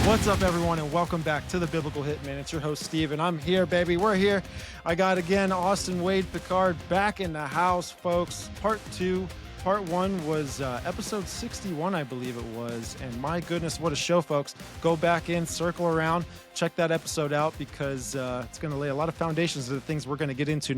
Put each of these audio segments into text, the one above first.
What's up, everyone, and welcome back to the Biblical Hitman. It's your host, Stephen. I'm here, baby. We're here. I got, again, Austin Wade Picard back in the house, folks. Part 2. Part 1 was episode 61, I believe it was. And my goodness, what a show, folks. Go back in, circle around, check that episode out because it's going to lay a lot of foundations of the things we're going to get into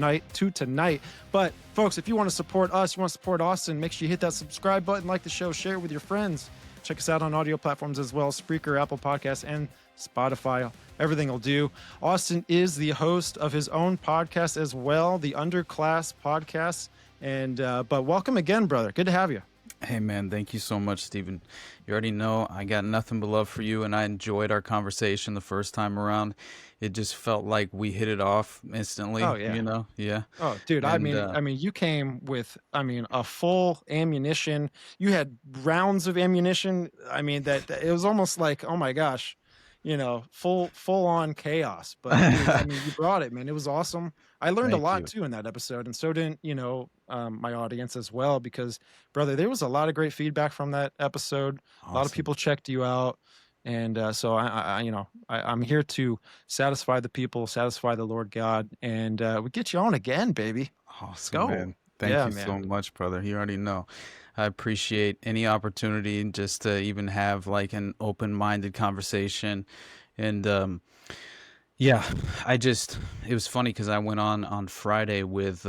tonight. But, folks, if you want to support us, you want to support Austin, make sure you hit that subscribe button, like the show, share it with your friends. Check us out on audio platforms as well, Spreaker, Apple Podcasts, and Spotify. Everything will do. Austin is the host of his own podcast as well, the Underclass Podcast. And but welcome again, brother. Good to have you. Hey, man. Thank you so much, Stephen. You already know I got nothing but love for you, and I enjoyed our conversation the first time around. It just felt like we hit it off instantly. Oh, yeah. You know? Yeah. Oh, dude. And, I mean, you came with, a full ammunition. You had rounds of ammunition. I mean, that it was almost like, oh my gosh, full on chaos. But dude, I mean, you brought it, man. It was awesome. I learned a lot too in that episode, and so didn't my audience as well. Because, brother, there was a lot of great feedback from that episode. Awesome. A lot of people checked you out. And so I'm here to satisfy the people, satisfy the Lord God, and we get you on again, baby. Awesome, Let's go. Man. Thank you so much, brother. You already know. I appreciate any opportunity just to even have like an open-minded conversation. And it was funny because I went on Friday with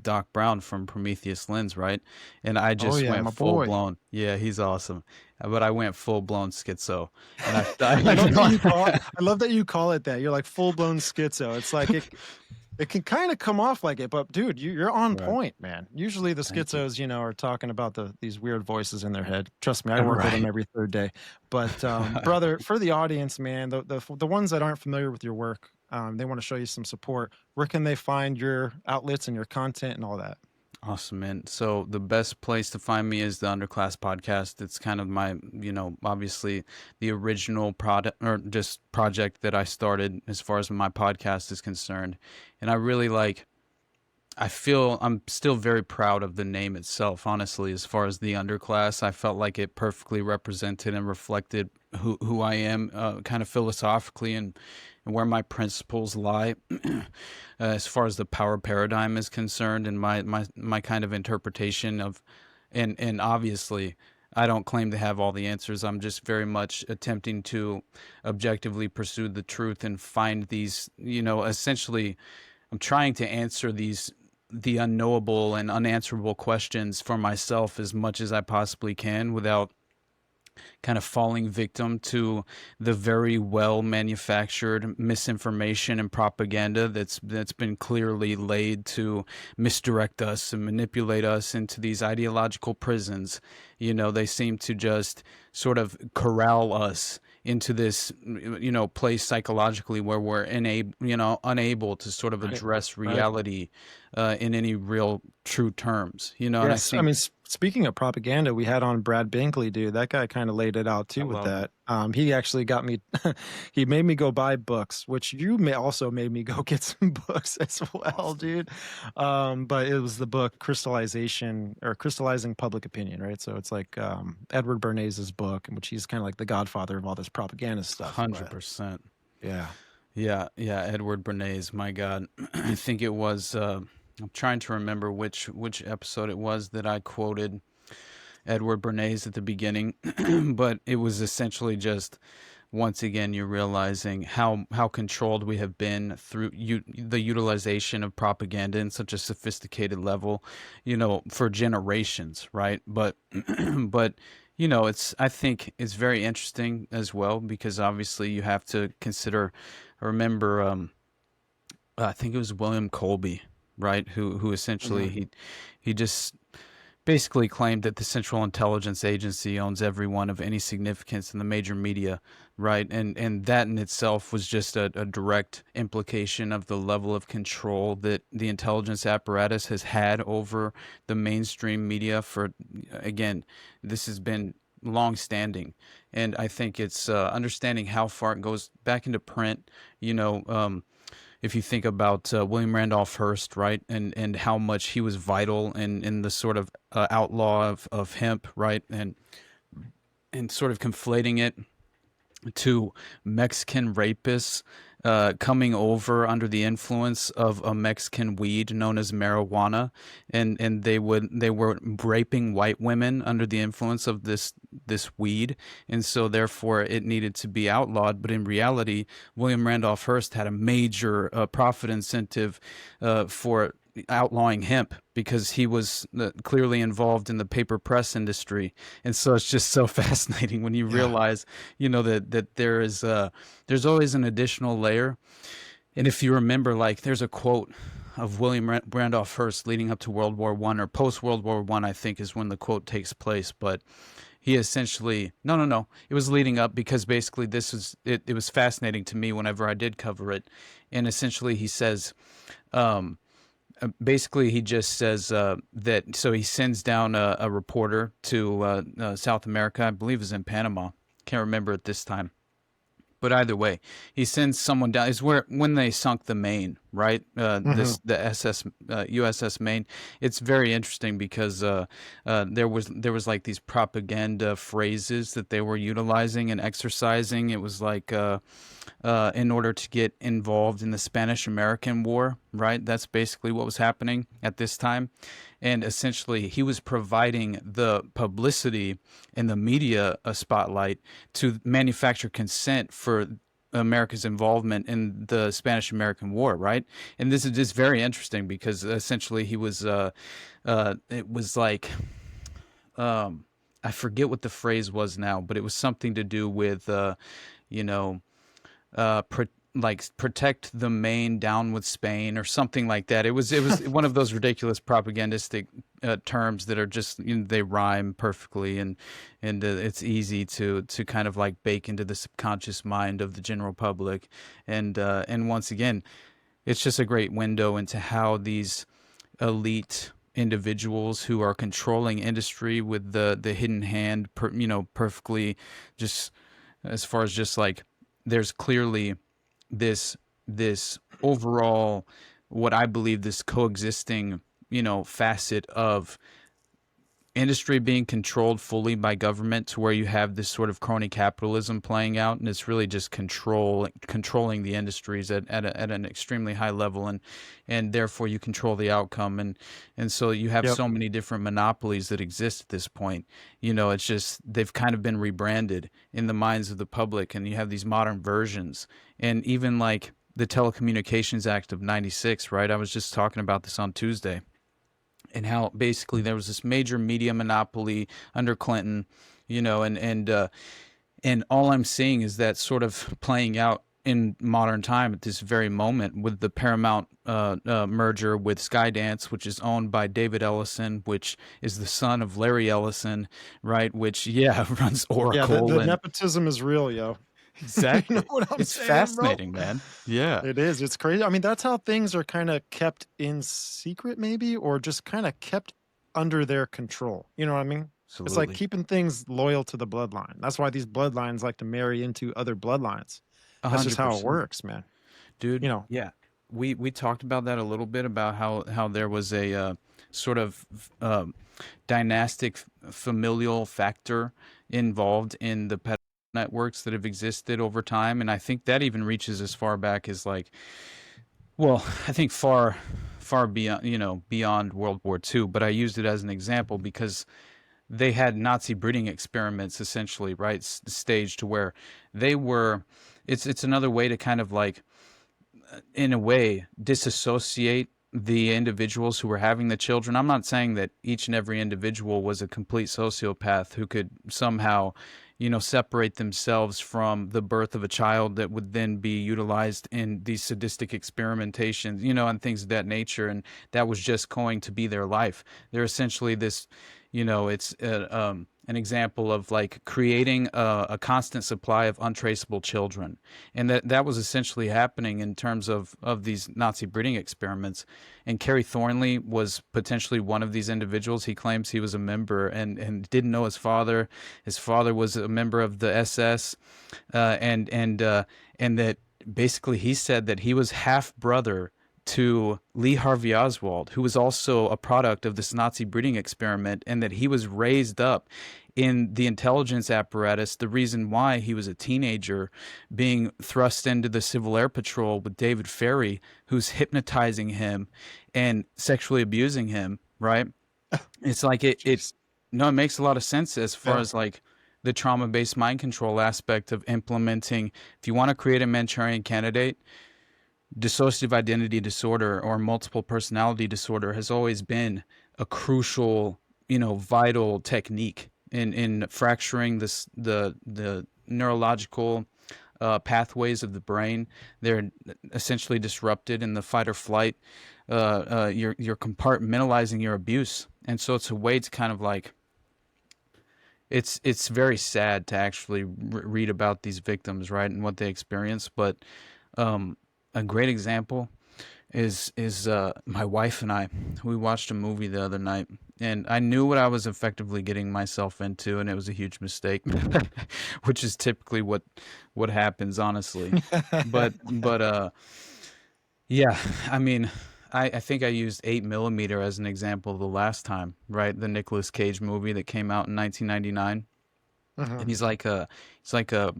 Doc Brown from Prometheus Lens, right? And I just went full blown. Yeah, he's awesome. But I went full blown schizo. And I love that you call it that. You're like full blown schizo. It's like it can kind of come off like it, but dude, you're on point, man. Usually the schizos, are talking about these weird voices in their head. Trust me, I work with them every third day. But brother, for the audience, man, the ones that aren't familiar with your work, they want to show you some support. Where can they find your outlets and your content and all that? Awesome, man. So the best place to find me is the Underclass Podcast. It's kind of my, obviously the original product or just project that I started as far as my podcast is concerned. And I really I feel I'm still very proud of the name itself, honestly, as far as the Underclass. I felt like it perfectly represented and reflected who I am kind of philosophically and where my principles lie as far as the power paradigm is concerned and my kind of interpretation of, and obviously I don't claim to have all the answers. I'm just very much attempting to objectively pursue the truth and find these, essentially I'm trying to answer the unknowable and unanswerable questions for myself as much as I possibly can without kind of falling victim to the very well manufactured misinformation and propaganda that's been clearly laid to misdirect us and manipulate us into these ideological prisons. They seem to just sort of corral us into this, place psychologically where we're unable to sort of address reality in any real true terms, Yes, I mean, speaking of propaganda, we had on Brad Binkley, dude. That guy kind of laid it out too with that. He actually got me, he made me go buy books, which you also made me go get some books as well, dude. But it was the book Crystallizing Public Opinion, right? So it's like Edward Bernays' book, in which he's kind of like the godfather of all this propaganda stuff. 100%. Yeah, Edward Bernays, my God. I think it was, I'm trying to remember which episode it was that I quoted Edward Bernays at the beginning, but it was essentially just, once again, you're realizing how controlled we have been through the utilization of propaganda in such a sophisticated level, for generations, right? But I think it's very interesting as well because obviously you have to remember, I think it was William Colby, right? Who essentially he just basically claimed that the Central Intelligence Agency owns everyone of any significance in the major media, right? And that in itself was just a direct implication of the level of control that the intelligence apparatus has had over the mainstream media for, again, this has been long-standing. And I think it's understanding how far it goes back into print, if you think about William Randolph Hearst, right, and how much he was vital in the sort of outlaw of hemp, right, and sort of conflating it to Mexican rapists coming over under the influence of a Mexican weed known as marijuana, and they were raping white women under the influence of this weed, and so therefore it needed to be outlawed. But in reality, William Randolph Hearst had a major profit incentive for outlawing hemp because he was clearly involved in the paper press industry. And so it's just so fascinating when you realize, that there's always an additional layer. And if you remember, like, there's a quote of William Randolph Hearst leading up to World War One, or post World War One, I think is when the quote takes place. But he essentially, no, it was leading up, because basically it was fascinating to me whenever I did cover it. And essentially he says, basically he just says that, so he sends down a reporter to South America, I believe it was in Panama, can't remember at this time. But either way, he sends someone down. Is when they sunk the Maine, right? The USS Maine. It's very interesting because there was like these propaganda phrases that they were utilizing and exercising. It was like in order to get involved in the Spanish-American War, right? That's basically what was happening at this time. And essentially, he was providing the publicity and the media a spotlight to manufacture consent for America's involvement in the Spanish-American War, right? And this is just very interesting because essentially he was, it was like, I forget what the phrase was now, but it was something to do with, protect the Maine down with Spain or something like that. It was one of those ridiculous propagandistic terms that are just, they rhyme perfectly, and it's easy to kind of like bake into the subconscious mind of the general public. And once again, it's just a great window into how these elite individuals who are controlling industry with the hidden hand, perfectly, just as far as just like, there's clearly this overall, what I believe, this coexisting, facet of industry being controlled fully by government, to where you have this sort of crony capitalism playing out, and it's really just controlling the industries at an extremely high level, and therefore you control the outcome, and so you have so many different monopolies that exist at this point. It's just, they've kind of been rebranded in the minds of the public, and you have these modern versions. And even like the Telecommunications Act of '96, right? I was just talking about this on Tuesday, and how basically there was this major media monopoly under Clinton, and all I'm seeing is that sort of playing out in modern time at this very moment with the Paramount merger with Skydance, which is owned by David Ellison, which is the son of Larry Ellison, right? Which, runs Oracle. Yeah, the nepotism is real, yo. Exactly. You know what I'm it's saying, fascinating, bro? man. Yeah. It is. It's crazy. I mean, that's how things are kind of kept in secret, maybe, or just kind of kept under their control. You know what I mean? Absolutely. It's like keeping things loyal to the bloodline. That's why these bloodlines like to marry into other bloodlines. That's just how it 100%. works, man. Dude, yeah. We talked about that a little bit, about how there was a sort of dynastic familial factor involved in the pet networks that have existed over time. And I think that even reaches as far back as like, well, I think far beyond, beyond World War II, but I used it as an example because they had Nazi breeding experiments essentially, right? Staged to where they were, it's another way to kind of like, in a way, disassociate the individuals who were having the children. I'm not saying that each and every individual was a complete sociopath who could somehow, separate themselves from the birth of a child that would then be utilized in these sadistic experimentations, and things of that nature. And that was just going to be their life. They're essentially this, it's an example of like creating a constant supply of untraceable children. And that was essentially happening in terms of these Nazi breeding experiments. And Kerry Thornley was potentially one of these individuals. He claims he was a member and didn't know his father. His father was a member of the SS, and that basically he said that he was half brother to Lee Harvey Oswald, who was also a product of this Nazi breeding experiment, and that he was raised up in the intelligence apparatus. The reason why he was a teenager being thrust into the Civil Air Patrol with David Ferrie, who's hypnotizing him and sexually abusing him, right? It's like it no, it makes a lot of sense as far as like the trauma-based mind control aspect of implementing. If you want to create a Manchurian candidate, dissociative identity disorder or multiple personality disorder has always been a crucial, vital technique in fracturing the neurological pathways of the brain. They're essentially disrupted in the fight or flight. You're compartmentalizing your abuse, and so it's a way to kind of like. It's very sad to actually read about these victims, right, and what they experience. But a great example is my wife and I. We watched a movie the other night, and I knew what I was effectively getting myself into, and it was a huge mistake, which is typically what happens, honestly. But yeah, I mean, I think I used 8mm as an example the last time, right? The Nicolas Cage movie that came out in 1999. And he's like a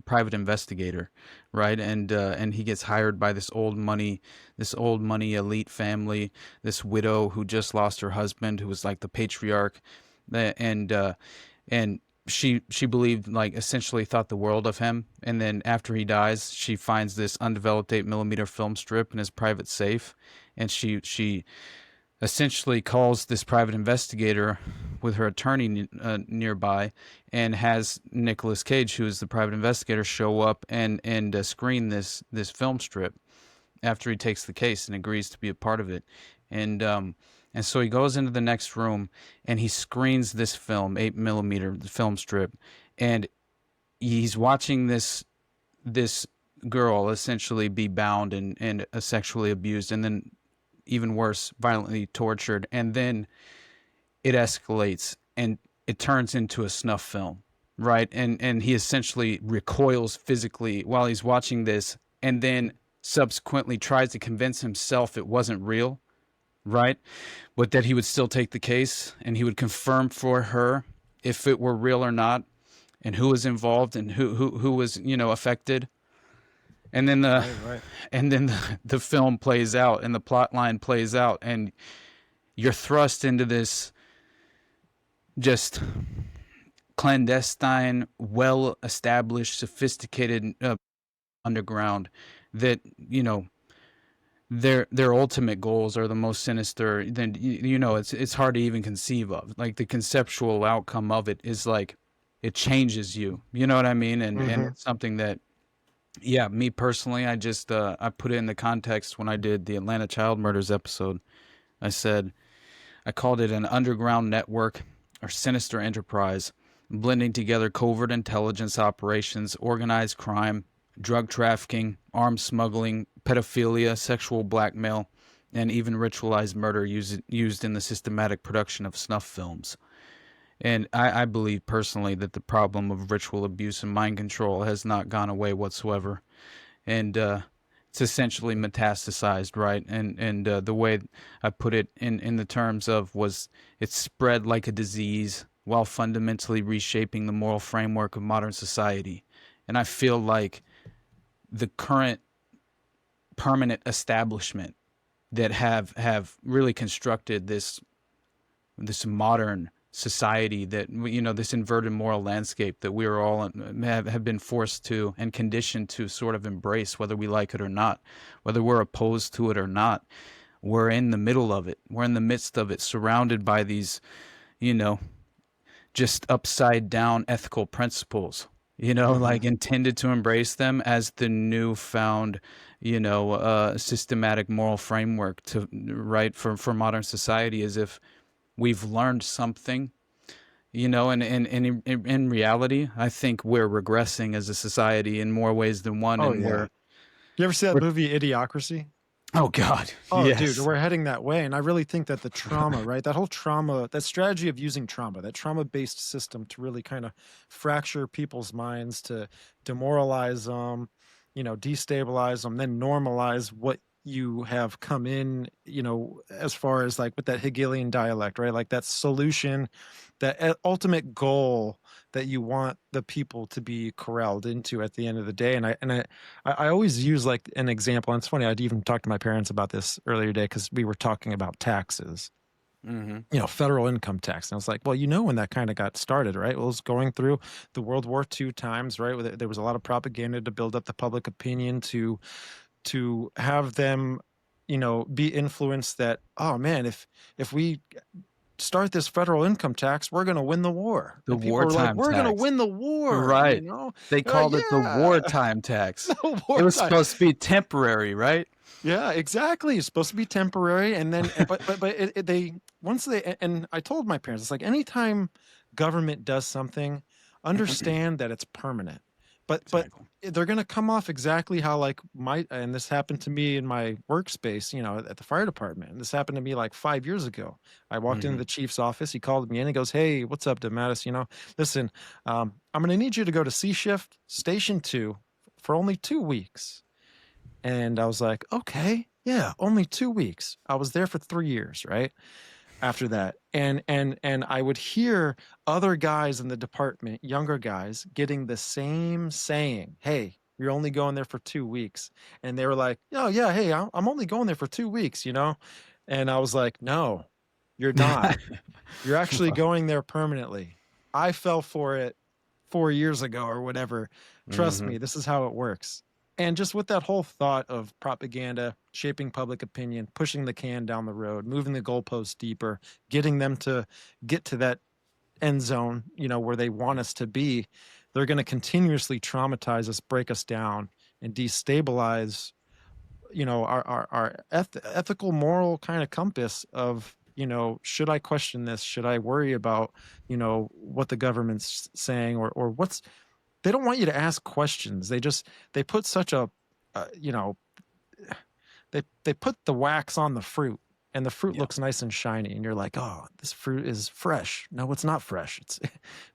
private investigator, right? And he gets hired by this old money elite family, this widow who just lost her husband, who was like the patriarch, and she believed, like, essentially thought the world of him. And then after he dies, she finds this undeveloped 8mm film strip in his private safe, and she essentially calls this private investigator with her attorney nearby, and has Nicolas Cage, who is the private investigator, show up and screen this film strip after he takes the case and agrees to be a part of it. And so he goes into the next room and he screens this film, 8mm film strip, and he's watching this girl essentially be bound and sexually abused, and then even worse, violently tortured. And then it escalates and it turns into a snuff film, right? And he essentially recoils physically while he's watching this, and then subsequently tries to convince himself it wasn't real, right? But that he would still take the case, and he would confirm for her if it were real or not, and who was involved and who was, affected. And then the film plays out and the plot line plays out, and you're thrust into this just clandestine, well-established, sophisticated underground that, their ultimate goals are the most sinister. Then it's hard to even conceive of. Like, the conceptual outcome of it is like it changes you. You know what I mean? And it's something that. Yeah, me personally, I just I put it in the context when I did the Atlanta child murders episode. I called it an underground network or sinister enterprise, blending together covert intelligence operations, organized crime, drug trafficking, arms smuggling, pedophilia, sexual blackmail, and even ritualized murder used in the systematic production of snuff films. And I believe personally that the problem of ritual abuse and mind control has not gone away whatsoever. And it's essentially metastasized, right? And the way I put it in the terms of was it's spread like a disease while fundamentally reshaping the moral framework of modern society. And I feel like the current permanent establishment that have really constructed this modern society, that this inverted moral landscape that we are all have been forced to and conditioned to sort of embrace, whether we like it or not, whether we're opposed to it or not. We're in the middle of it. We're in the midst of it, surrounded by these, just upside down ethical principles, like intended to embrace them as the newfound, systematic moral framework to right for modern society, as if we've learned something, and in reality, I think we're regressing as a society in more ways than one. Oh, and yeah. You ever see that movie Idiocracy? Oh, God. Oh, Yes. dude, we're heading that way. And I really think that the trauma, right? That whole trauma, that strategy of using trauma, that trauma-based system to really kind of fracture people's minds, to demoralize them, destabilize them, then normalize what you have come in, as far as like with that Hegelian dialect, right? Like that solution, that ultimate goal that you want the people to be corralled into at the end of the day. And I always use like an example. And it's funny, I'd even talked to my parents about this earlier today because we were talking about taxes. Federal income tax. And I was like, well, when that kind of got started, right? Well, it was going through the World War II times, right? Where there was a lot of propaganda to build up the public opinion to have them, be influenced that, oh man, if we start this federal income tax, we're going to win the war. The And people are like, wartime we're going to tax. win the war. Right. They They're like, called it the yeah, wartime tax. the It was wartime. supposed to be temporary, right? Yeah, exactly. It's supposed to be temporary, and then, but and I told my parents, it's like anytime government does something, understand that it's permanent. But Exactly. they're gonna come off exactly how like and this happened to me in my workspace, at the fire department. And this happened to me like 5 years ago. I walked into the chief's office. He called me in. He goes, "Hey, what's up, Dematis? Listen, I'm gonna need you to go to C shift Station 2 for only 2 weeks." And I was like, okay, yeah, only 2 weeks. I was there for 3 years, right? After that. And I would hear other guys in the department, younger guys, getting the same saying, "Hey, you're only going there for 2 weeks." And they were like, "Oh yeah, hey, I'm only going there for 2 weeks, And I was like, "No, you're not. You're actually going there permanently. I fell for it 4 years ago or whatever. Trust me, this is how it works." And just with that whole thought of propaganda, shaping public opinion, pushing the can down the road, moving the goalposts deeper, getting them to get to that end zone, where they want us to be, they're going to continuously traumatize us, break us down, and destabilize, our ethical, moral kind of compass of, should I question this? Should I worry about, what the government's saying or what's. They don't want you to ask questions. They put such a, they put the wax on the fruit, and the fruit looks nice and shiny, and you're like, oh, this fruit is fresh. No, it's not fresh. It's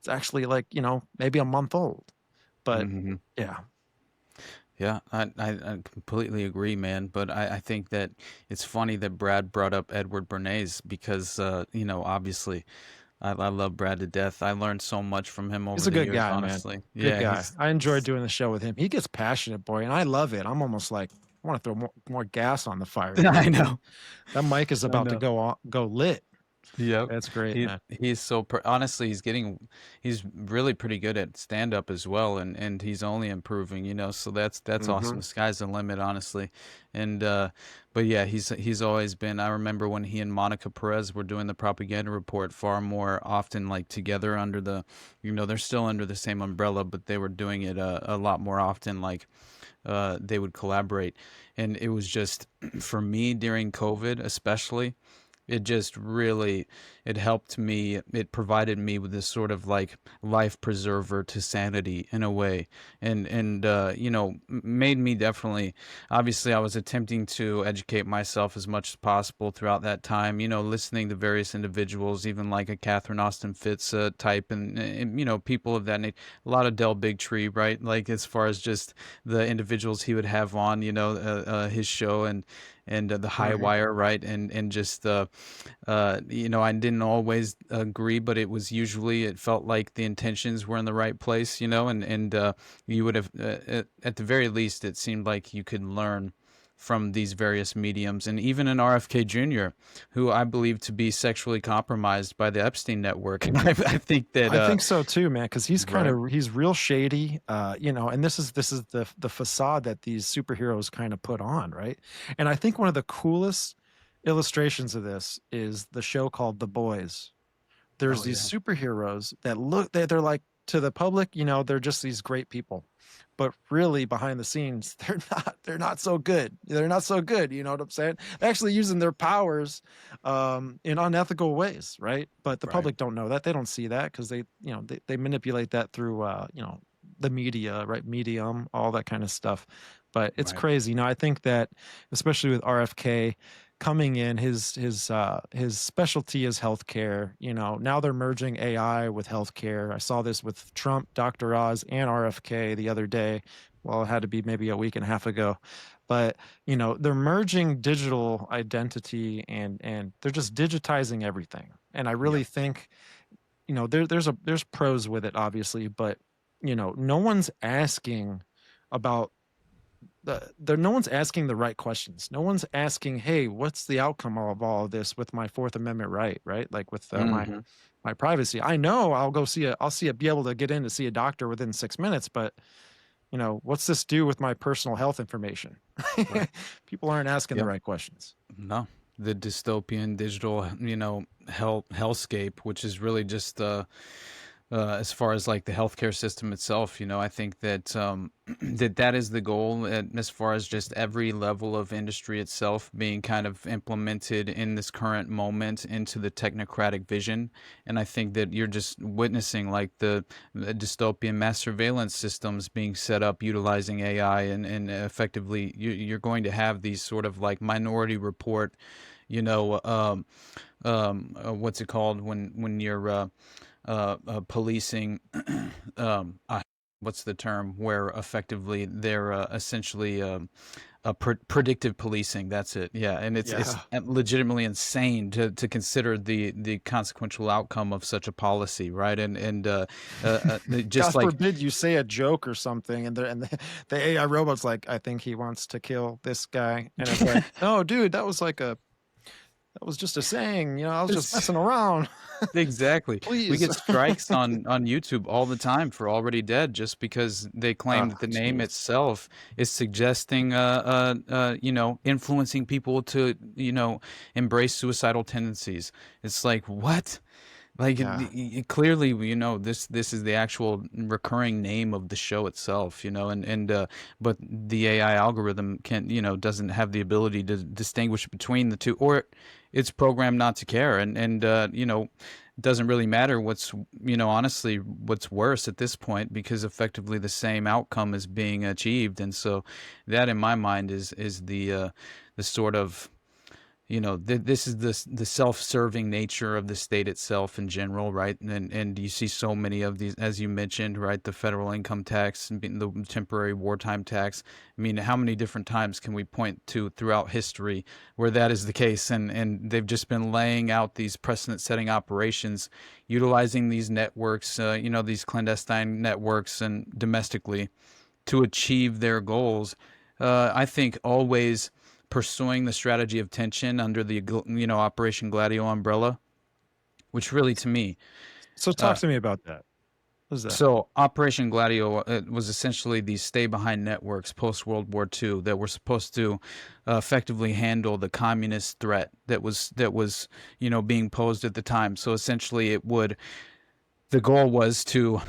actually like, maybe a month old. But yeah. Yeah, I completely agree, man. But I think that it's funny that Brad brought up Edward Bernays because, obviously, I love Brad to death. I learned so much from him over He's a the good years, guy, man. honestly. Good Yeah, guy. I enjoyed doing the show with him. He gets passionate, boy, and I love it. I'm almost like, I want to throw more gas on the fire. I know. That mic is about to go lit. Yep. That's great, man. He's so honestly, he's really pretty good at stand up as well, and he's only improving, so that's awesome. The sky's the limit, honestly. And but yeah, he's always been. I remember when he and Monica Perez were doing the propaganda report far more often, like together under the, they're still under the same umbrella, but they were doing it a lot more often, like they would collaborate. And it was just, for me during COVID especially, it just really, it helped me. It provided me with this sort of like life preserver to sanity in a way, and made me definitely. Obviously, I was attempting to educate myself as much as possible throughout that time. Listening to various individuals, even like a Catherine Austin Fitz type, and people of that nature. A lot of Del Bigtree, right? Like as far as just the individuals he would have on, his show and the high wire, right? And just I didn't always agree, but it felt like the intentions were in the right place, and you would have at the very least, it seemed like you could learn from these various mediums. And even an RFK Jr., who I believe to be sexually compromised by the Epstein network. And I think that I think so too, man, because he's he's real shady, and this is the facade that these superheroes kind of put on, right? And I think one of the coolest illustrations of this is the show called The Boys. There's these superheroes that they're like, to the public, they're just these great people. But really behind the scenes, they're not so good. They're not so good. You know what I'm saying? They're actually using their powers in unethical ways, right? But the public don't know that. They don't see that because they manipulate that through the media, right? Medium, all that kind of stuff. But it's crazy. I think that especially with RFK coming in. His specialty is healthcare. You know, now they're merging AI with healthcare. I saw this with Trump, Dr. Oz, and RFK the other day. Well, it had to be maybe a week and a half ago. But, you know, they're merging digital identity and they're just digitizing everything. And I really think, you know, there's pros with it, obviously, but, you know, no one's asking about no one's asking the right questions. No one's asking, hey, what's the outcome of all of this with my Fourth Amendment right? Like with my privacy. I know be able to get in to see a doctor within 6 minutes, but you know, what's this do with my personal health information? Right. People aren't asking the right questions. No, the dystopian digital, you know, hellscape, which is really just as far as like the healthcare system itself, you know, I think that that is the goal as far as just every level of industry itself being kind of implemented in this current moment into the technocratic vision. And I think that you're just witnessing like the dystopian mass surveillance systems being set up utilizing AI, and effectively you're going to have these sort of like Minority Report, you know, what's it called when you're policing, what's the term, where effectively they're essentially predictive policing. That's it. Yeah, and it's legitimately insane to consider the consequential outcome of such a policy, right? And just God like forbid you say a joke or something, and the AI robot's like, I think he wants to kill this guy, and it's like, no, dude, that was just a saying, you know, I was just messing around. Exactly. Please. We get strikes on YouTube all the time for Already Dead just because they claim that the name itself is suggesting, you know, influencing people to, you know, embrace suicidal tendencies. It's like, what? Like it clearly, you know, this is the actual recurring name of the show itself, you know, and but the AI algorithm doesn't have the ability to distinguish between the two, or it's programmed not to care, and you know, it doesn't really matter what's, you know, honestly what's worse at this point, because effectively the same outcome is being achieved. And so that in my mind is the sort of, you know, this is the self-serving nature of the state itself in general, right? And you see so many of these, as you mentioned, right? The federal income tax and the temporary wartime tax. I mean, how many different times can we point to throughout history where that is the case? And they've just been laying out these precedent-setting operations, utilizing these networks, you know, these clandestine networks and domestically to achieve their goals. I think always pursuing the strategy of tension under the, you know, Operation Gladio umbrella, which really, to me, so talk to me about that. What is that? So Operation Gladio was essentially these stay-behind networks post-World War II that were supposed to effectively handle the communist threat that was you know, being posed at the time. So essentially, the goal was to,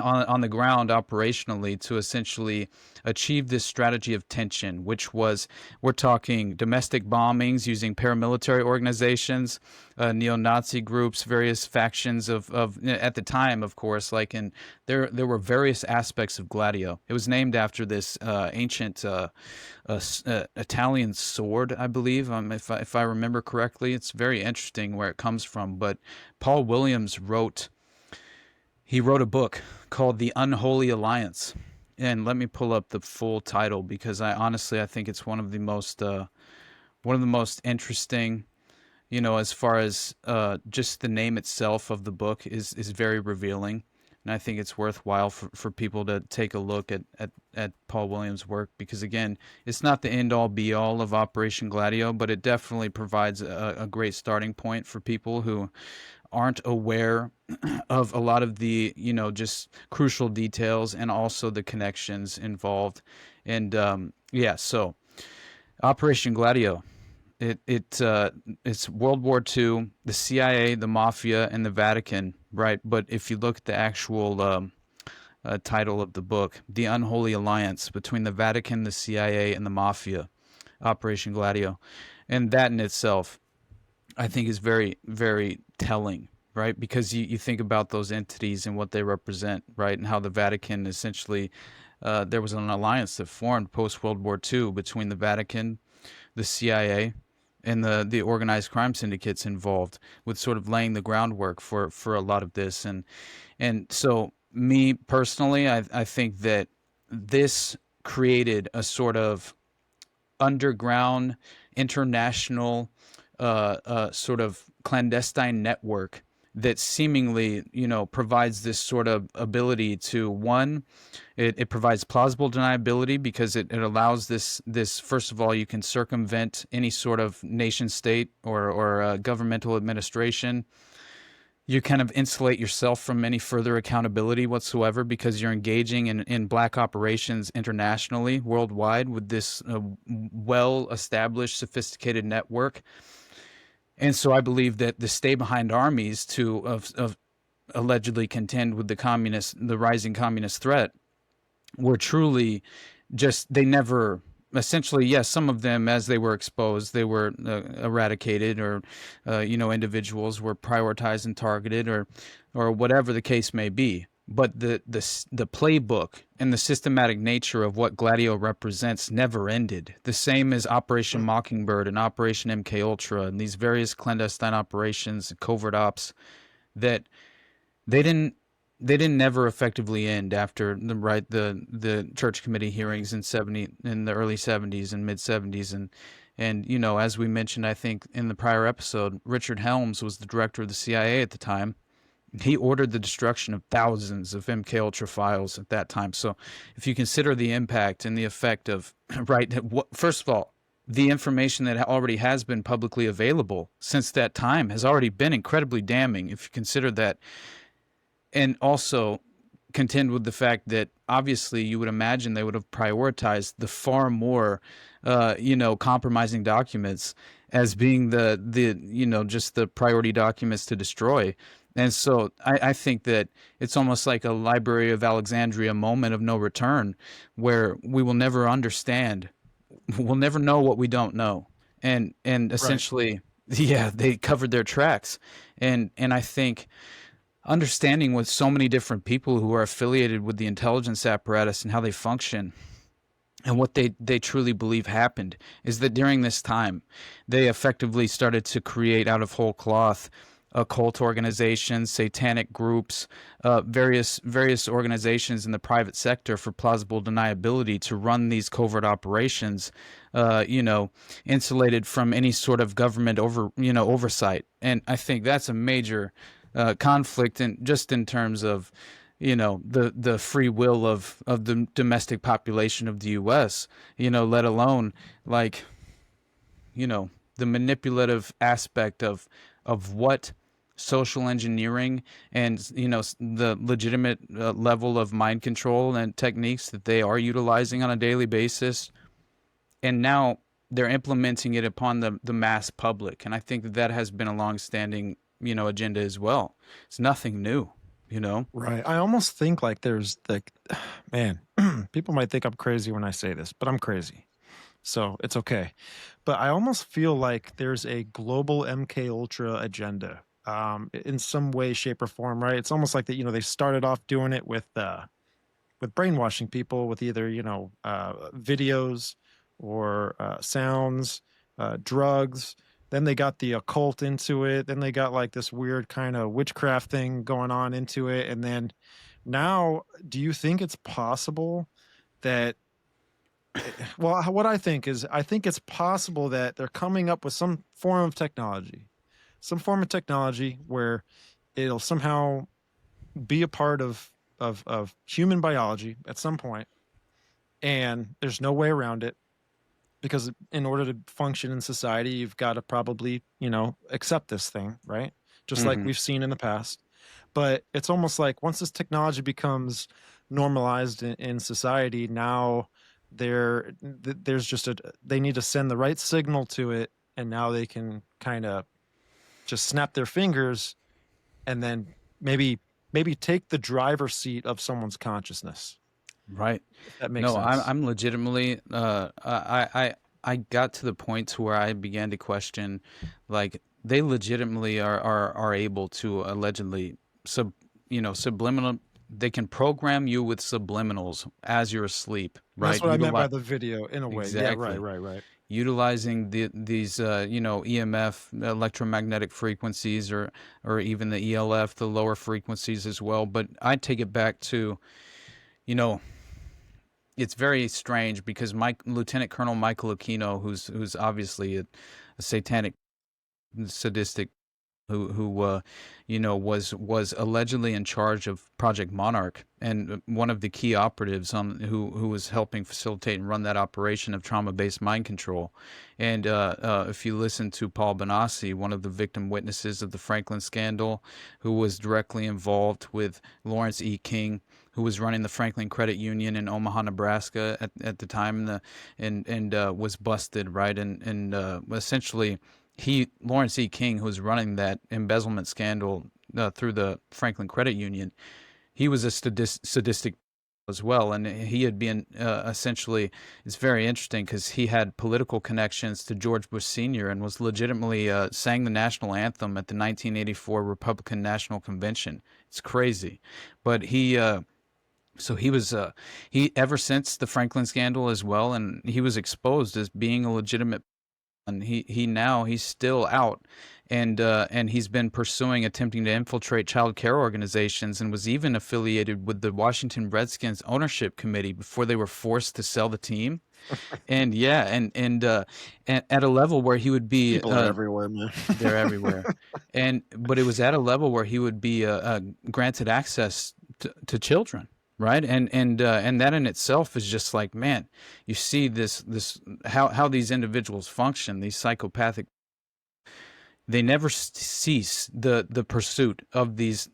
on the ground operationally, to essentially achieve this strategy of tension, which was, we're talking domestic bombings using paramilitary organizations, neo-Nazi groups, various factions of at the time, of course, like, and there were various aspects of Gladio. It was named after this ancient Italian sword, I believe, if I remember correctly. It's very interesting where it comes from, but Paul Williams wrote a book called The Unholy Alliance. And let me pull up the full title, because I think it's one of the most interesting, you know, as far as just the name itself of the book is very revealing. And I think it's worthwhile for people to take a look at Paul Williams' work, because again, it's not the end all be all of Operation Gladio, but it definitely provides a great starting point for people who aren't aware of a lot of the, you know, just crucial details and also the connections involved. And so Operation Gladio, it's World War II, the CIA, the Mafia, and the Vatican, right? But if you look at the actual title of the book, The Unholy Alliance Between the Vatican, the CIA, and the Mafia, Operation Gladio, and that in itself, I think, is very, very telling, right? Because you think about those entities and what they represent, right? And how the Vatican essentially, there was an alliance that formed post-World War II between the Vatican, the CIA, and the organized crime syndicates involved with sort of laying the groundwork for a lot of this. And so me personally, I think that this created a sort of underground international sort of clandestine network that seemingly, provides this sort of ability to, one, it provides plausible deniability because it allows this first of all, you can circumvent any sort of nation state or governmental administration. You kind of insulate yourself from any further accountability whatsoever because you're engaging in black operations internationally, worldwide, with this well-established, sophisticated network. And so I believe that the stay-behind armies of allegedly contend with the rising communist threat were truly just, they never, essentially, yes, some of them, as they were exposed, they were eradicated, or individuals were prioritized and targeted, or whatever the case may be. But the playbook and the systematic nature of what Gladio represents never ended. The same as Operation Mockingbird and Operation MKUltra and these various clandestine operations, covert ops, that they didn't never effectively end after the church committee hearings in the early 70s and mid 70s. And as we mentioned, I think in the prior episode, Richard Helms was the director of the CIA at the time. He ordered the destruction of thousands of MKUltra files at that time. So if you consider the impact and the effect of, first of all, the information that already has been publicly available since that time has already been incredibly damning, if you consider that. And also contend with the fact that obviously you would imagine they would have prioritized the far more, compromising documents as being just the priority documents to destroy. And so I think that it's almost like a Library of Alexandria moment of no return, where we will never understand, we'll never know what we don't know. And essentially, yeah, they covered their tracks. And I think understanding with so many different people who are affiliated with the intelligence apparatus and how they function and what they truly believe happened is that during this time, they effectively started to create out of whole cloth occult organizations, satanic groups, various organizations in the private sector for plausible deniability to run these covert operations, insulated from any sort of government oversight. And I think that's a major conflict, and just in terms of the free will of the domestic population of the U.S., let alone the manipulative aspect of what social engineering and the legitimate level of mind control and techniques that they are utilizing on a daily basis, and now they're implementing it upon the mass public. And I think that has been a long-standing agenda as well. It's nothing new. Right. I almost think there's man, people might think I'm crazy when I say this, but I'm crazy. So it's okay. But I almost feel like there's a global MKUltra agenda in some way, shape, or form, right? It's almost like that, they started off doing it with brainwashing people with either, videos or sounds, drugs. Then they got the occult into it. Then they got this weird kind of witchcraft thing going on into it. And then now, do you think it's possible that, well, what I think it's possible that they're coming up with some form of technology where it'll somehow be a part of human biology at some point, and there's no way around it, because in order to function in society, you've got to probably, accept this thing, right? Just like we've seen in the past. But it's almost like once this technology becomes normalized in society, now there's just they need to send the right signal to it, and now they can kind of just snap their fingers and then maybe take the driver's seat of someone's consciousness. Right. If that makes sense. I'm legitimately I got to the point to where I began to question, they legitimately are able to allegedly subliminal. They can program you with subliminals as you're asleep, right? That's what I meant by the video, in a way. Exactly. Yeah, right. utilizing these EMF, electromagnetic frequencies, or even the ELF, the lower frequencies as well. But I take it back to, it's very strange because Lieutenant Colonel Michael Aquino, who's obviously a satanic, sadistic, who was allegedly in charge of Project Monarch, and one of the key operatives who was helping facilitate and run that operation of trauma-based mind control. And if you listen to Paul Benassi, one of the victim witnesses of the Franklin scandal, who was directly involved with Lawrence E. King, who was running the Franklin Credit Union in Omaha, Nebraska at the time, and was busted, right? And essentially, Lawrence E. King, who was running that embezzlement scandal through the Franklin Credit Union, he was a sadistic as well, and he had been essentially. It's very interesting because he had political connections to George Bush Sr. and was legitimately sang the national anthem at the 1984 Republican National Convention. It's crazy, but he. So he was he ever since the Franklin scandal as well, and he was exposed as being a legitimate. And he's still out, and he's been attempting to infiltrate child care organizations, and was even affiliated with the Washington Redskins ownership committee before they were forced to sell the team. And and at a level where he would be people are everywhere, man. They're everywhere, but it was at a level where he would be granted access to children. Right, and that in itself is just like, man, you see this how these individuals function, these psychopathic. They never cease the pursuit of these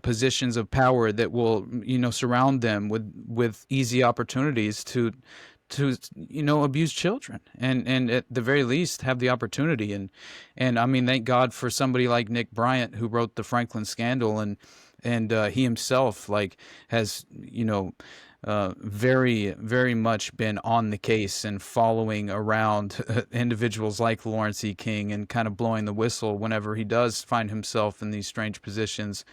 positions of power that will surround them with easy opportunities to abuse children, and at the very least have the opportunity. And I mean, thank God for somebody like Nick Bryant, who wrote the Franklin scandal, and he himself has very, very much been on the case and following around individuals like Lawrence E. King, and kind of blowing the whistle whenever he does find himself in these strange positions.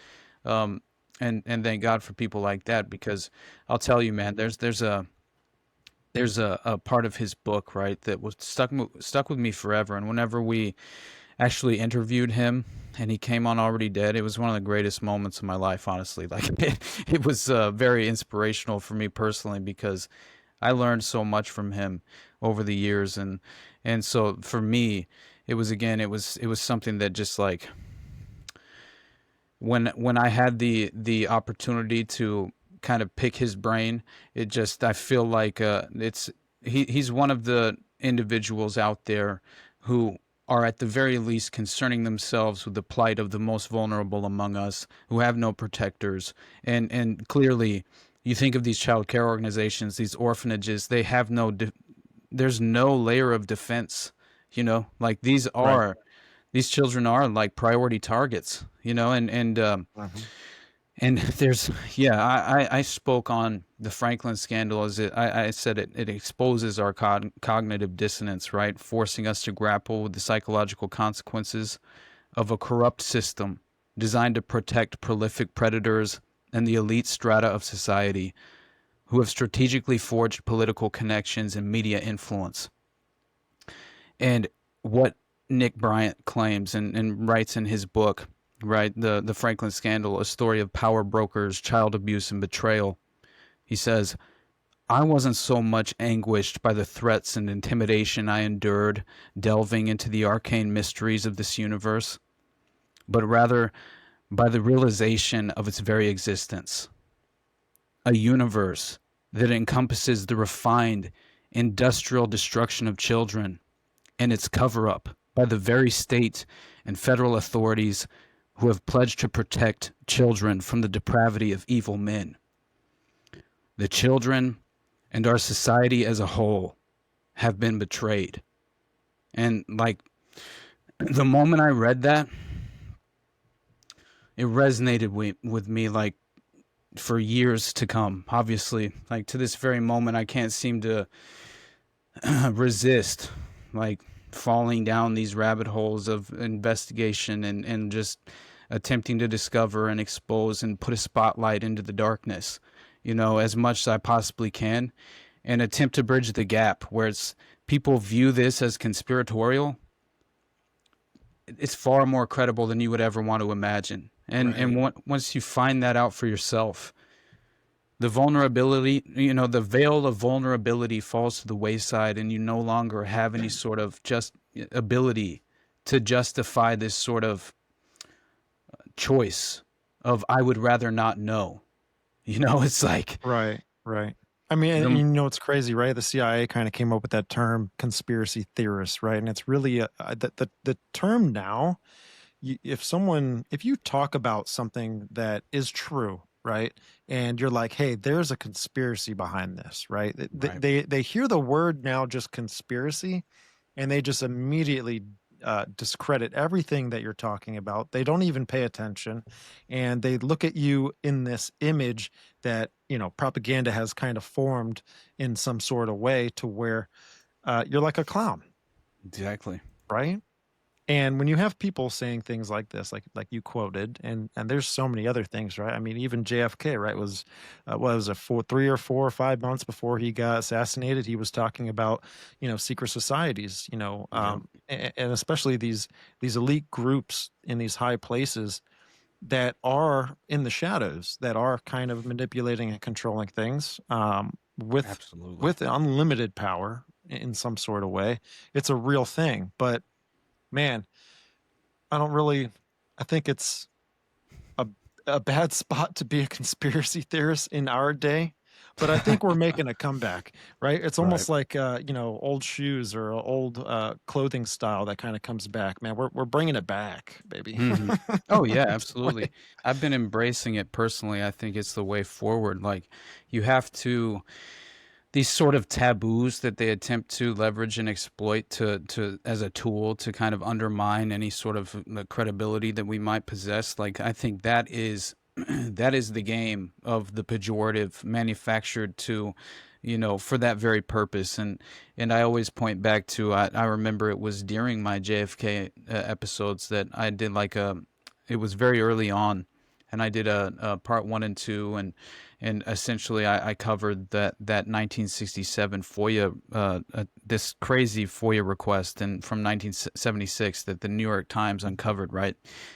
And thank God for people like that, because I'll tell you, man, there's a part of his book, right, that was stuck with me forever. And whenever we actually interviewed him and he came on Already Dead, it was one of the greatest moments of my life, honestly. Like it was very inspirational for me personally, because I learned so much from him over the years, and so for me it was something that just like when I had the opportunity to kind of pick his brain, I feel like he's one of the individuals out there who are at the very least concerning themselves with the plight of the most vulnerable among us, who have no protectors. And clearly, you think of these child care organizations, these orphanages, they have there's no layer of defense, like these children are like priority targets, and there's, I spoke on the Franklin scandal as I said it exposes our cognitive dissonance, right? Forcing us to grapple with the psychological consequences of a corrupt system designed to protect prolific predators and the elite strata of society who have strategically forged political connections and media influence. And what Nick Bryant claims and writes in his book, right, the Franklin scandal, a story of power brokers, child abuse, and betrayal. He says, I wasn't so much anguished by the threats and intimidation I endured delving into the arcane mysteries of this universe, but rather by the realization of its very existence. A universe that encompasses the refined industrial destruction of children and its cover-up by the very state and federal authorities who have pledged to protect children from the depravity of evil men. The children and our society as a whole have been betrayed. And like, the moment I read that, it resonated with me like for years to come. Obviously, like to this very moment, I can't seem to resist like falling down these rabbit holes of investigation and just attempting to discover and expose and put a spotlight into the darkness, as much as I possibly can. and attempt to bridge the gap where people view this as conspiratorial, it's far more credible than you would ever want to imagine. And once you find that out for yourself, the vulnerability, the veil of vulnerability falls to the wayside, and you no longer have any sort of just ability to justify this sort of choice of I would rather not know. It's like right. I mean, it's crazy, right? The CIA kind of came up with that term, conspiracy theorist, right? And it's really the term now. If you talk about something that is true, right, and you're like, hey, there's a conspiracy behind this, right? They hear the word now, just conspiracy, and they just immediately discredit everything that you're talking about. They don't even pay attention, and they look at you in this image that propaganda has kind of formed in some sort of way to where you're like a clown. Exactly. Right. And when you have people saying things like this, like you quoted, and there's so many other things, right? I mean, even JFK, right, was 3 or 4 or 5 months before he got assassinated, he was talking about secret societies, and especially these elite groups in these high places that are in the shadows, that are kind of manipulating and controlling things with unlimited power in some sort of way. It's a real thing, but man, I think it's a bad spot to be a conspiracy theorist in our day, but I think we're making a comeback, right? It's almost like, old shoes or old clothing style that kind of comes back, man. We're bringing it back, baby. Mm-hmm. Oh yeah, absolutely. I've been embracing it personally. I think it's the way forward. Like you have to, these sort of taboos that they attempt to leverage and exploit to as a tool to kind of undermine any sort of credibility that we might possess. Like I think that is the game of the pejorative manufactured to, for that very purpose. And I always point back to, I remember it was during my JFK episodes that I did it was very early on, and I did a part 1 and 2, and essentially I covered that 1967 FOIA, this crazy FOIA request from 1976 that the New York Times uncovered, right?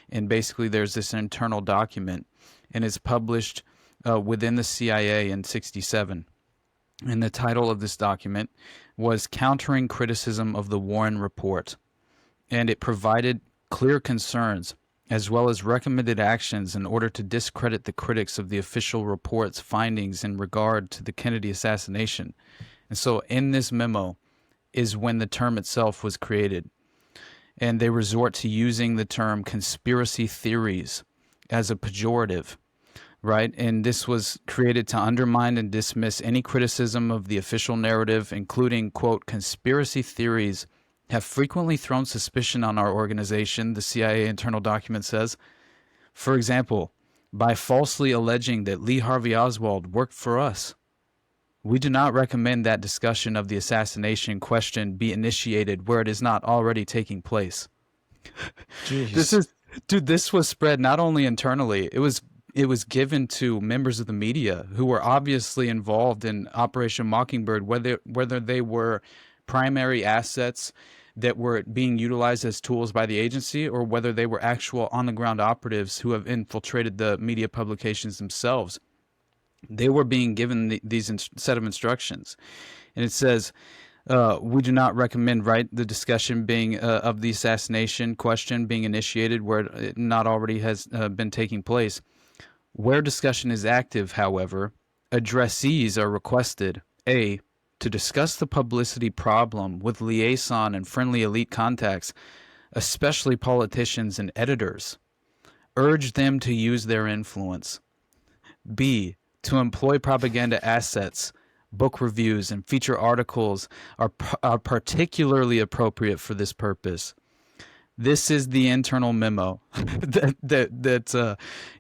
And basically there's this internal document, and it's published within the CIA in 67. And the title of this document was Countering Criticism of the Warren Report. And it provided clear concerns as well as recommended actions in order to discredit the critics of the official report's findings in regard to the Kennedy assassination. And so in this memo is when the term itself was created. And they resort to using the term conspiracy theories as a pejorative, right? And this was created to undermine and dismiss any criticism of the official narrative, including, quote, conspiracy theories have frequently thrown suspicion on our organization, the CIA internal document says. For example, by falsely alleging that Lee Harvey Oswald worked for us. We do not recommend that discussion of the assassination question be initiated where it is not already taking place. Jeez. This was spread not only internally, it was given to members of the media who were obviously involved in Operation Mockingbird, whether they were primary assets that were being utilized as tools by the agency, or whether they were actual on-the-ground operatives who have infiltrated the media publications themselves. They were being given these set of instructions. And it says, we do not recommend, the discussion being of the assassination question being initiated where it not already has been taking place. Where discussion is active, however, addressees are requested, A, to discuss the publicity problem with liaison and friendly elite contacts, especially politicians and editors. Urge them to use their influence. B, to employ propaganda assets, book reviews, and feature articles are particularly appropriate for this purpose. This is the internal memo that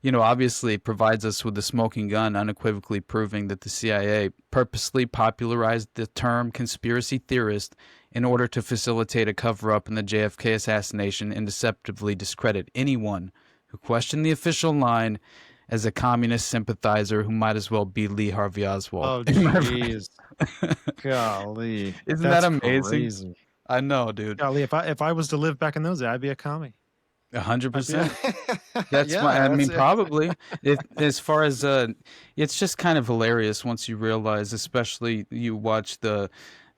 obviously provides us with the smoking gun, unequivocally proving that the CIA purposely popularized the term conspiracy theorist in order to facilitate a cover-up in the JFK assassination and deceptively discredit anyone who questioned the official line as a communist sympathizer who might as well be Lee Harvey Oswald. Oh, jeez. Golly, Isn't that that's amazing? crazy. I know, dude. Golly, if I was to live back in those days, I'd be a commie. I'd be 100%. a That's my, yeah, I that's mean, it. probably. As far as it's just kind of hilarious once you realize, especially you watch the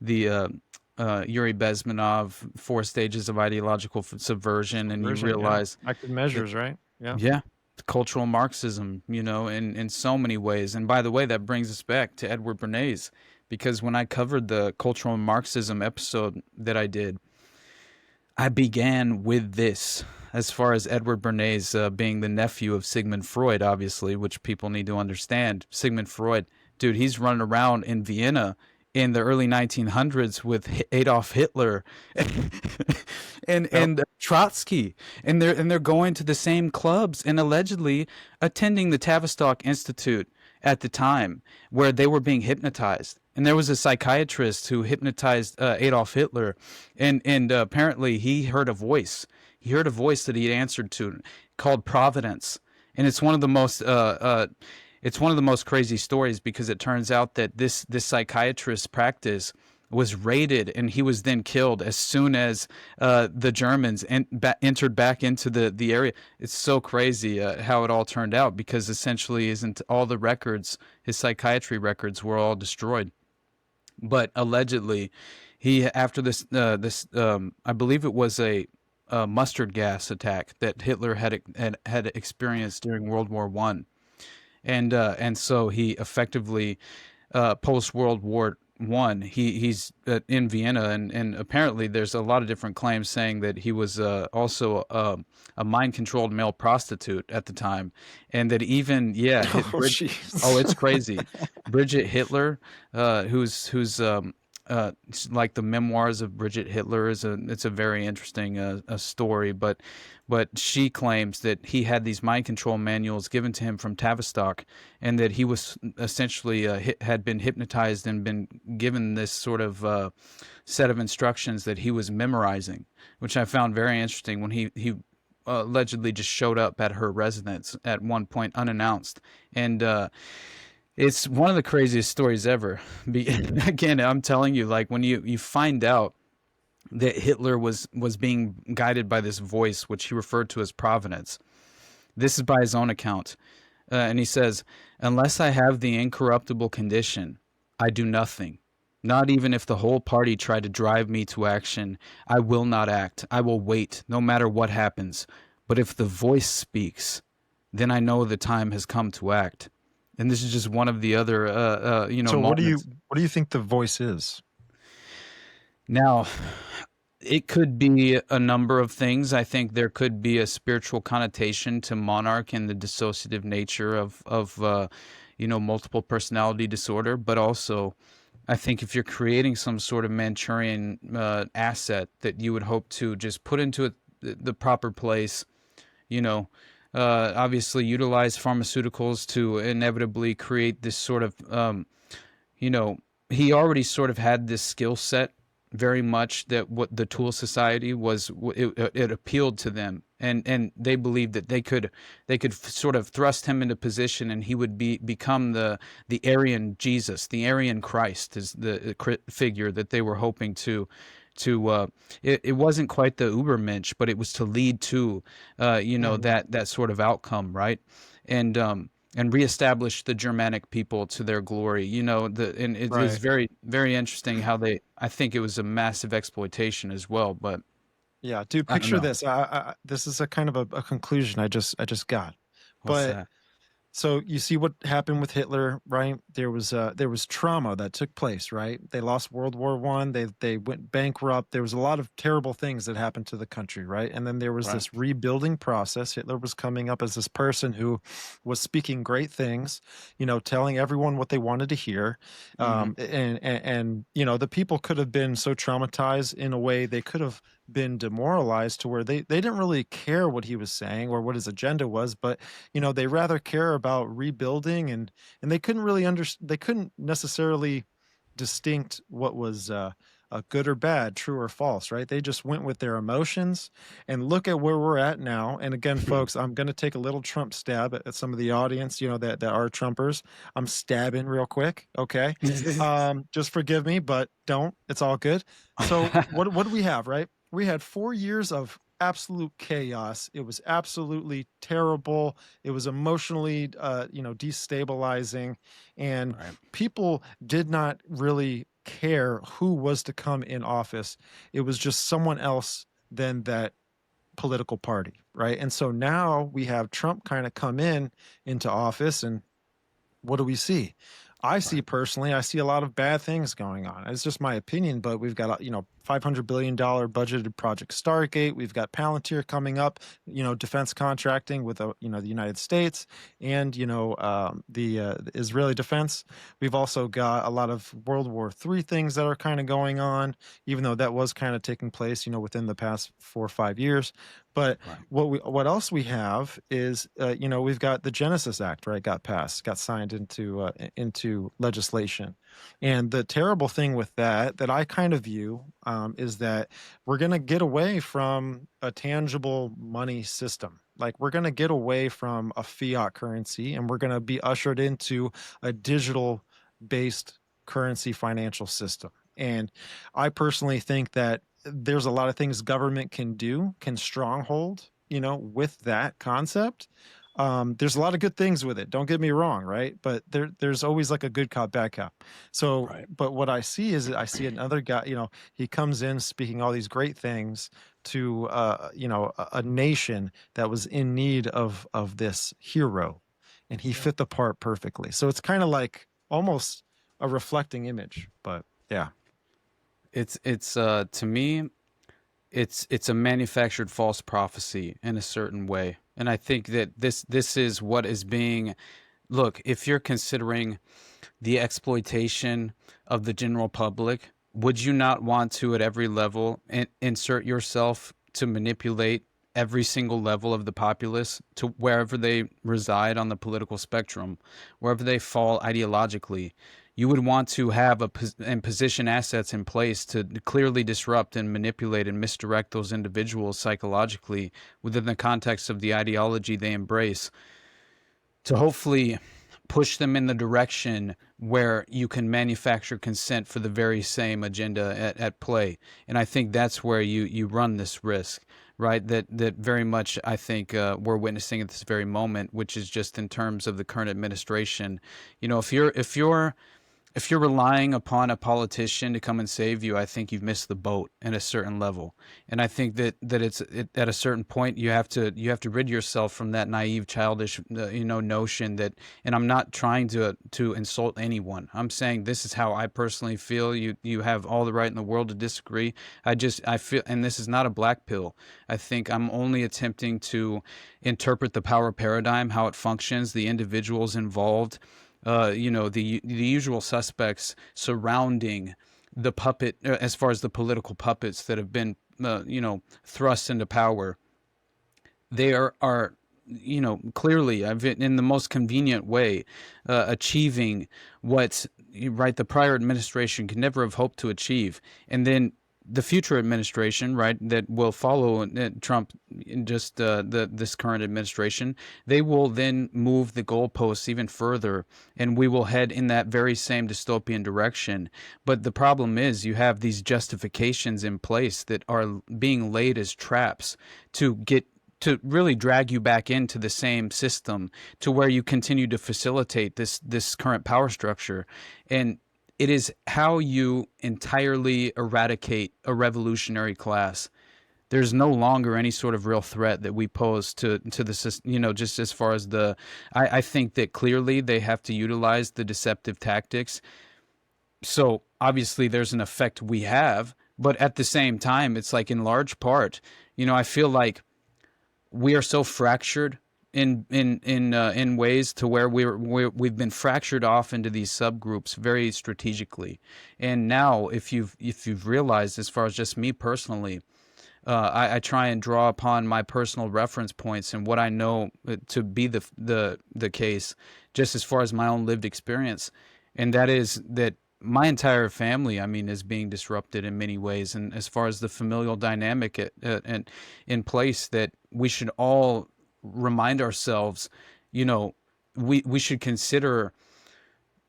Yuri Bezmenov Four Stages of Ideological Subversion, and you Version, yeah. realize Active that, measures, right? Yeah. yeah, cultural Marxism, in so many ways. And by the way, that brings us back to Edward Bernays, because when I covered the cultural Marxism episode that I did, I began with this. As far as Edward Bernays being the nephew of Sigmund Freud, obviously, which people need to understand. Sigmund Freud, dude, he's running around in Vienna in the early 1900s with Adolf Hitler and Yep. Trotsky, and they're going to the same clubs and allegedly attending the Tavistock Institute at the time, where they were being hypnotized. And there was a psychiatrist who hypnotized Adolf Hitler, and apparently he heard a voice. He heard a voice that he had answered to, called Providence, and it's one of the most crazy stories, because it turns out that this psychiatrist's practice was raided, and he was then killed as soon as the Germans entered back into the area. It's so crazy how it all turned out, because essentially isn't all the records, his psychiatry records, were all destroyed. But allegedly, he, after this I believe it was a mustard gas attack that Hitler had experienced during World War One, and so he effectively post World War One, he's in Vienna, and apparently there's a lot of different claims saying that he was also a mind controlled male prostitute at the time, and that even Oh, jeez. oh, it's crazy. Bridget Hitler, who's like the memoirs of Bridget Hitler, it's a very interesting a story, but she claims that he had these mind control manuals given to him from Tavistock, and that he was essentially had been hypnotized and been given this sort of set of instructions that he was memorizing, which I found very interesting. When he allegedly just showed up at her residence at one point unannounced, and it's one of the craziest stories ever. Again, I'm telling you, like, when you find out that Hitler was being guided by this voice, which he referred to as Providence. This is by his own account. And he says, "Unless I have the incorruptible condition, I do nothing. Not even if the whole party try to drive me to action, I will not act. I will wait, no matter what happens. But if the voice speaks, then I know the time has come to act." And this is just one of the other, So moments. what do you think the voice is? Now, it could be a number of things. I think there could be a spiritual connotation to monarch and the dissociative nature of multiple personality disorder. But also, I think if you're creating some sort of Manchurian asset that you would hope to just put into the proper place, obviously utilize pharmaceuticals to inevitably create this sort of, he already sort of had this skill set, very much, that what the Tool Society was, it appealed to them, and they believed that they could sort of thrust him into position, and he would become the Aryan Jesus, the Aryan Christ, is the figure that they were hoping to it wasn't quite the Ubermensch, but it was to lead to that sort of outcome, right? And reestablish the Germanic people to their glory. And it is Right. very, very interesting how I think it was a massive exploitation as well, but Yeah, dude, I don't picture know. this. This is a kind of a conclusion I just got. What's But that? so you see what happened with Hitler, right? There was trauma that took place, right? They lost World War One. They went bankrupt. There was a lot of terrible things that happened to the country, right? And then there was Right. this rebuilding process. Hitler was coming up as this person who was speaking great things, telling everyone what they wanted to hear. Hmm. And the people could have been so traumatized in a way, they could have been demoralized to where they didn't really care what he was saying or what his agenda was, but they rather care about rebuilding, and they couldn't necessarily distinct what was good or bad, true or false, right? They just went with their emotions. And look at where we're at now. And again, folks, I'm going to take a little Trump stab at some of the audience, that are Trumpers. I'm stabbing real quick, okay? Just forgive me, but don't. It's all good. So what do we have, right? We had 4 years of absolute chaos. It was absolutely terrible. It was emotionally, destabilizing, and Right. people did not really care who was to come in office. It was just someone else than that political party, right? And so now we have Trump kind of come into office, and what do we see? I see personally, I see a lot of bad things going on. It's just my opinion, but we've got $500 billion budgeted Project Stargate. We've got Palantir coming up, defense contracting with the United States and the Israeli defense. We've also got a lot of World War III things that are kind of going on, even though that was kind of taking place, within the past 4 or 5 years. But what else we have is, we've got the Genesis Act, right? Got signed into legislation. And the terrible thing with that I kind of view is that we're going to get away from a tangible money system. Like, we're going to get away from a fiat currency, and we're going to be ushered into a digital based currency financial system. And I personally think that there's a lot of things government can stronghold, with that concept. There's a lot of good things with it. Don't get me wrong, right? But there's always like a good cop, bad cop. So, but what I see is I see another guy, he comes in speaking all these great things to, a nation that was in need of this hero, and he fit the part perfectly. So it's kind of like almost a reflecting image, but yeah. It's to me, it's a manufactured false prophecy in a certain way. And I think that this is what is being, look, if you're considering the exploitation of the general public, would you not want to at every level insert yourself to manipulate every single level of the populace to wherever they reside on the political spectrum, wherever they fall ideologically? You would want to have and position assets in place to clearly disrupt and manipulate and misdirect those individuals psychologically within the context of the ideology they embrace, to hopefully push them in the direction where you can manufacture consent for the very same agenda at play. And I think that's where you run this risk, right? That very much I think we're witnessing at this very moment, which is just in terms of the current administration. If you're relying upon a politician to come and save you, I think you've missed the boat at a certain level. And I think that it's at a certain point you have to rid yourself from that naive, childish, notion that. And I'm not trying to insult anyone. I'm saying this is how I personally feel. You have all the right in the world to disagree. I feel, and this is not a black pill. I think I'm only attempting to interpret the power paradigm, how it functions, the individuals involved. The usual suspects surrounding the puppet, as far as the political puppets that have been, thrust into power. They are clearly, in the most convenient way, achieving what, the prior administration could never have hoped to achieve. And then the future administration, that will follow Trump, just this current administration, they will then move the goalposts even further, and we will head in that very same dystopian direction. But the problem is you have these justifications in place that are being laid as traps to really drag you back into the same system, to where you continue to facilitate this current power structure. And it is how you entirely eradicate a revolutionary class. There's no longer any sort of real threat that we pose to the system, just as far as I think that clearly they have to utilize the deceptive tactics. So obviously there's an effect we have, but at the same time, it's like in large part, I feel like we are so fractured in ways to where we've been fractured off into these subgroups very strategically. And now, if you've realized, as far as just me personally, I try and draw upon my personal reference points and what I know to be the case, just as far as my own lived experience, and that is that my entire family, I mean, is being disrupted in many ways. And as far as the familial dynamic and in place, that we should all remind ourselves, you know, we should consider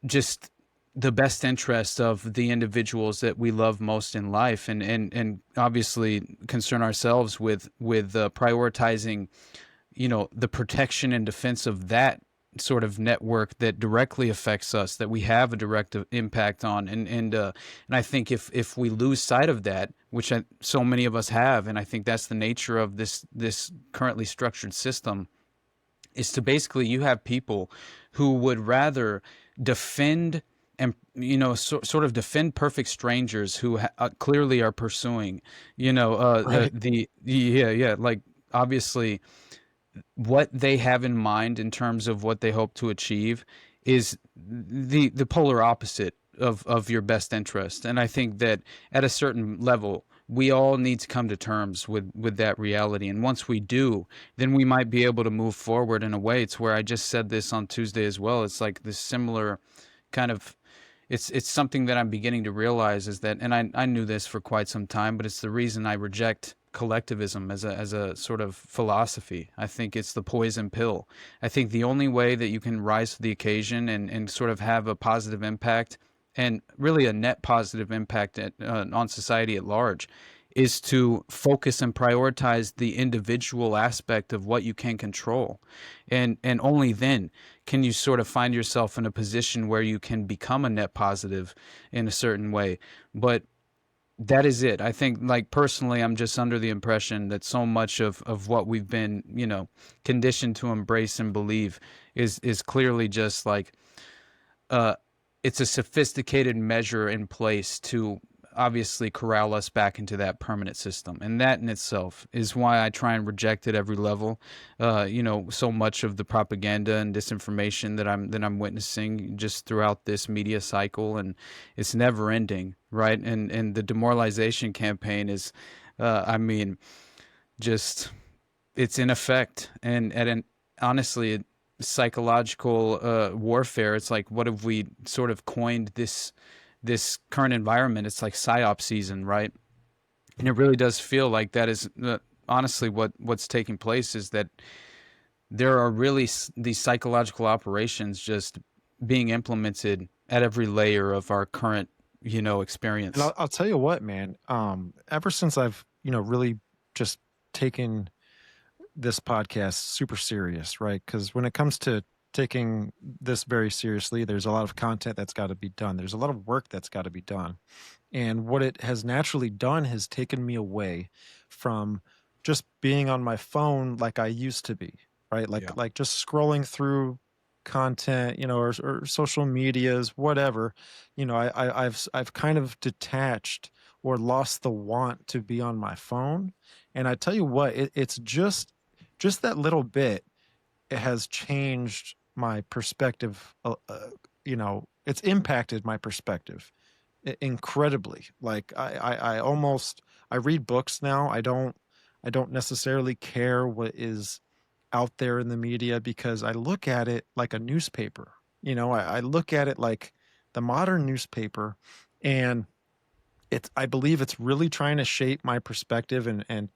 just the best interest of the individuals that we love most in life, and obviously concern ourselves with prioritizing, you know, the protection and defense of that sort of network that directly affects us, that we have a direct impact on. And I think if we lose sight of that, which so many of us have, and I think that's the nature of this currently structured system, is to basically, you have people who would rather defend and, you know, sort of defend perfect strangers who clearly are pursuing, you know, Right. yeah, like, obviously what they have in mind in terms of what they hope to achieve is the polar opposite of your best interest. And I think that at a certain level, we all need to come to terms with that reality. And once we do, then we might be able to move forward in a way. It's where I just said this on Tuesday as well. It's like this similar kind of, it's something that I'm beginning to realize, is that, and I knew this for quite some time, but it's the reason I reject collectivism as a sort of philosophy. I think it's the poison pill. I think the only way that you can rise to the occasion and sort of have a positive impact, and really a net positive impact on society at large, is to focus and prioritize the individual aspect of what you can control. And only then can you sort of find yourself in a position where you can become a net positive in a certain way. But that is it. I think, like, personally, I'm just under the impression that so much of what we've been, you know, conditioned to embrace and believe is clearly just like, it's a sophisticated measure in place to obviously corral us back into that permanent system. And that in itself is why I try and reject at every level, you know, so much of the propaganda and disinformation that I'm witnessing just throughout this media cycle. And it's never ending, right? And the demoralization campaign is, I mean, just, it's in effect. And honestly, psychological warfare, it's like, what have we sort of coined this current environment? It's like psyop season, right? And it really does feel like that is honestly what's taking place, is that there are really these psychological operations just being implemented at every layer of our current, you know, experience. And I'll tell you what, man. Ever since I've, you know, really just taken this podcast super serious, right? Because when it comes to taking this very seriously, there's a lot of content that's got to be done. There's a lot of work that's got to be done. And what it has naturally done has taken me away from just being on my phone like I used to be, right? Like just scrolling through content, you know, or social medias, whatever. You know, I've kind of detached or lost the want to be on my phone. And I tell you what, it's just that little bit, it has changed my perspective. You know, it's impacted my perspective incredibly. Like I almost, I read books now. I don't necessarily care what is out there in the media, because I look at it like a newspaper. You know, I look at it like the modern newspaper, and I believe it's really trying to shape my perspective and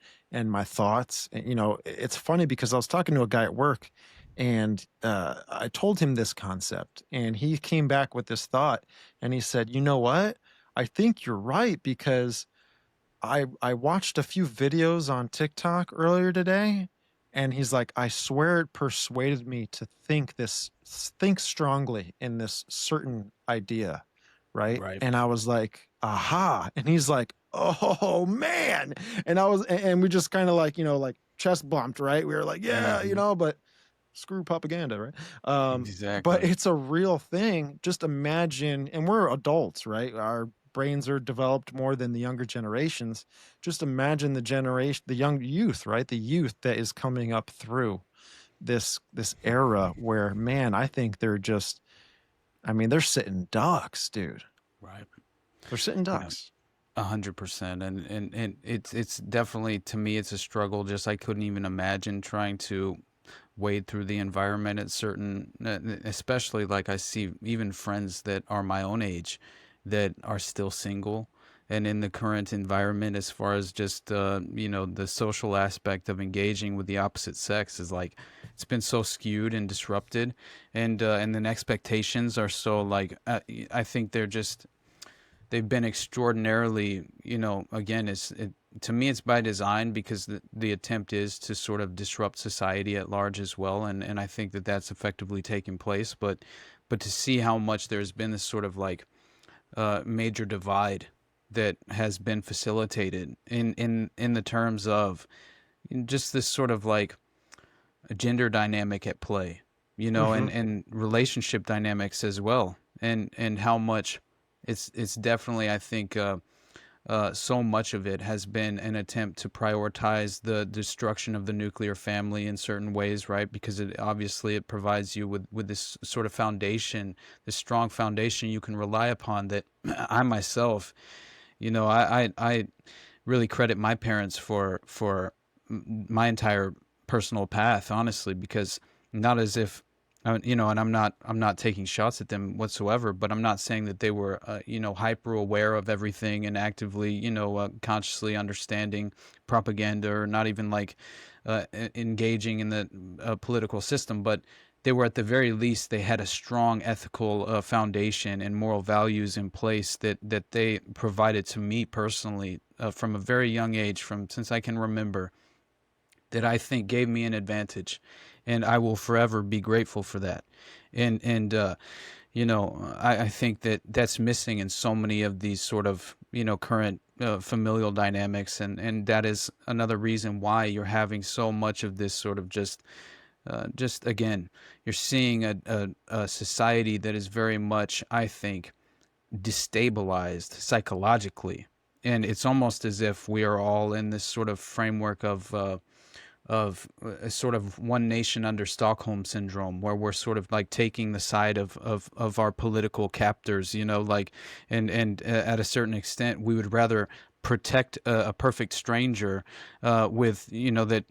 my thoughts. And, you know, it's funny because I was talking to a guy at work, and I told him this concept, and he came back with this thought, and he said, "You know what? I think you're right, because I watched a few videos on TikTok earlier today." And he's like, "I swear it persuaded me to think strongly in this certain idea." Right. Right. And I was like, aha. And he's like, "Oh man." And we just kind of like, you know, like chest bumped, right? We were like, yeah, you know, but screw propaganda, right? But Exactly. it's a real thing. Just imagine, and we're adults, right? Our brains are developed more than the younger generations. Just imagine the young youth, right? The youth that is coming up through this era where, man, I think they're just, I mean, they're sitting ducks, dude. Right. They're sitting Yeah. ducks. 100%. And it's definitely, to me, it's a struggle. Just, I couldn't even imagine trying to wade through the environment at certain, especially, like, I see even friends that are my own age, that are still single. And in the current environment, as far as just the social aspect of engaging with the opposite sex is like it's been so skewed and disrupted, and then expectations are so like I think they've been extraordinarily, again, to me it's by design, because the attempt is to sort of disrupt society at large as well, and I think that that's effectively taking place. But to see how much there's been this sort of like major divide that has been facilitated in the terms of just this sort of like a gender dynamic at play, and relationship dynamics as well, and how much it's definitely, I think, so much of it has been an attempt to prioritize the destruction of the nuclear family in certain ways, right? Because it provides you with this sort of foundation, this strong foundation you can rely upon. That I myself, I really credit my parents for my entire personal path, honestly, because not as if and I'm not taking shots at them whatsoever, but I'm not saying that they were hyper aware of everything and actively consciously understanding propaganda, or not even like engaging in the political system. But they were, at the very least, they had a strong ethical foundation and moral values in place that they provided to me personally from a very young age, since I can remember, that I think gave me an advantage, and I will forever be grateful for that. And I think that that's missing in so many of these sort of current familial dynamics, and that is another reason why you're having so much of this sort of just again, you're seeing a society that is very much, I think, destabilized psychologically, and it's almost as if we are all in this sort of framework of a sort of one nation under Stockholm syndrome, where we're sort of like taking the side of our political captors, like, and at a certain extent, we would rather protect a perfect stranger with, that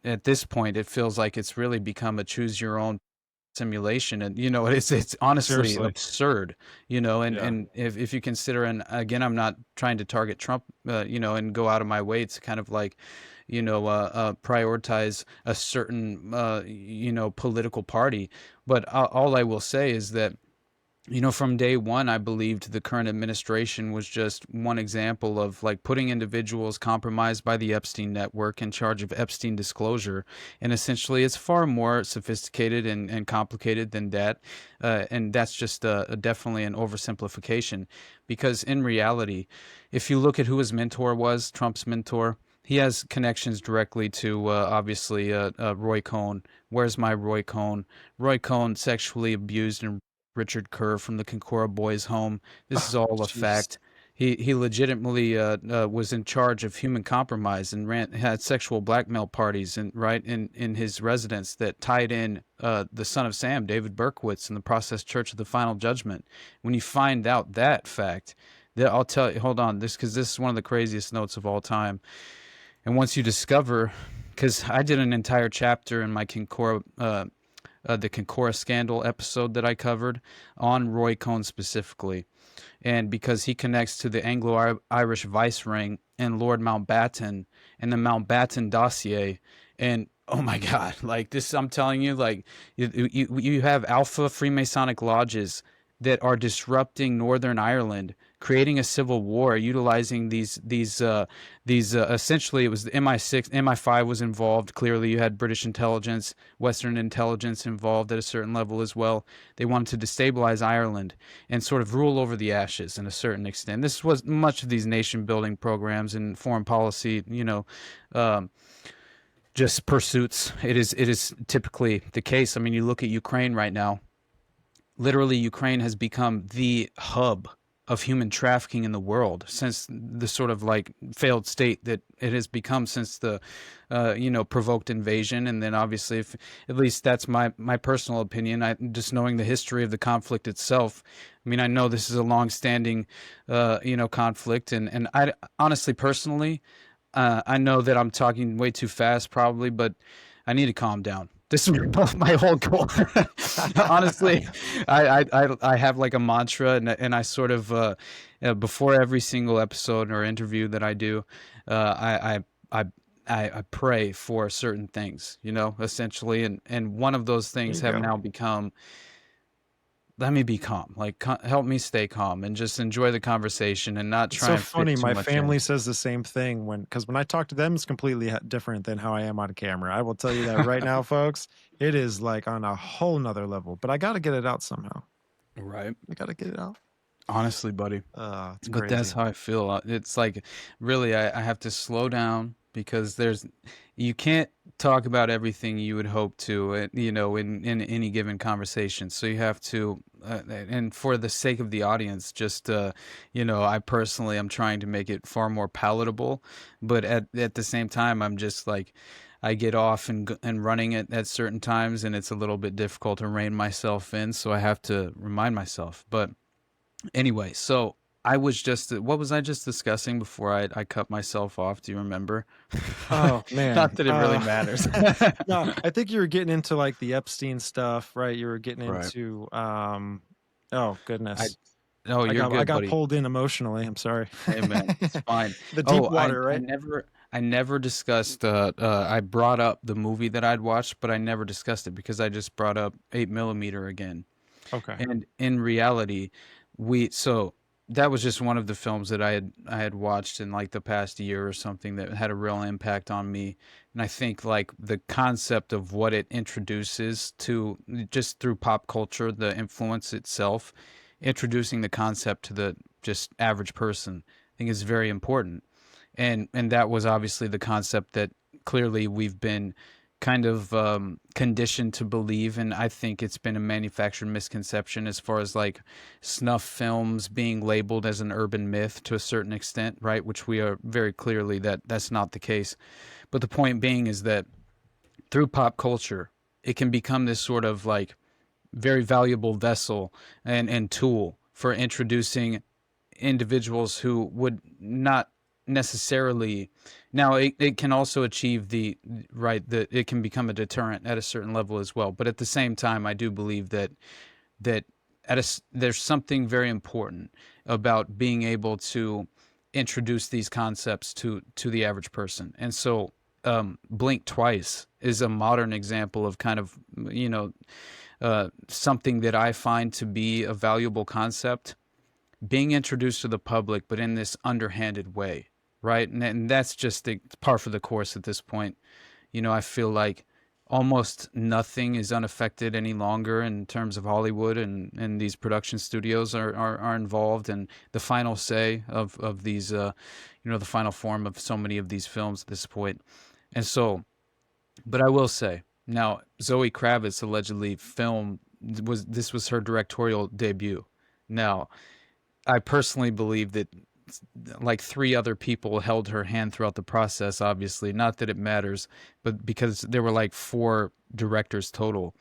at this point, it feels like it's really become a choose your own simulation. And it's honestly Seriously. absurd, and Yeah. and if you consider, and again, I'm not trying to target Trump, and go out of my way to kind of like prioritize a certain political party, but all I will say is that from day one, I believed the current administration was just one example of like putting individuals compromised by the Epstein network in charge of Epstein disclosure. And essentially, it's far more sophisticated and complicated than that. And that's just definitely an oversimplification, because in reality, if you look at who his mentor was, Trump's mentor, he has connections directly to, obviously, Roy Cohn. Where's my Roy Cohn? Roy Cohn sexually abused and Richard Kerr from the Concora Boys home. This is all a Jeez. fact. He legitimately was in charge of human compromise and had sexual blackmail parties in his residence that tied in the son of Sam, David Berkowitz, in the Process Church of the Final Judgment. When you find out that fact, I'll tell you. Hold on, because this is one of the craziest notes of all time. And once you discover, because I did an entire chapter in my Concora, the Concora scandal episode that I covered on Roy Cohn specifically, and because he connects to the Anglo-Irish vice ring and Lord Mountbatten and the Mountbatten dossier, and oh my God, like this, I'm telling you, like you have alpha Freemasonic lodges that are disrupting Northern Ireland, creating a civil war, utilizing these essentially, it was the MI6, MI5 was involved. Clearly, you had British intelligence, Western intelligence involved at a certain level as well. They wanted to destabilize Ireland and sort of rule over the ashes in a certain extent. This was much of these nation building programs and foreign policy, just pursuits. It is typically the case. I mean, you look at Ukraine right now. Literally, Ukraine has become the hub of human trafficking in the world since the sort of like failed state that it has become since the, provoked invasion. And then obviously, if at least that's my personal opinion, just knowing the history of the conflict itself. I mean, I know this is a long-standing, conflict, and I honestly, personally, I know that I'm talking way too fast probably, but I need to calm down. This is my whole goal. Honestly, I have like a mantra, and I sort of before every single episode or interview that I do, I I pray for certain things, essentially, and one of those There things you have go. now become, let me be calm, like help me stay calm and just enjoy the conversation and not It's try so and fit funny. too My much in. family says the same thing because when I talk to them, it's completely different than how I am on camera. I will tell you that right now, folks. It is like on a whole nother level, but I got to get it out somehow. Right. I got to get it out. Honestly, buddy. It's But that's crazy. how I feel. It's like, really, I have to slow down because you can't talk about everything you would hope to, in any given conversation. So you have to, and for the sake of the audience, just, I personally am trying to make it far more palatable. But at the same time, I'm just like, I get off and running it at certain times, and it's a little bit difficult to rein myself in. So I have to remind myself. But anyway, so what was I just discussing before I cut myself off? Do you remember? Oh man. Not that it really matters. No, I think you were getting into like the Epstein stuff, right? You were getting Right. into oh I goodness. Oh, I you're got I good, got buddy. pulled in emotionally. I'm sorry. Hey, man, it's fine. The deep Oh, water, right? I never discussed. I brought up the movie that I'd watched, but I never discussed it because I just brought up 8mm again. Okay. And in reality, so that was just one of the films that I had watched in like the past year or something that had a real impact on me. And I think like the concept of what it introduces to, just through pop culture, the influence itself, introducing the concept to the just average person, I think is very important. And that was obviously the concept that clearly we've been kind of conditioned to believe, and I think it's been a manufactured misconception as far as like snuff films being labeled as an urban myth to a certain extent, right? Which we are very clearly that's not the case. But the point being is that through pop culture, it can become this sort of like very valuable vessel and tool for introducing individuals who would not necessarily. Now it can also achieve the right that it can become a deterrent at a certain level as well, but at the same time I do believe that there's something very important about being able to introduce these concepts to the average person. And so Blink Twice is a modern example of kind of, something that I find to be a valuable concept being introduced to the public, but in this underhanded way, right? And that's just the par for the course at this point. I feel like almost nothing is unaffected any longer in terms of Hollywood, and these production studios are involved in the final say of these, the final form of so many of these films at this point. And so, but I will say, now Zoe Kravitz allegedly filmed, this was her directorial debut. Now, I personally believe that like three other people held her hand throughout the process, obviously. Not that it matters, but because there were like four directors total.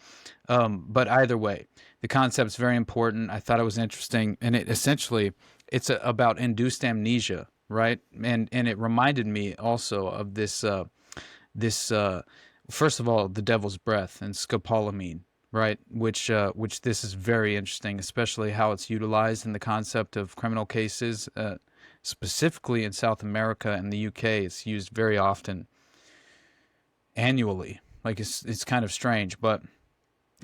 But either way, the concept's very important. I thought it was interesting. And it's about induced amnesia, right? And it reminded me also of this first of all, the devil's breath and scopolamine, right? Which this is very interesting, especially how it's utilized in the concept of criminal cases, specifically in South America and the UK. It's used very often, annually. Like it's kind of strange, but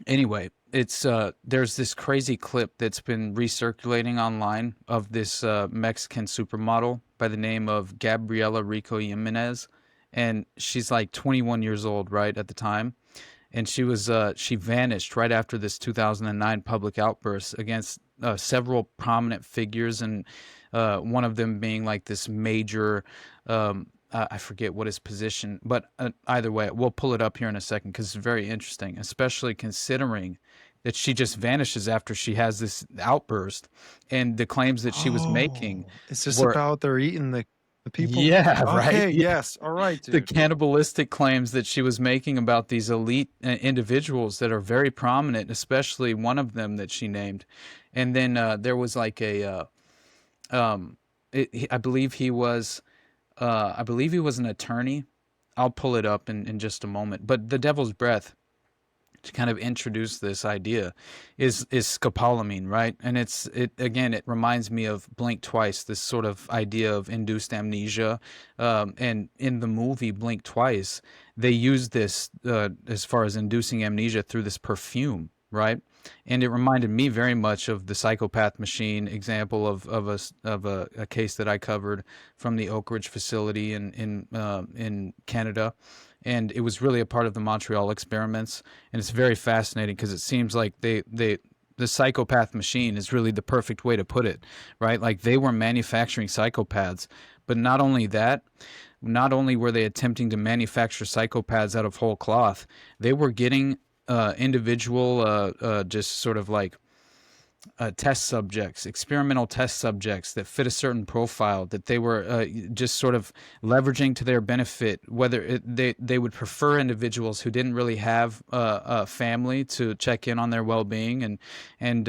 anyway, it's there's this crazy clip that's been recirculating online of this Mexican supermodel by the name of Gabriela Rico Jimenez, and she's like 21 years old, right, at the time. And she vanished right after this 2009 public outburst against several prominent figures, and one of them being like this major, I forget what his position, but either way, we'll pull it up here in a second because it's very interesting, especially considering that she just vanishes after she has this outburst, and the claims that she was making Oh, it's just were, about they're eating the people. yeah, right. Okay, yes. All right, The dude. cannibalistic claims that she was making about these elite individuals that are very prominent, especially one of them that she named. And then there was like um, I believe he was an attorney. I'll pull it up in just a moment. But the devil's breath to kind of introduce this idea is scopolamine, right? And it reminds me of Blink Twice, this sort of idea of induced amnesia. And in the movie Blink Twice, they use this as far as inducing amnesia through this perfume, right? And it reminded me very much of the Psychopath Machine example of a case that I covered from the Oak Ridge facility in Canada. And it was really a part of the Montreal experiments. And it's very fascinating because it seems like the psychopath machine is really the perfect way to put it, right? Like they were manufacturing psychopaths, but not only that, not only were they attempting to manufacture psychopaths out of whole cloth, they were getting individual, just sort of like test subjects, experimental test subjects that fit a certain profile that they were just sort of leveraging to their benefit. Whether they would prefer individuals who didn't really have a family to check in on their well-being, and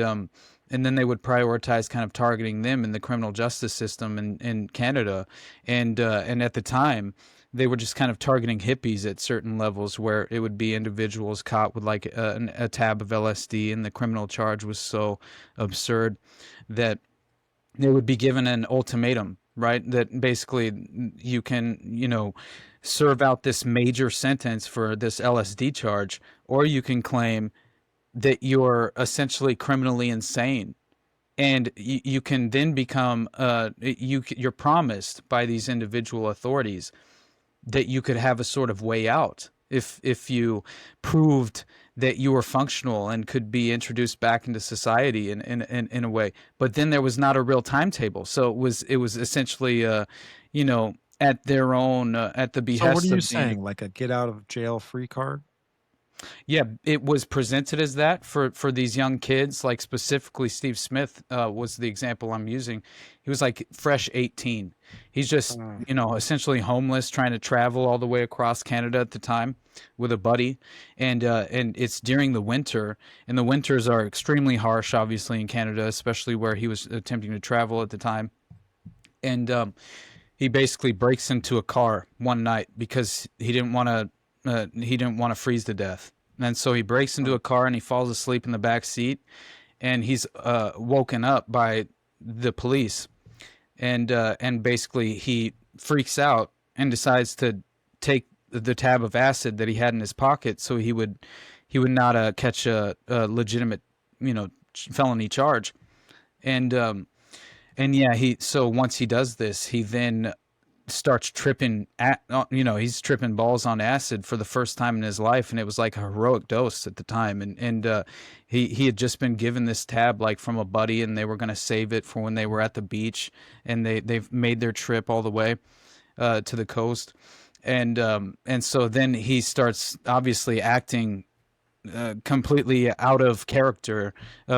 then they would prioritize kind of targeting them in the criminal justice system in Canada, and at the time, they were just kind of targeting hippies at certain levels, where it would be individuals caught with like a tab of LSD, and the criminal charge was so absurd that they would be given an ultimatum, right? That basically you can, serve out this major sentence for this LSD charge, or you can claim that you're essentially criminally insane. And you can then become, you're promised by these individual authorities that you could have a sort of way out if you proved that you were functional and could be introduced back into society in a way. But then there was not a real timetable, so it was essentially at their own at the behest. So what are you of saying? Like a get out of jail free card? Yeah, it was presented as that for these young kids. Like specifically, Steve Smith was the example I'm using. He was like fresh 18. He's just essentially homeless, trying to travel all the way across Canada at the time with a buddy, and it's during the winter, and the winters are extremely harsh, obviously in Canada, especially where he was attempting to travel at the time, and he basically breaks into a car one night because he didn't want to freeze to death. And so he breaks into a car and he falls asleep in the back seat, and he's woken up by the police, and basically he freaks out and decides to take the tab of acid that he had in his pocket so he would not catch a legitimate felony charge, and so once he does this, he then starts tripping he's tripping balls on acid for the first time in his life, and it was like a heroic dose at the time, and he had just been given this tab like from a buddy, and they were going to save it for when they were at the beach, and they've made their trip all the way to the coast, and so then he starts obviously acting completely out of character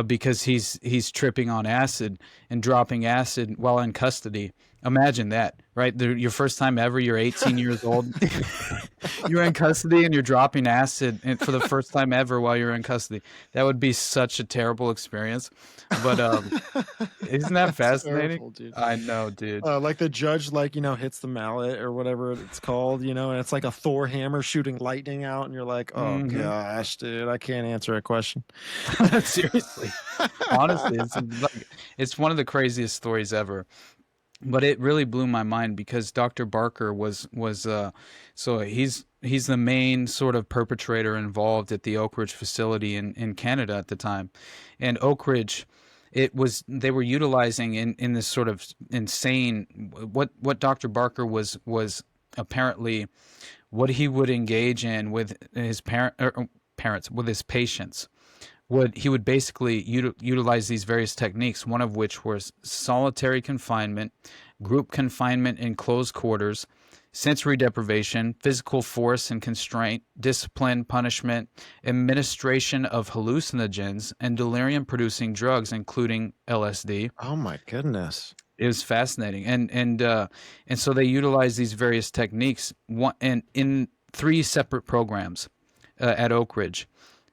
because he's tripping on acid and dropping acid while in custody. Imagine that, right? Your first time ever, you're 18 years old, you're in custody and you're dropping acid for the first time ever while you're in custody. That would be such a terrible experience. But isn't that fascinating? Terrible, dude. I know, dude. Like the judge, hits the mallet or whatever it's called, and it's like a Thor hammer shooting lightning out, and you're like, oh gosh, dude, I can't answer a question. Seriously, honestly, it's one of the craziest stories ever. But it really blew my mind because Dr. Barker was so he's the main sort of perpetrator involved at the Oak Ridge facility in Canada at the time, and Oak Ridge, they were utilizing in this sort of insane what Dr. Barker was apparently what he would engage in with his parents with his patients. He would basically utilize these various techniques, one of which was solitary confinement, group confinement in closed quarters, sensory deprivation, physical force and constraint, discipline, punishment, administration of hallucinogens, and delirium-producing drugs, including LSD. Oh my goodness! It was fascinating, and so they utilized these various techniques in 3 separate programs at Oak Ridge.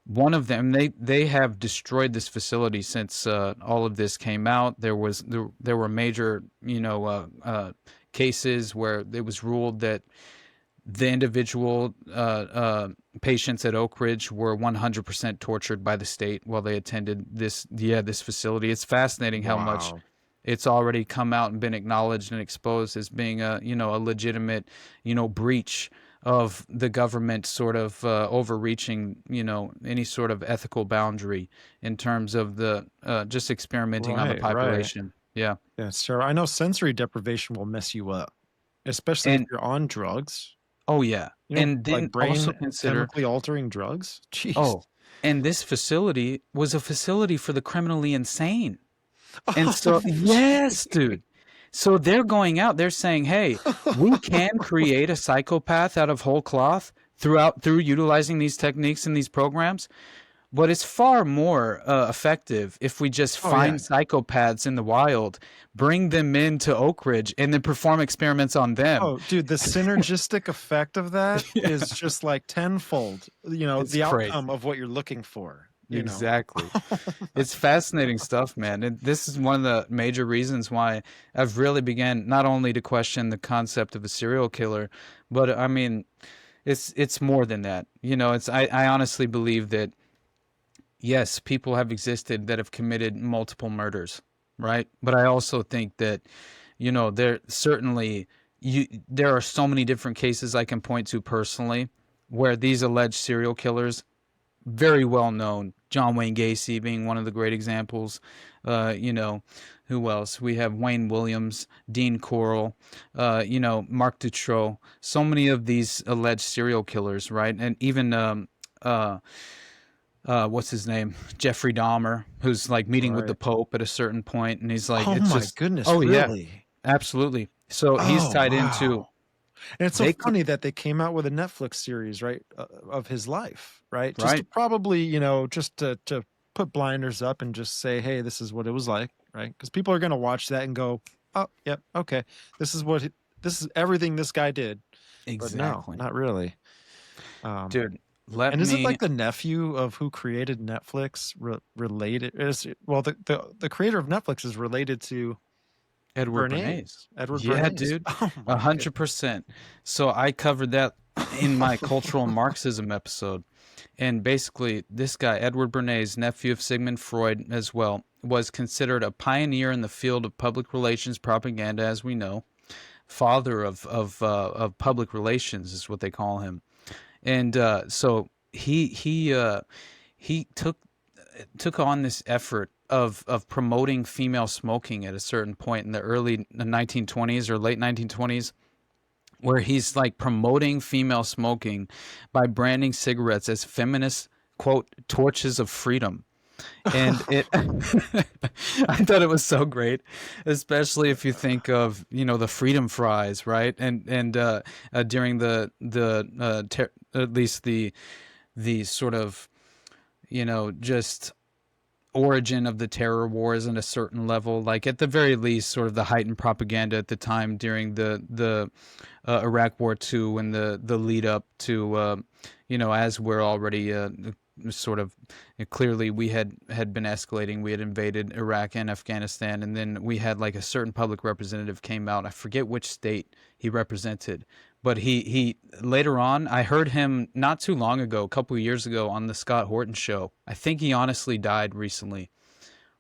One of them, they have destroyed this facility since all of this came out. There were major cases where it was ruled that the individual patients at Oak Ridge were 100% tortured by the state while they attended this facility. It's fascinating how much Wow. it's already come out and been acknowledged and exposed as being a legitimate breach of the government sort of overreaching any sort of ethical boundary in terms of the just experimenting on the Right, right. population. Yeah. That's true. I know sensory deprivation will mess you up, especially if And you're on drugs. oh yeah. And Like then brain also consider, chemically altering drugs. Jeez. oh, and this facility was a facility for the criminally insane. And Oh, so, yes, dude. So they're going out, they're saying, hey, we can create a psychopath out of whole cloth through utilizing these techniques and these programs. But it's far more effective if we just oh yeah. find psychopaths in the wild, bring them into Oak Ridge, and then perform experiments on them. Oh, dude, the synergistic effect of that is Yeah. just like tenfold, It's the outcome crazy. of what you're looking for. Exactly. It's fascinating stuff, man. And this is one of the major reasons why I've really began not only to question the concept of a serial killer, but I mean, it's more than that. I honestly believe that yes, people have existed that have committed multiple murders, right? But I also think that, there certainly there are so many different cases I can point to personally where these alleged serial killers, very well known, John Wayne Gacy being one of the great examples. Who else? We have Wayne Williams, Dean Corll, Mark Dutroux. So many of these alleged serial killers, right? And even what's his name? Jeffrey Dahmer, who's like meeting with the Right. Pope at a certain point, and he's like, Oh it's my just, goodness, oh yeah, really? absolutely. So he's Oh, tied into wow. And it's so they, funny that they came out with a Netflix series, right, of his life, right? Just to right, probably, just to put blinders up and just say, hey, this is what it was like, right? Because people are going to watch that and go, oh, yep, okay, this is everything this guy did. But no, exactly, not really. Um, dude. Let and is it me like the nephew of who created Netflix related? Well, the creator of Netflix is related to Edward Bernays. Bernays, Edward Yeah, Bernays. dude, Oh my goodness. 100%. So I covered that in my cultural Marxism episode. And basically, this guy, Edward Bernays, nephew of Sigmund Freud as well, was considered a pioneer in the field of public relations propaganda, as we know. Father of public relations is what they call him. And so he took on this effort of promoting female smoking at a certain point in the early 1920s or late 1920s, where he's like promoting female smoking by branding cigarettes as feminist, quote, torches of freedom. And it I thought it was so great, especially if you think of the freedom fries, right? And during at least the sort of just origin of the terror wars in a certain level, like at the very least sort of the heightened propaganda at the time during the Iraq War II and the lead up to as we're already sort of clearly we had been escalating. We had invaded Iraq and Afghanistan, and then we had like a certain public representative came out. I forget which state he represented, but he later on, I heard him not too long ago, a couple of years ago on the Scott Horton show. I think he honestly died recently.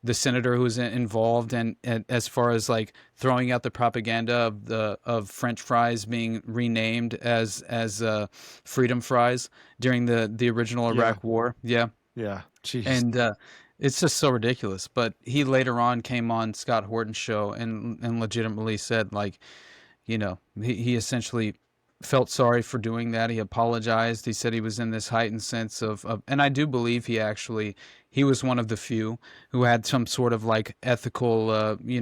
The senator who was involved, and as far as like throwing out the propaganda of French fries being renamed as freedom fries during the original Yeah, Iraq War. Yeah. yeah. Jeez. And it's just so ridiculous. But he later on came on Scott Horton's show and legitimately said, like, he essentially felt sorry for doing that. He apologized. He said he was in this heightened sense of and I do believe he was one of the few who had some sort of like ethical, he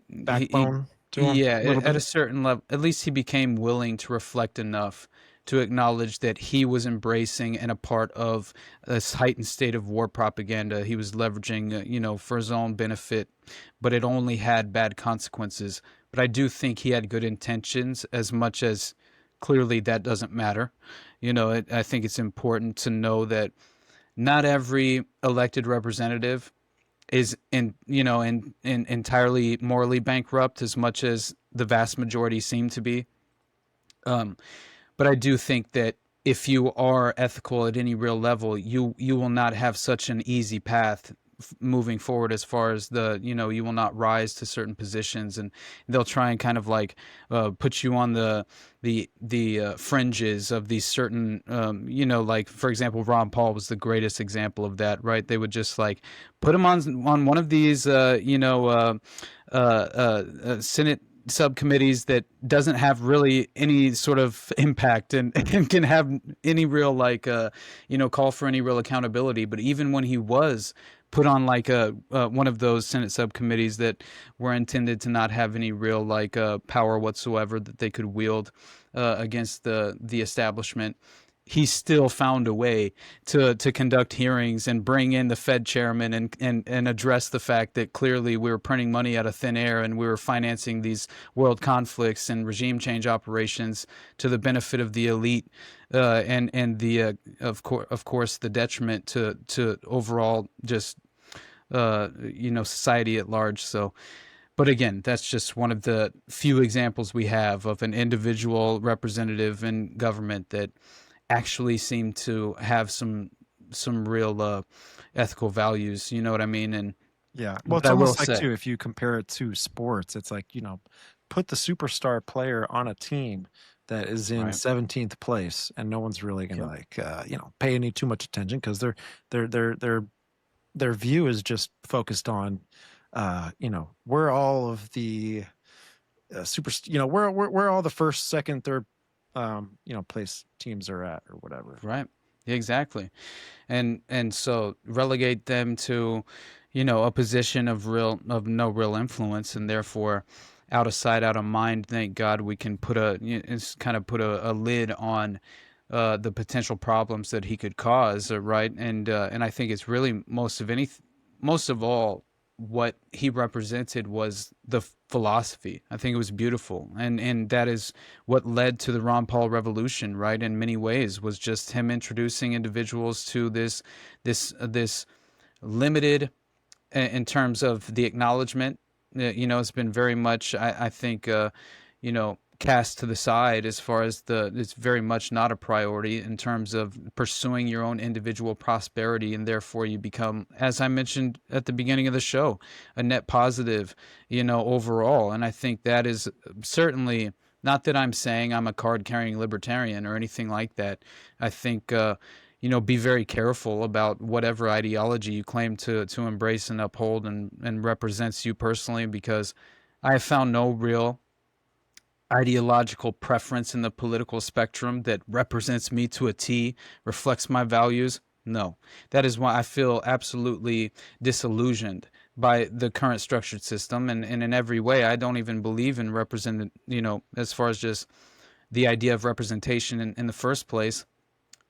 Backbone to him yeah, a little at bit. a certain level, at least he became willing to reflect enough to acknowledge that he was embracing and a part of this heightened state of war propaganda. He was leveraging, for his own benefit, but it only had bad consequences. But I do think he had good intentions, as much as clearly that doesn't matter. I think it's important to know that not every elected representative is entirely morally bankrupt, as much as the vast majority seem to be. Um, but I do think that if you are ethical at any real level, you will not have such an easy path moving forward, as far as you will not rise to certain positions, and they'll try and kind of like put you on the fringes of these certain like, for example, Ron Paul was the greatest example of that, right? They would just like put him on one of these Senate subcommittees that doesn't have really any sort of impact, and can have any real like call for any real accountability. But even when he was put on like one of those Senate subcommittees that were intended to not have any real like power whatsoever that they could wield against the establishment, he still found a way to conduct hearings and bring in the Fed chairman and address the fact that clearly we were printing money out of thin air, and we were financing these world conflicts and regime change operations to the benefit of the elite, and the of course the detriment to overall just society at large. So, but again, that's just one of the few examples we have of an individual representative in government that actually seem to have some real ethical values. You know what I mean? And Yeah. Well, it's almost like too, if you compare it to sports, it's like, put the superstar player on a team that is in 17th place, and no one's really gonna pay any too much attention, because their view is just focused on where all of the where all the first, second, third place teams are at, or whatever. Right. Exactly. And so relegate them to, a position of no real influence, and therefore out of sight, out of mind. Thank God we can put a lid on the potential problems that he could cause, right? And I think it's really most of all what he represented was the philosophy. I think it was beautiful, and that is what led to the Ron Paul revolution, right? In many ways, was just him introducing individuals to this limited, in terms of the acknowledgement. It's been very much, I think, cast to the side, as far as it's very much not a priority in terms of pursuing your own individual prosperity, and therefore you become, as I mentioned at the beginning of the show, a net positive, overall. And I think that is certainly not that I'm saying I'm a card-carrying libertarian or anything like that. I think be very careful about whatever ideology you claim to embrace and uphold and represents you personally, because I have found no real ideological preference in the political spectrum that represents me to a T, reflects my values. No, that is why I feel absolutely disillusioned by the current structured system, and in every way I don't even believe in as far as just the idea of representation in the first place.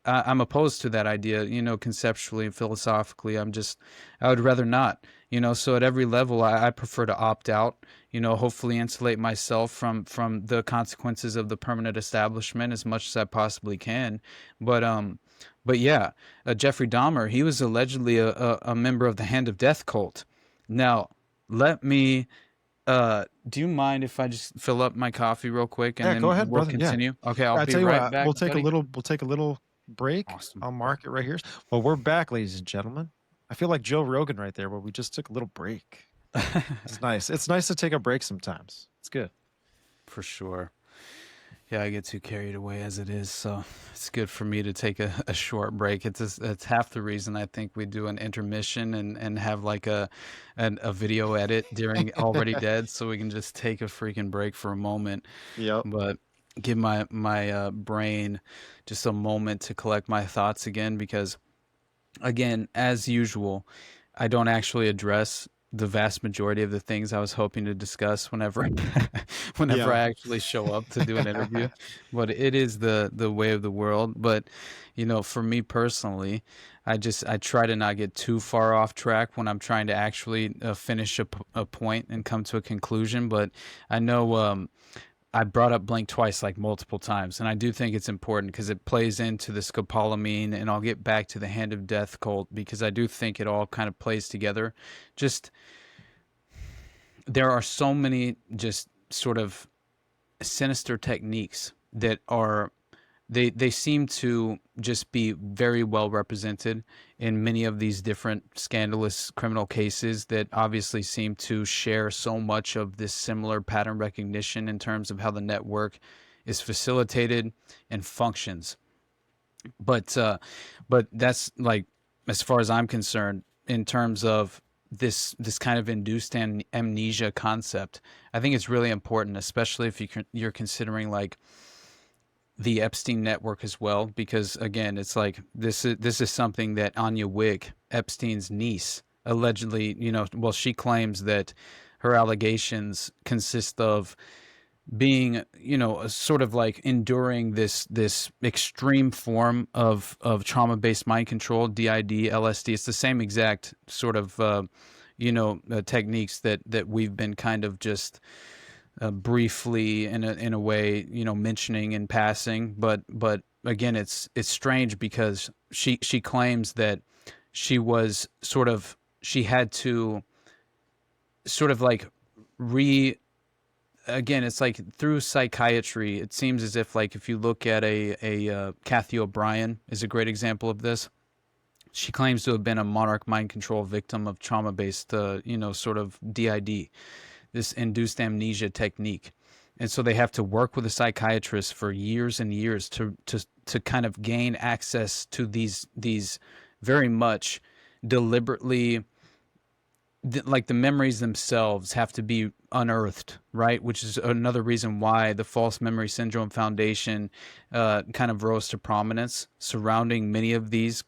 I'm opposed to that idea, conceptually and philosophically. I would rather not, so at every level, I prefer to opt out, hopefully insulate myself from the consequences of the permanent establishment as much as I possibly can. But yeah, Jeffrey Dahmer, he was allegedly a member of the Hand of Death cult. Now, let me, do you mind if I just fill up my coffee real quick, and then go ahead, we'll brother. continue? Yeah. Okay, I'll be tell you right what, back. we'll take a little break. Awesome. I'll mark it right here. Well, we're back, ladies and gentlemen. I feel like Joe Rogan right there, where we just took a little break. It's nice. It's nice to take a break sometimes. It's good. For sure. Yeah, I get too carried away as it is, so it's good for me to take a short break. It's half the reason I think we do an intermission and have like a video edit during Already Dead, so we can just take a freaking break for a moment. Yep. But give my brain just a moment to collect my thoughts again, because again, as usual, I don't actually address the vast majority of the things I was hoping to discuss whenever I actually show up to do an interview. But it is the way of the world. But for me personally, I try to not get too far off track when I'm trying to actually finish a point and come to a conclusion. But I know I brought up Blink twice, like multiple times, and I do think it's important because it plays into the scopolamine, and I'll get back to the Hand of Death cult, because I do think it all kind of plays together. Just, there are so many just sort of sinister techniques that are they seem to just be very well represented in many of these different scandalous criminal cases that obviously seem to share so much of this similar pattern recognition in terms of how the network is facilitated and functions. But that's like, as far as I'm concerned, in terms of this kind of induced amnesia concept, I think it's really important, especially if you're considering like the Epstein network as well, because again, it's like this is something that Anya Wig, Epstein's niece, allegedly, well, she claims that her allegations consist of being, sort of like enduring this extreme form of trauma-based mind control, DID, LSD. It's the same exact sort of techniques that we've been kind of just briefly in a way, mentioning in passing. But again, it's strange because she claims that she had to sort of like again, it's like through psychiatry, it seems as if, like, if you look at a Kathy O'Brien is a great example of this. She claims to have been a monarch mind control victim of trauma-based, sort of DID, this induced amnesia technique. And so they have to work with a psychiatrist for years and years to kind of gain access to these very much deliberately, like, the memories themselves have to be unearthed, right? Which is another reason why the False Memory Syndrome Foundation kind of rose to prominence surrounding many of these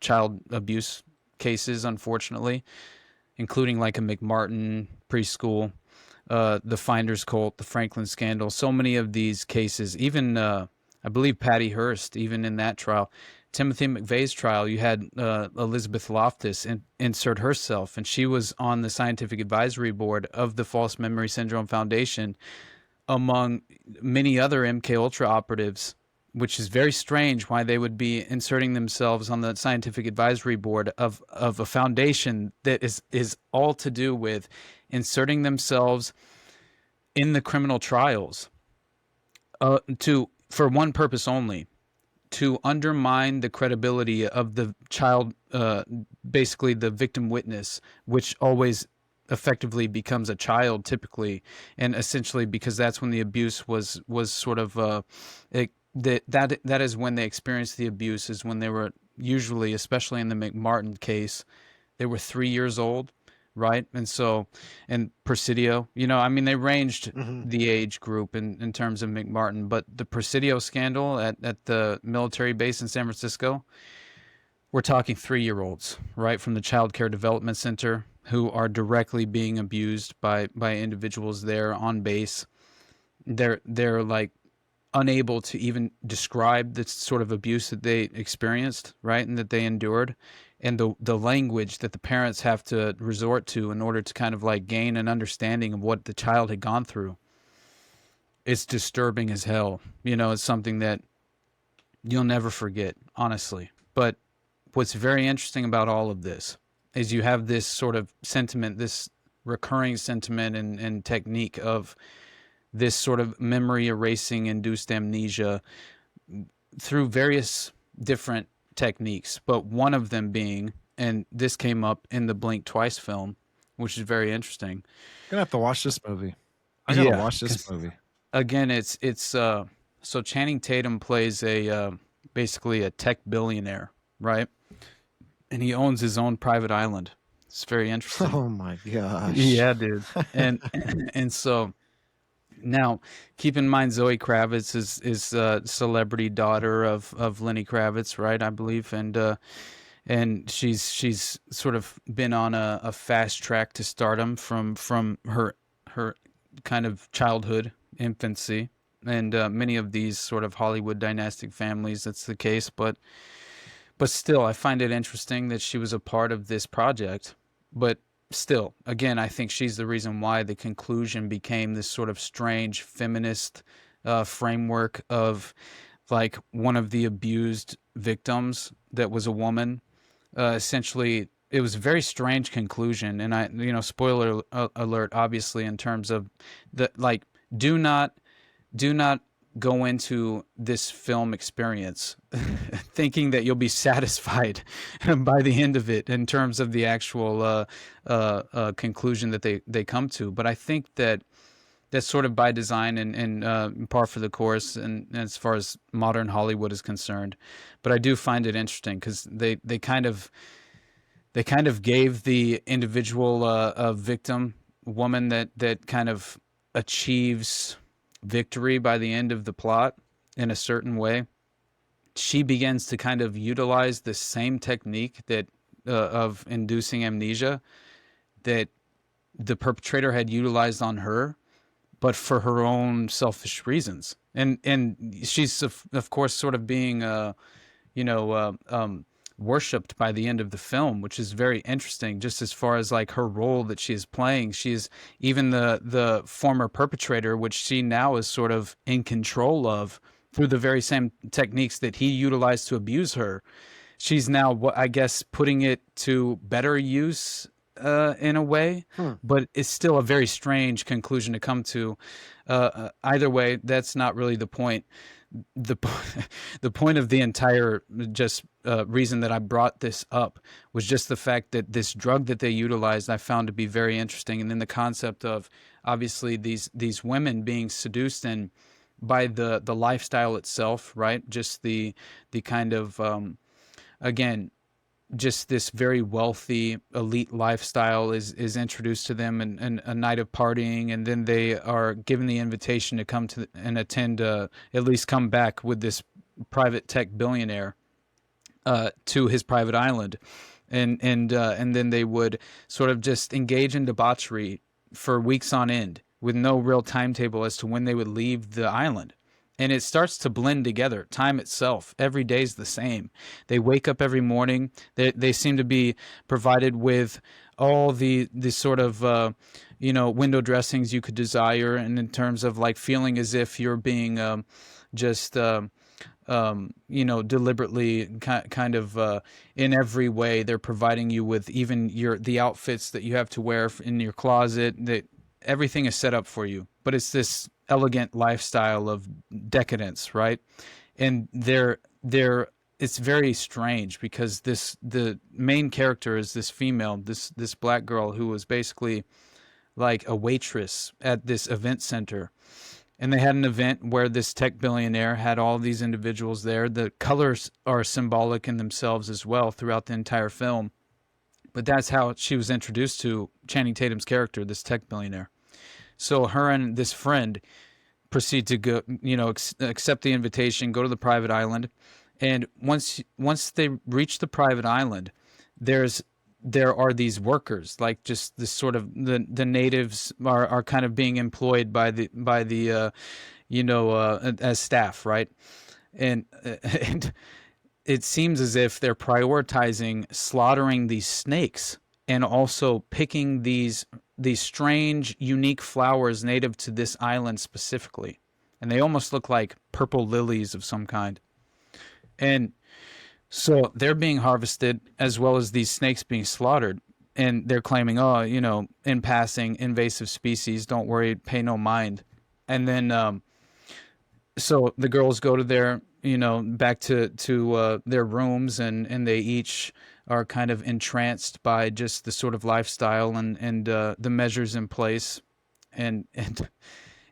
child abuse cases, unfortunately, including like a McMartin preschool, the Finders Cult, the Franklin scandal. So many of these cases, even I believe Patty Hearst, even in that trial, Timothy McVeigh's trial, you had Elizabeth Loftus insert herself, and she was on the scientific advisory board of the False Memory Syndrome Foundation, among many other MK Ultra operatives, which is very strange why they would be inserting themselves on the scientific advisory board of a foundation that is all to do with inserting themselves in the criminal trials for one purpose only: to undermine the credibility of the child, basically the victim witness, which always effectively becomes a child typically, and essentially because that's when the abuse was sort of that is when they experienced the abuse, is when they were usually, especially in the McMartin case, they were 3 years old, right? And so, and Presidio, I mean, they ranged the age group in terms of McMartin, but the Presidio scandal at the military base in San Francisco, we're talking 3-year-olds, right, from the Child Care Development Center, who are directly being abused by individuals there on base. They're like unable to even describe the sort of abuse that they experienced, right, and that they endured, and the language that the parents have to resort to in order to kind of like gain an understanding of what the child had gone through. It's disturbing as hell. It's something that you'll never forget, honestly. But what's very interesting about all of this is you have this sort of sentiment, this recurring sentiment and technique of this sort of memory erasing induced amnesia through various different techniques, but one of them being, and this came up in the Blink Twice film, which is very interesting. I'm gonna have to watch this movie. I gotta watch this movie. Again, it's so Channing Tatum plays basically a tech billionaire, right? And he owns his own private island. It's very interesting. Oh my gosh. Yeah, dude. And so now, keep in mind, Zoe Kravitz is a celebrity daughter of Lenny Kravitz, right? I believe, and she's sort of been on a fast track to stardom from her kind of childhood, infancy, and many of these sort of Hollywood dynastic families, that's the case. But still, I find it interesting that she was a part of this project, but. Still, again, I think she's the reason why the conclusion became this sort of strange feminist framework of, like, one of the abused victims that was a woman. Essentially, it was a very strange conclusion, and spoiler alert, obviously, in terms of the, like, do not go into this film experience thinking that you'll be satisfied by the end of it in terms of the actual conclusion that they come to. But I think that that's sort of by design and par for the course, and as far as modern Hollywood is concerned. But I do find it interesting because they kind of gave the individual victim woman that kind of achieves victory by the end of the plot in a certain way. She begins to kind of utilize the same technique that of inducing amnesia that the perpetrator had utilized on her, but for her own selfish reasons. And she's of course sort of being worshipped by the end of the film, which is very interesting, just as far as like her role that she is playing. She is even the former perpetrator, which she now is sort of in control of through the very same techniques that he utilized to abuse her. She's now, I guess, putting it to better use in a way, but it's still a very strange conclusion to come to. Either way, that's not really the point. The point of the entire just reason that I brought this up was just the fact that this drug that they utilized I found to be very interesting, and then the concept of obviously these women being seduced and by the lifestyle itself, right? Just the kind of again, just this very wealthy elite lifestyle is introduced to them, and a night of partying, and then they are given the invitation to come to and attend, at least come back with this private tech billionaire to his private island, and then they would sort of just engage in debauchery for weeks on end with no real timetable as to when they would leave the island. And it starts to blend together. Time itself, every day is the same. They wake up every morning. They seem to be provided with all the sort of window dressings you could desire, and in terms of like feeling as if you're being deliberately kind of in every way. They're providing you with even the outfits that you have to wear in your closet. That everything is set up for you, but it's this elegant lifestyle of decadence, right? And it's very strange because the main character is this female, this black girl who was basically like a waitress at this event center. And they had an event where this tech billionaire had all these individuals there. The colors are symbolic in themselves as well throughout the entire film. But that's how she was introduced to Channing Tatum's character, this tech billionaire. So her and this friend proceed to go, accept the invitation, go to the private island. And once they reach the private island, there are these workers, like just this sort of the natives are kind of being employed by the as staff, right? And it seems as if they're prioritizing slaughtering these snakes and also picking these strange, unique flowers native to this island specifically. And they almost look like purple lilies of some kind. And so they're being harvested as well as these snakes being slaughtered. And they're claiming, in passing, invasive species, don't worry, pay no mind. And then, so the girls go to their, back to their rooms, and they each are kind of entranced by just the sort of lifestyle and the measures in place, and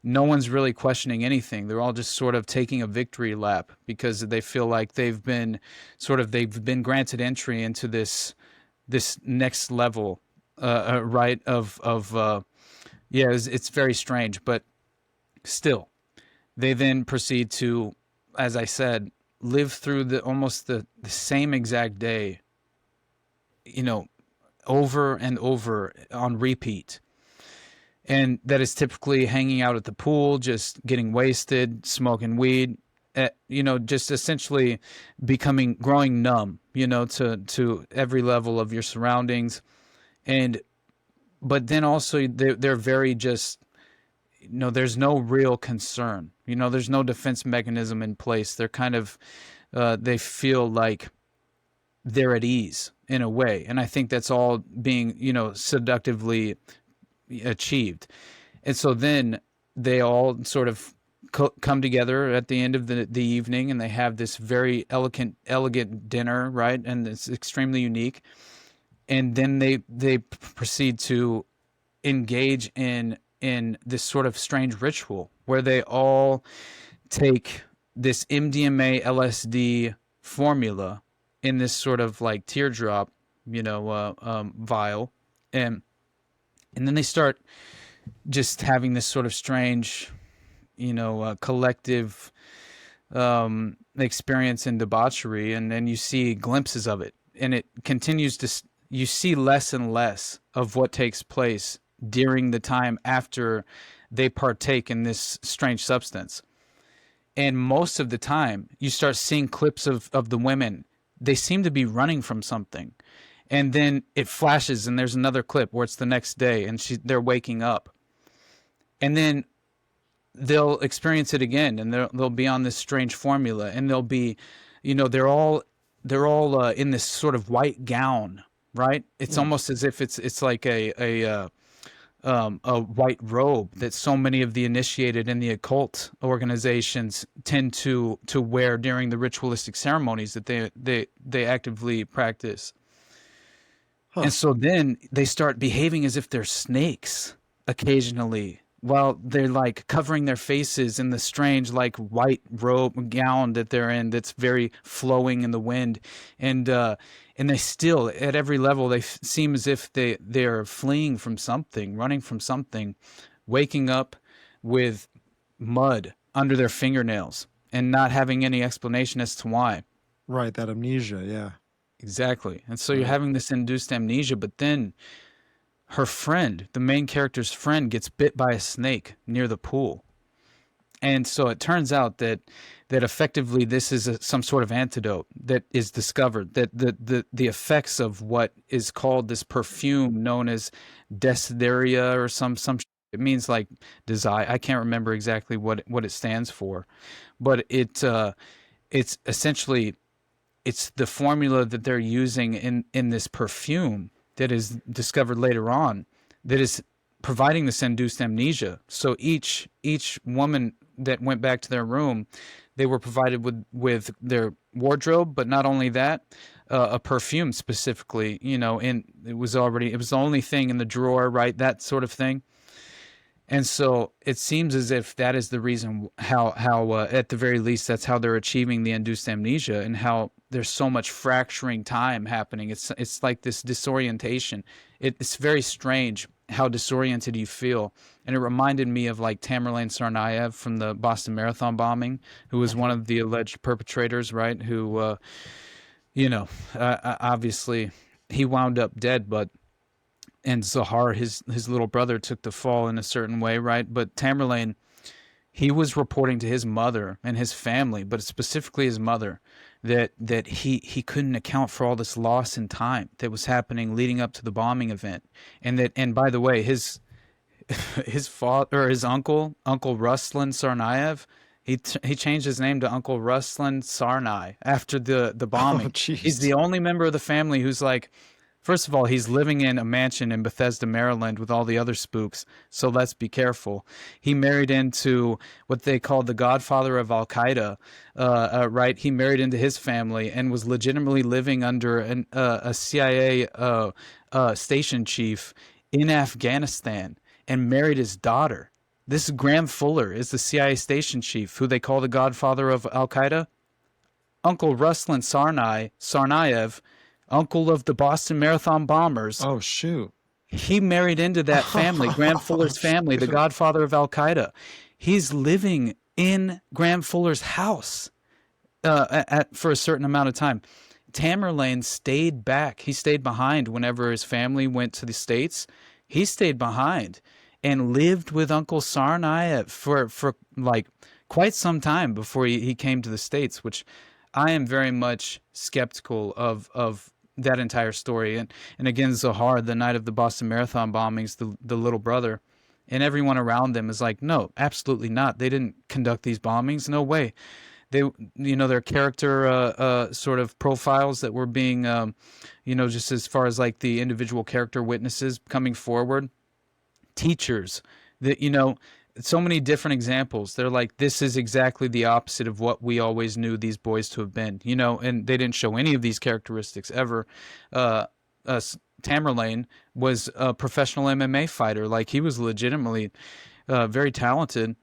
no one's really questioning anything. They're all just sort of taking a victory lap because they feel like they've been granted entry into this next level, right? It's very strange, but still, they then proceed to, as I said, live through almost the same exact day, over and over on repeat. And that is typically hanging out at the pool, just getting wasted, smoking weed, just essentially growing numb, to every level of your surroundings. But then also they're very just, there's no real concern, there's no defense mechanism in place. They're kind of, they feel like they're at ease in a way. And I think that's all being, seductively achieved. And so then they all sort of come together at the end of the evening, and they have this very elegant dinner, right? And it's extremely unique. And then they proceed to engage in this sort of strange ritual where they all take this MDMA LSD formula in this sort of like teardrop, vial, and then they start just having this sort of strange, collective experience in debauchery, and then you see glimpses of it, and it continues to. You see less and less of what takes place during the time after they partake in this strange substance. And most of the time, you start seeing clips of the women. They seem to be running from something. And then it flashes, and there's another clip where it's the next day, and they're waking up. And then they'll experience it again, and they'll be on this strange formula, and they'll be, they're all in this sort of white gown, right? It's almost as if it's like a white robe that so many of the initiated in the occult organizations tend to wear during the ritualistic ceremonies that they actively practice. Huh. And so then they start behaving as if they're snakes occasionally, while they're like covering their faces in the strange like white robe gown that they're in that's very flowing in the wind. And they still, at every level, they seem as if they're fleeing from something, running from something, waking up with mud under their fingernails and not having any explanation as to why. Right, that amnesia, yeah. Exactly. And so you're having this induced amnesia, but then her friend, the main character's friend, gets bit by a snake near the pool. And so it turns out that effectively this is some sort of antidote that is discovered, that the effects of what is called this perfume known as desideria or some it means like desire. I can't remember exactly what it stands for, but it's essentially it's the formula that they're using in this perfume that is discovered later on that is providing this induced amnesia. So each woman that went back to their room, they were provided with their wardrobe, but not only that, a perfume specifically, and it was the only thing in the drawer, right? That sort of thing. And so it seems as if that is the reason how at the very least, that's how they're achieving the induced amnesia, and how there's so much fracturing time happening. It's like this disorientation. It's very strange how disoriented you feel. And it reminded me of like Tamerlane Tsarnaev from the Boston Marathon bombing, who was one of the alleged perpetrators, right? Who, obviously he wound up dead, and Zahar, his little brother, took the fall in a certain way, right? But Tamerlane, he was reporting to his mother and his family, but specifically his mother, that he couldn't account for all this loss in time that was happening leading up to the bombing event. And by the way, his father, or his uncle Ruslan Tsarnaev, he changed his name to Uncle Ruslan Tsarnai after the bombing. Oh, he's the only member of the family who's like, first of all, he's living in a mansion in Bethesda, Maryland with all the other spooks, so let's be careful. He married into what they called the godfather of Al-Qaeda, right? He married into his family and was legitimately living under a CIA station chief in Afghanistan and married his daughter. This Graham Fuller is the CIA station chief, who they call the godfather of Al-Qaeda. Uncle Ruslan Tsarnaev, uncle of the Boston Marathon bombers. Oh, shoot. He married into that family, Graham Fuller's family, the godfather of Al-Qaeda. He's living in Graham Fuller's house for a certain amount of time. Tamerlane stayed back. He stayed behind whenever his family went to the States. He stayed behind and lived with Uncle Tsarnaev for like quite some time before he came to the States, which I am very much skeptical of that entire story. And again, Zahar, the night of the Boston Marathon bombings, the little brother, and everyone around them is like, no, absolutely not. They didn't conduct these bombings. No way. They, their character sort of profiles that were being, just as far as like the individual character witnesses coming forward, teachers that, so many different examples. They're like, this is exactly the opposite of what we always knew these boys to have been, you know, and they didn't show any of these characteristics ever. Uh, Tamerlane was a professional MMA fighter. Like, he was legitimately very talented.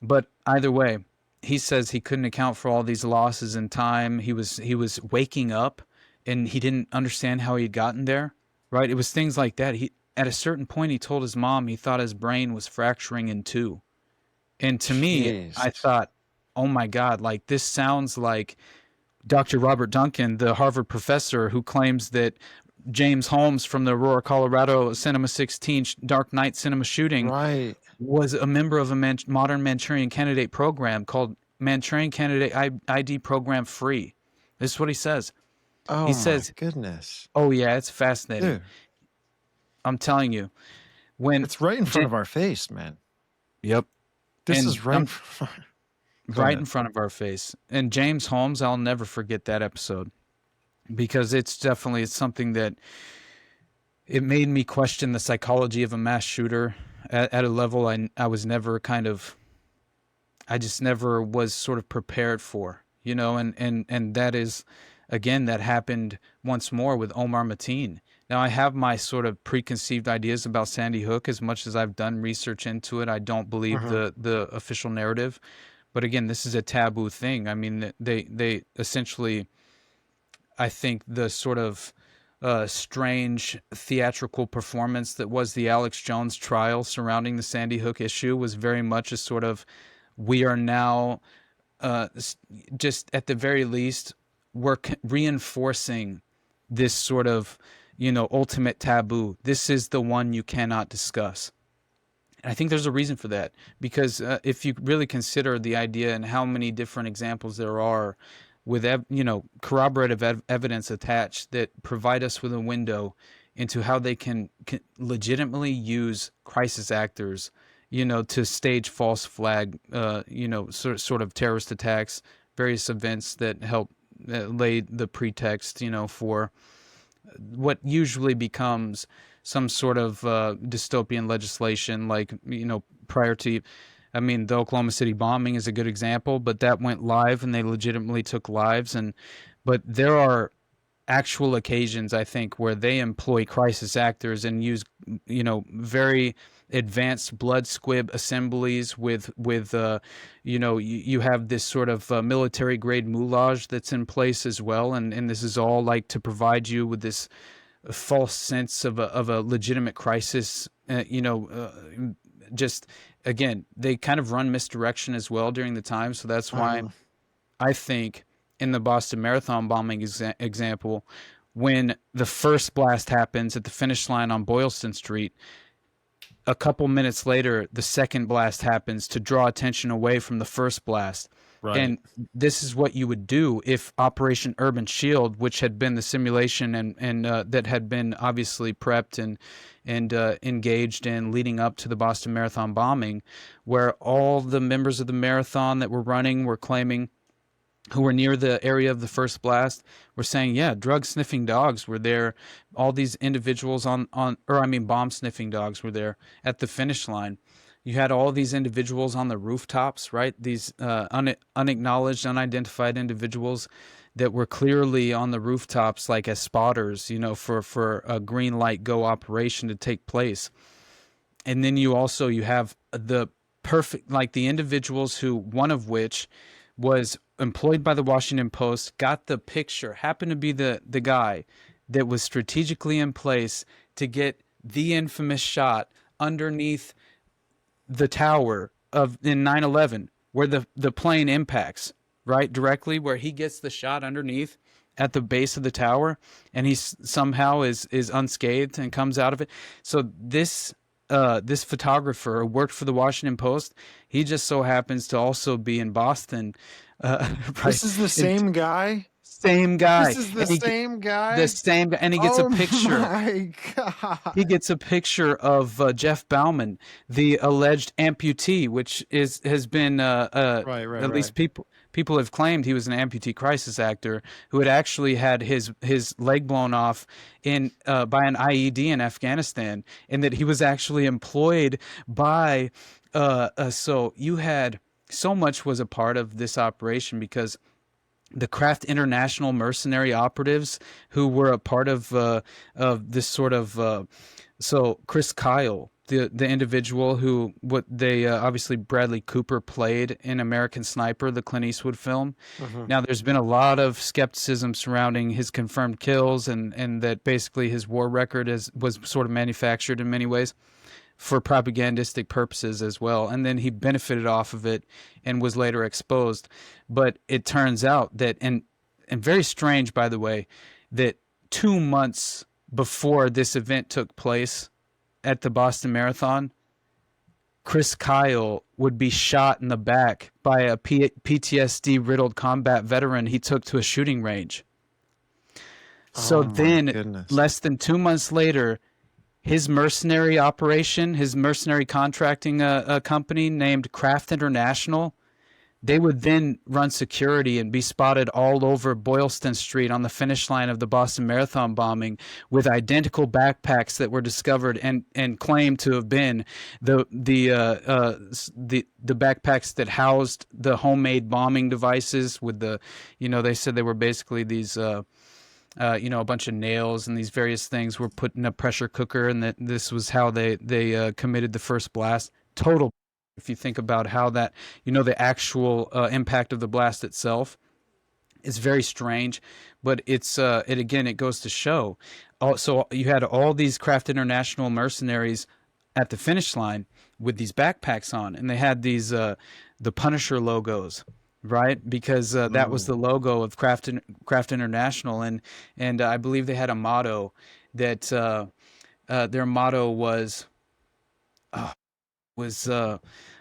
But either way, he says he couldn't account for all these losses in time. He was waking up and he didn't understand how he had gotten there, right? It was things like that. He At a certain point, he told his mom he thought his brain was fracturing in two. And to me, I Jesus. thought, oh my God, like, this sounds like Dr. Robert Duncan, the Harvard professor who claims that James Holmes from the Aurora, Colorado Cinema 16 Dark Knight cinema shooting Right. was a member of a modern Manchurian Candidate program called Manchurian Candidate ID Program Free. This is what he says. Oh He my says, goodness. oh yeah, it's fascinating. Dude, I'm telling you. When it's right in front of our face, man. Yep. This And is right in front. Go right ahead. in front of our face. And James Holmes, I'll never forget that episode, because it's definitely something that it made me question the psychology of a mass shooter at a level I was never I just never was sort of prepared for, you know, and that is, again, that happened once more with Omar Mateen. Now, I have my sort of preconceived ideas about Sandy Hook. As much as I've done research into it, I don't believe the official narrative. But again, this is a taboo thing. I mean, they essentially, I think the sort of strange theatrical performance that was the Alex Jones trial surrounding the Sandy Hook issue was very much a sort of, we are now just at the very least, we're reinforcing this sort of, you know, ultimate taboo. This is the one you cannot discuss. And I think there's a reason for that, because if you really consider the idea and how many different examples there are with, you know, corroborative evidence attached that provide us with a window into how they can legitimately use crisis actors, you know, to stage false flag, you know, sort of terrorist attacks, various events that help lay the pretext, you know, for what usually becomes some sort of dystopian legislation, like, you know, prior to, I mean, the Oklahoma City bombing is a good example, but that went live and they legitimately took lives. But there are actual occasions, I think, where they employ crisis actors and use, you know, very advanced blood squib assemblies with you know, you have this sort of military grade moulage that's in place as well, and this is all like to provide you with this false sense of a legitimate crisis. You know, just again, they kind of run misdirection as well during the time, so that's why I think in the Boston Marathon bombing example, when the first blast happens at the finish line on Boylston Street, a couple minutes later, the second blast happens to draw attention away from the first blast. Right. And this is what you would do if Operation Urban Shield, which had been the simulation and that had been obviously prepped and engaged in leading up to the Boston Marathon bombing, where all the members of the marathon that were running were claiming, who were near the area of the first blast, were saying, yeah, drug sniffing dogs were there. All these individuals bomb sniffing dogs were there at the finish line. You had all these individuals on the rooftops, right? These unacknowledged, unidentified individuals that were clearly on the rooftops, like as spotters, you know, for a green light go operation to take place. And then you have the perfect, like the individuals who, one of which was employed by the Washington Post, got the picture, happened to be the guy that was strategically in place to get the infamous shot underneath the tower in 9/11, where the plane impacts, right, directly, where he gets the shot underneath at the base of the tower, and he somehow is unscathed and comes out of it. So this photographer worked for the Washington Post. He just so happens to also be in Boston. Right? This is the same guy? Same guy. This is the same guy? The same guy. And he gets a picture. Oh, my God. He gets a picture of Jeff Bauman, the alleged amputee, which has been at least people have claimed he was an amputee crisis actor who had actually had his leg blown off by an IED in Afghanistan, and that he was actually employed by So you had so much was a part of this operation because the Kraft International mercenary operatives who were a part of this sort of so Chris Kyle, the individual who what they obviously Bradley Cooper played in American Sniper, the Clint Eastwood film. Hmm. Now there's been a lot of skepticism surrounding his confirmed kills and that basically his war record was sort of manufactured in many ways for propagandistic purposes as well. And then he benefited off of it and was later exposed. But it turns out that, and very strange, by the way, that 2 months before this event took place at the Boston Marathon, Chris Kyle would be shot in the back by a PTSD riddled combat veteran he took to a shooting range. So Oh my then, goodness. less than 2 months later, his mercenary operation, his mercenary contracting company named Kraft International, they would then run security and be spotted all over Boylston Street on the finish line of the Boston Marathon bombing with identical backpacks that were discovered and claimed to have been the backpacks that housed the homemade bombing devices with the, they said they were basically these a bunch of nails and these various things were put in a pressure cooker, and that this was how they committed the first blast. Total, if you think about how that, the actual impact of the blast itself is very strange, but it goes to show. So you had all these Kraft International mercenaries at the finish line with these backpacks on, and they had these the Punisher logos, right? Because that was the logo of Kraft International, and I believe they had a motto that their motto was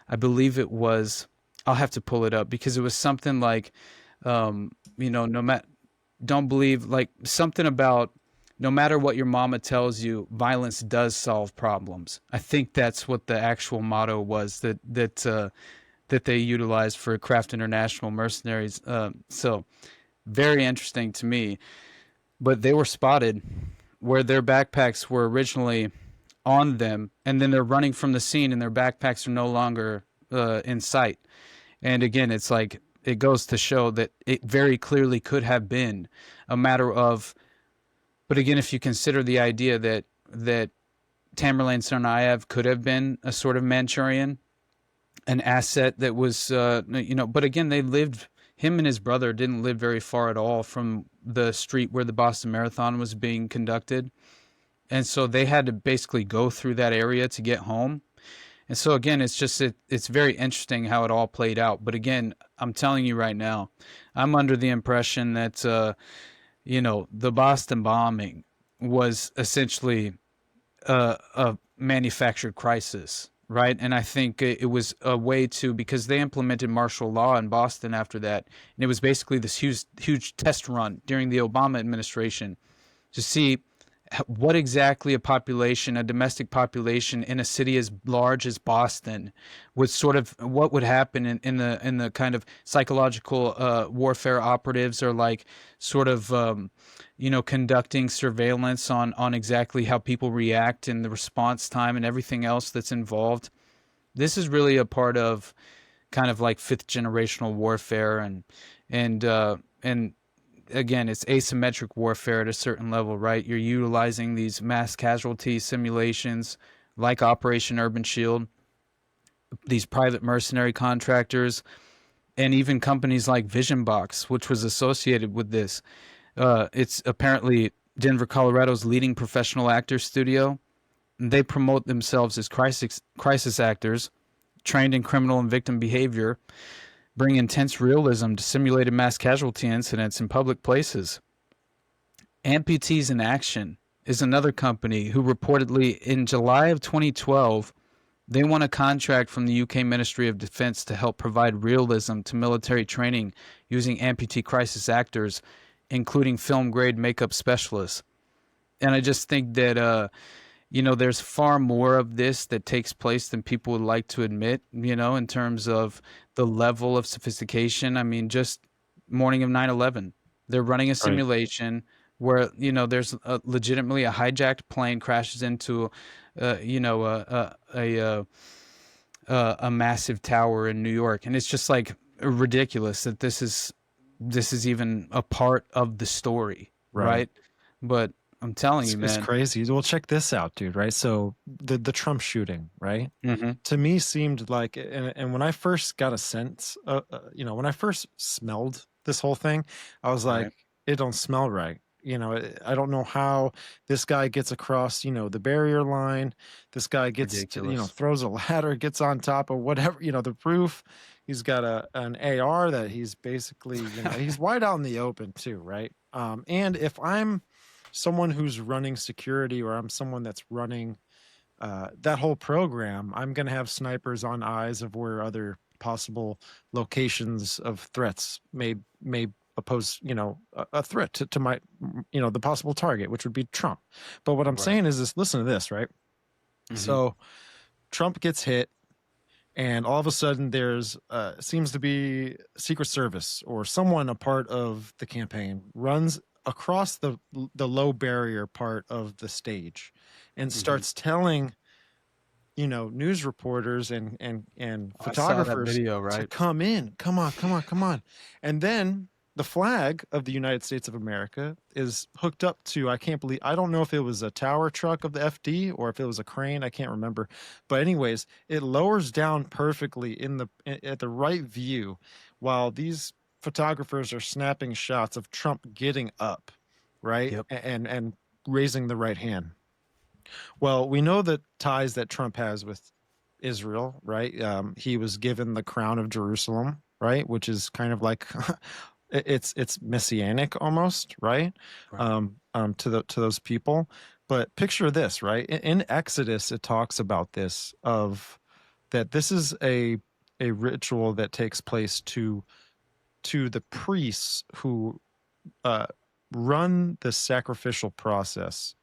I believe it was, I'll have to pull it up because it was something like no matter, don't believe, like something about no matter what your mama tells you, violence does solve problems. I think that's what the actual motto was that they utilized for Kraft International mercenaries. So very interesting to me. But they were spotted where their backpacks were originally on them, and then they're running from the scene, and their backpacks are no longer in sight. And again, it's like it goes to show that it very clearly could have been a matter of. But again, if you consider the idea that Tamerlane Tsarnaev could have been a sort of Manchurian, an asset that was, but again, him and his brother didn't live very far at all from the street where the Boston Marathon was being conducted. And so they had to basically go through that area to get home. And so again, it's very interesting how it all played out. But again, I'm telling you right now, I'm under the impression that, the Boston bombing was essentially a manufactured crisis, right? And I think it was a way to, because they implemented martial law in Boston after that, and it was basically this huge test run during the Obama administration to see what exactly a domestic population in a city as large as Boston would sort of, what would happen in the kind of psychological warfare operatives are like, sort of conducting surveillance on exactly how people react and the response time and everything else that's involved. This is really a part of kind of like fifth generational warfare, and again, it's asymmetric warfare at a certain level, right? You're utilizing these mass casualty simulations like Operation Urban Shield, these private mercenary contractors, and even companies like Vision Box, which was associated with this. It's apparently Denver, Colorado's leading professional actor studio. They promote themselves as crisis actors, trained in criminal and victim behavior, bring intense realism to simulated mass casualty incidents in public places. Amputees in Action is another company who reportedly, in July of 2012, they won a contract from the UK Ministry of Defence to help provide realism to military training using amputee crisis actors, including film-grade makeup specialists. And I just think that there's far more of this that takes place than people would like to admit, in terms of the level of sophistication. I mean, just morning of 9/11, they're running a simulation where, there's legitimately a hijacked plane crashes into, a massive tower in New York, and it's just like ridiculous that this is even a part of the story, Right. right? But I'm telling you, It's man. crazy. Well, check this out, dude, right? So the Trump shooting, right? Hmm. To me seemed like, and when I first got a sense, when I first smelled this whole thing, I was like, Right. it don't smell right. I don't know how this guy gets across, the barrier line. This guy gets to, Ridiculous. throws a ladder, gets on top of whatever, the roof. He's got an AR that he's basically, he's wide out in the open too, right? And if I'm someone who's running security, or I'm someone that's running that whole program, I'm going to have snipers on eyes of where other possible locations of threats may oppose, a threat to my, the possible target, which would be Trump. But what I'm Right. saying is this: listen to this, right? Hmm. So Trump gets hit, and all of a sudden there's seems to be Secret Service or someone a part of the campaign runs across the low barrier part of the stage and starts telling news reporters and I saw that photographers video, to right? come in, come on. And then the flag of the United States of America is hooked up to, I don't know if it was a tower truck of the FD or if it was a crane, I can't remember. But anyways, it lowers down perfectly at the right view while these photographers are snapping shots of Trump getting up, right? Yep. And raising the right hand. Well, we know the ties that Trump has with Israel, right? He was given the crown of Jerusalem, right, which is kind of like it's messianic almost, right? Right. To those people. But picture this, right? In Exodus, it talks about this of that this is a ritual that takes place to the priests who uh, run the sacrificial process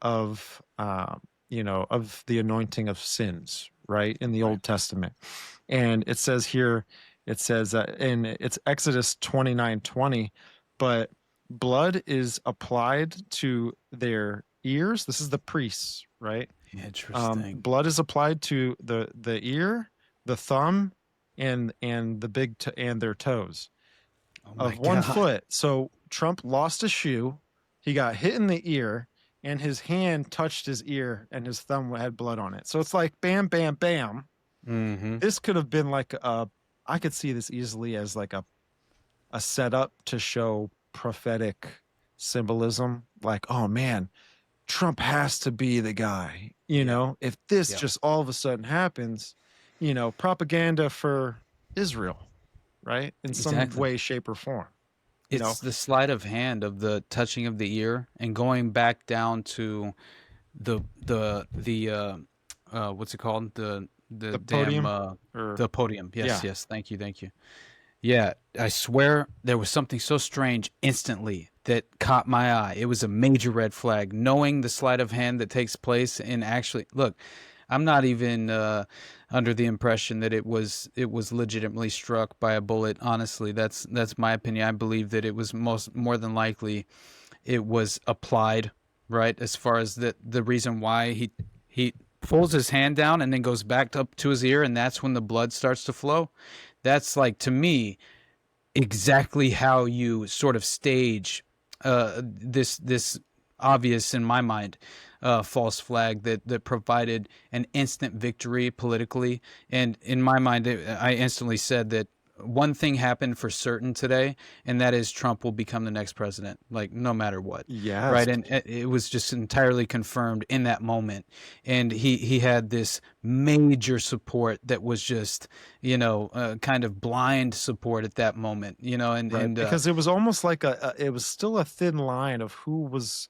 of of the anointing of sins, right, in the Right. Old Testament. And it says here, in it's Exodus 29:20, but blood is applied to their ears. This is the priests, right? Interesting. Blood is applied to the ear, the thumb, and the and their toes Oh my of one God. foot. So Trump lost a shoe. He got hit in the ear, and his hand touched his ear, and his thumb had blood on it. So it's like bam, bam, bam. Hmm. This could have been like I could see this easily as like a setup to show prophetic symbolism. Like, oh man, Trump has to be the guy. Yeah. If this Yeah. just all of a sudden happens, propaganda for Israel, right? In some Exactly. way, shape, or form. You know, It's the sleight of hand of the touching of the ear and going back down to the what's it called, the the damn podium or the podium. yeah. Yes, thank you, thank you. Yeah, I swear there was something so strange instantly that caught my eye. It was a major red flag. Knowing the sleight of hand that takes place, and actually, look, I'm not even under the impression that it was legitimately struck by a bullet. Honestly, that's my opinion. I believe that it was more than likely it was applied, right? As far as the reason why he pulls his hand down and then goes back up to his ear, and that's when the blood starts to flow. That's like, to me, exactly how you sort of stage this obvious, in my mind, false flag that provided an instant victory politically. And in my mind, I instantly said that one thing happened for certain today, and that is Trump will become the next president, like no matter what, Yes. right? And it was just entirely confirmed in that moment. And he had this major support that was just, kind of blind support at that moment, and Right. and Because it was almost like it was still a thin line of who was,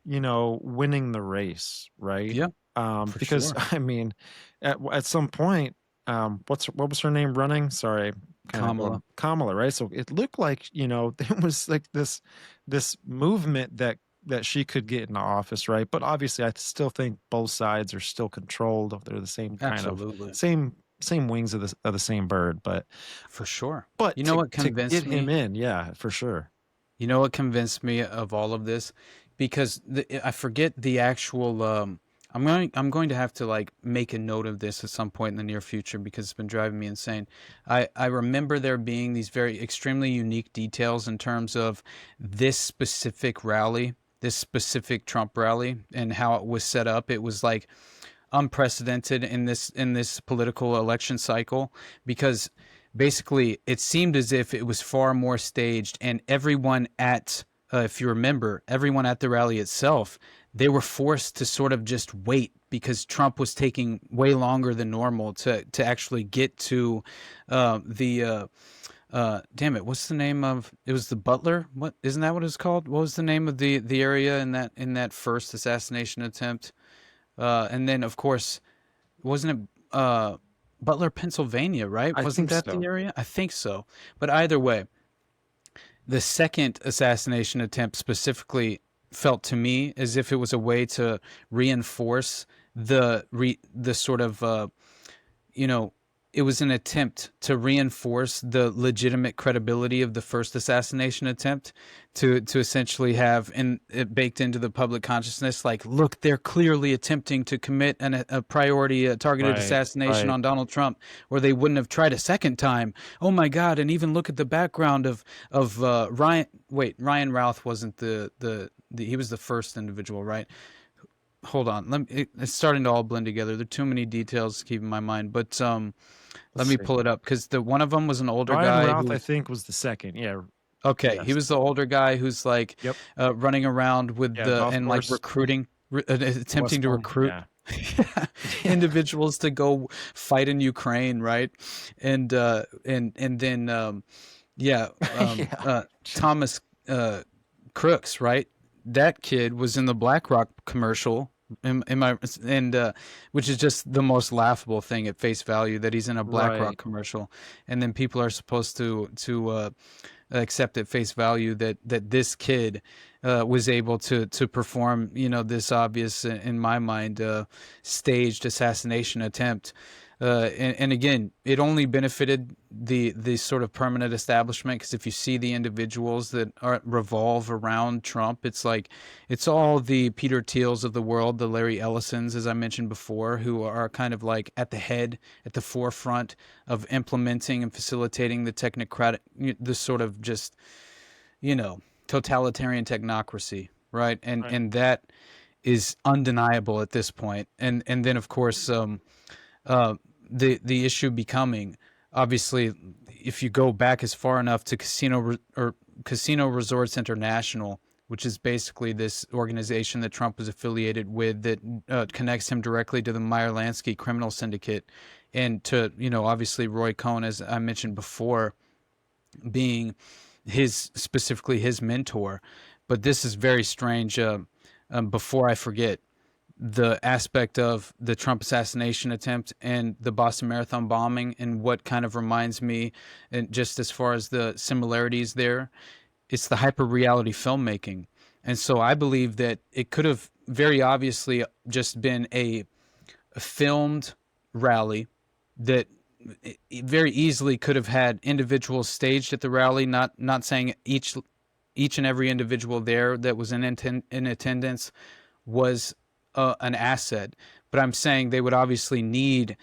winning the race, right? yeah, for Because sure. I mean, at some point, what was her name running? Sorry, kind of Kamala. going Kamala, right? So it looked like, there was like this movement that she could get into office, right? But obviously, I still think both sides are still controlled. They're the same kind of Absolutely. same wings of the same bird, For sure. but You know what to get convinced him me? in, yeah, for sure. You know what convinced me of all of this? Because I forget the actual I'm going to have to like make a note of this at some point in the near future because it's been driving me insane. I remember there being these very extremely unique details in terms of this specific rally, this specific Trump rally, and how it was set up. It was like unprecedented in this political election cycle because basically it seemed as if it was far more staged, and everyone at if you remember, everyone at the rally itself, they were forced to sort of just wait because Trump was taking way longer than normal to actually get to the damn it, what's the name of it? Was the Butler? What isn't that what it's called? What was the name of the area in that first assassination attempt? And then of course, wasn't it Butler, Pennsylvania, right? Wasn't that the area? I think so. But either way, the second assassination attempt specifically felt to me as if it was a way to reinforce the sort of it was an attempt to reinforce the legitimate credibility of the first assassination attempt to essentially have it baked into the public consciousness, like, look, they're clearly attempting to commit a targeted assassination on Donald Trump, or they wouldn't have tried a second time. Oh my God. And even look at the background of Ryan Routh wasn't he was the first individual, right? Hold on. It's starting to all blend together. There are too many details to keep in my mind, but let me pull it up because one of them was an older guy. Ryan Routh, I think, was the second. Yeah. Okay, yes. He was the older guy who's like running around with like recruiting, attempting to recruit individuals to go fight in Ukraine, right? And then Thomas Crooks, right? That kid was in the BlackRock commercial. Which is just the most laughable thing at face value, that he's in a BlackRock commercial, and then people are supposed to accept at face value that this kid was able to perform, this obvious, in my mind, staged assassination attempt. And again, it only benefited the sort of permanent establishment, because if you see the individuals that revolve around Trump, it's like it's all the Peter Thiels of the world, the Larry Ellisons, as I mentioned before, who are kind of like at the forefront of implementing and facilitating the technocratic, this sort of just, totalitarian technocracy, right? And that is undeniable at this point. And then of course, the issue becoming, obviously, if you go back as far enough to Casino Resorts International, which is basically this organization that Trump was affiliated with that connects him directly to the Meyer Lansky criminal syndicate, and to, obviously Roy Cohn, as I mentioned before, being specifically his mentor. But this is very strange. Before I forget, the aspect of the Trump assassination attempt and the Boston Marathon bombing, and what kind of reminds me, and just as far as the similarities there, it's the hyperreality filmmaking. And so I believe that it could have very obviously just been a filmed rally that very easily could have had individuals staged at the rally, not saying each and every individual there that was in attendance was an asset, but I'm saying they would obviously need,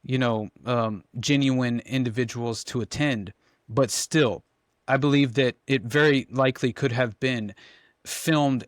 genuine individuals to attend. But still, I believe that it very likely could have been filmed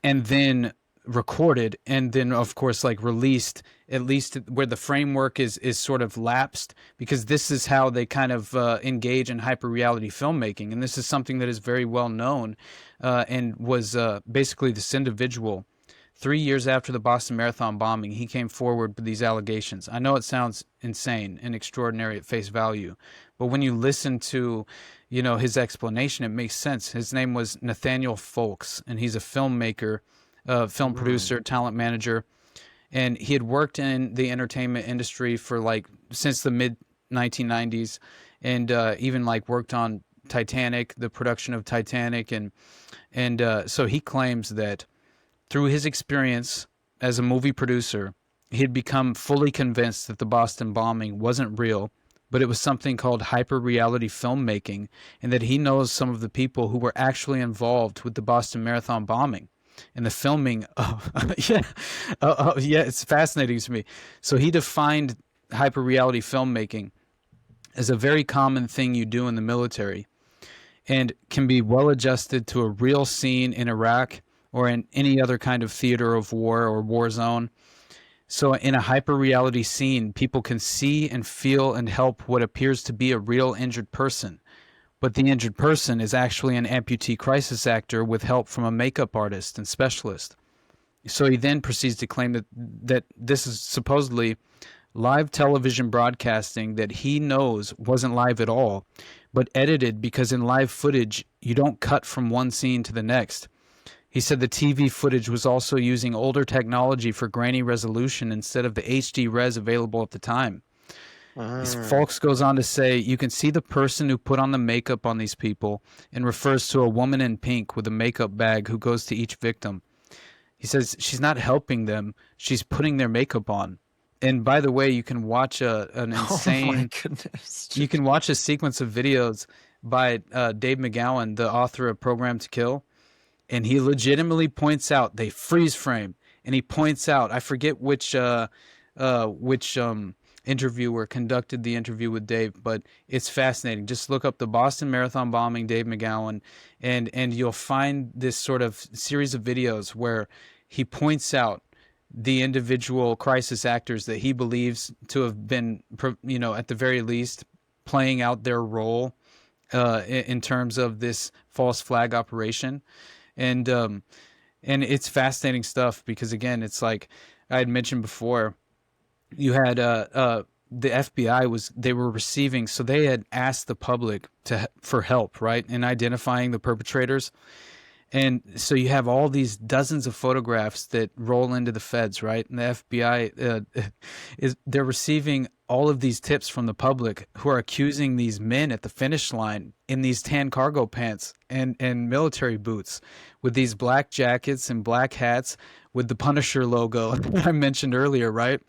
and then recorded, and then of course like released, at least where the framework is sort of lapsed, because this is how they kind of engage in hyperreality filmmaking, and this is something that is very well known, and was basically this individual. 3 years after the Boston Marathon bombing, he came forward with these allegations. I know it sounds insane and extraordinary at face value, but when you listen to, his explanation, it makes sense. His name was Nathaniel Folks, and he's a filmmaker, film producer, talent manager, and he had worked in the entertainment industry for since the mid 1990s, and even worked on Titanic, the production of Titanic, and so he claims that through his experience as a movie producer, he had become fully convinced that the Boston bombing wasn't real, but it was something called hyperreality filmmaking, and that he knows some of the people who were actually involved with the Boston Marathon bombing. and the filming. Yeah, yeah, it's fascinating to me. So he defined hyperreality filmmaking as a very common thing you do in the military, and can be well adjusted to a real scene in Iraq or in any other kind of theater of war or war zone. So in a hyperreality scene, people can see and feel and help what appears to be a real injured person. But the injured person is actually an amputee crisis actor with help from a makeup artist and specialist. So he then proceeds to claim that this is supposedly live television broadcasting that he knows wasn't live at all, but edited because in live footage, you don't cut from one scene to the next. He said the TV footage was also using older technology for grainy resolution instead of the HD res available at the time. Folks goes on to say, you can see the person who put on the makeup on these people, and refers to a woman in pink with a makeup bag who goes to each victim. He says she's not helping them, she's putting their makeup on. And by the way, you can watch an insane... Oh my goodness. You can watch a sequence of videos by Dave McGowan, the author of Program to Kill, and he legitimately points out, they freeze frame, and he points out, I forget which interviewer conducted the interview with Dave, but it's fascinating. Just look up the Boston Marathon bombing, Dave McGowan, and you'll find this sort of series of videos where he points out the individual crisis actors that he believes to have been, at the very least, playing out their role in terms of this false flag operation. And it's fascinating stuff because, again, it's like I had mentioned before, you had the FBI they were receiving, so they had asked the public for help, right, in identifying the perpetrators. And so you have all these dozens of photographs that roll into the feds, right? And the FBI they're receiving all of these tips from the public who are accusing these men at the finish line in these tan cargo pants and military boots with these black jackets and black hats with the Punisher logo that I mentioned earlier, right?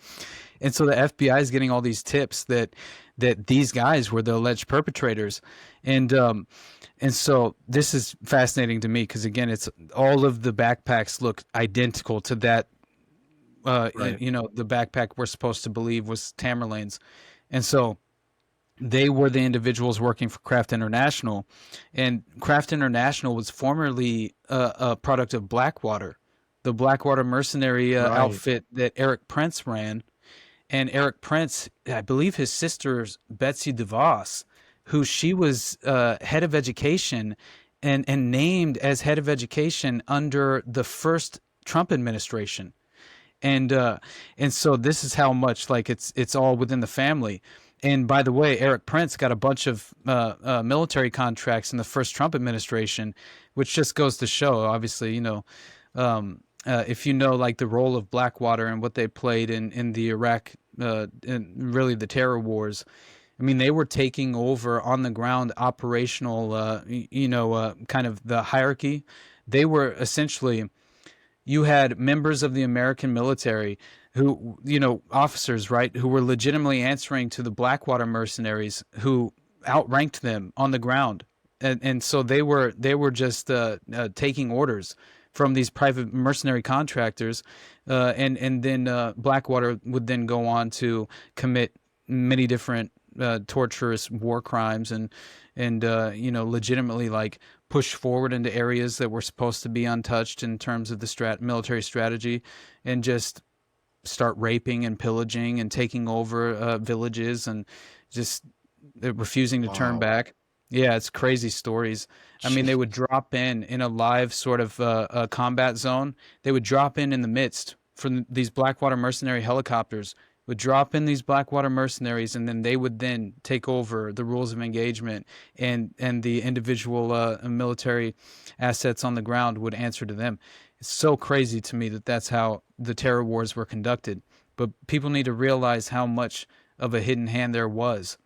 And so the FBI is getting all these tips that these guys were the alleged perpetrators. And so this is fascinating to me because, again, it's all of the backpacks look identical to that, right. The backpack we're supposed to believe was Tamerlane's. And so they were the individuals working for Craft International. And Craft International was formerly a product of Blackwater, the Blackwater mercenary outfit that Eric Prince ran. And Eric Prince, I believe his sister's Betsy DeVos, who she was head of education and named as head of education under the first Trump administration. And so this is how much like it's all within the family. And by the way, Eric Prince got a bunch of military contracts in the first Trump administration, which just goes to show, obviously, if you know like the role of Blackwater and what they played in the Iraq and really the terror wars. I mean, they were taking over on the ground operational, kind of the hierarchy. They were essentially, you had members of the American military who, officers, right, who were legitimately answering to the Blackwater mercenaries who outranked them on the ground. And so they were just taking orders from these private mercenary contractors, and then Blackwater would then go on to commit many different torturous war crimes and legitimately like push forward into areas that were supposed to be untouched in terms of the military strategy, and just start raping and pillaging and taking over villages and just refusing to turn back. Yeah, it's crazy stories. I mean, they would drop in a live sort of combat zone. They would drop in the midst from these Blackwater mercenary helicopters, would drop in these Blackwater mercenaries, and then they would then take over the rules of engagement, and the individual military assets on the ground would answer to them. It's so crazy to me that that's how the terror wars were conducted. But people need to realize how much of a hidden hand there was.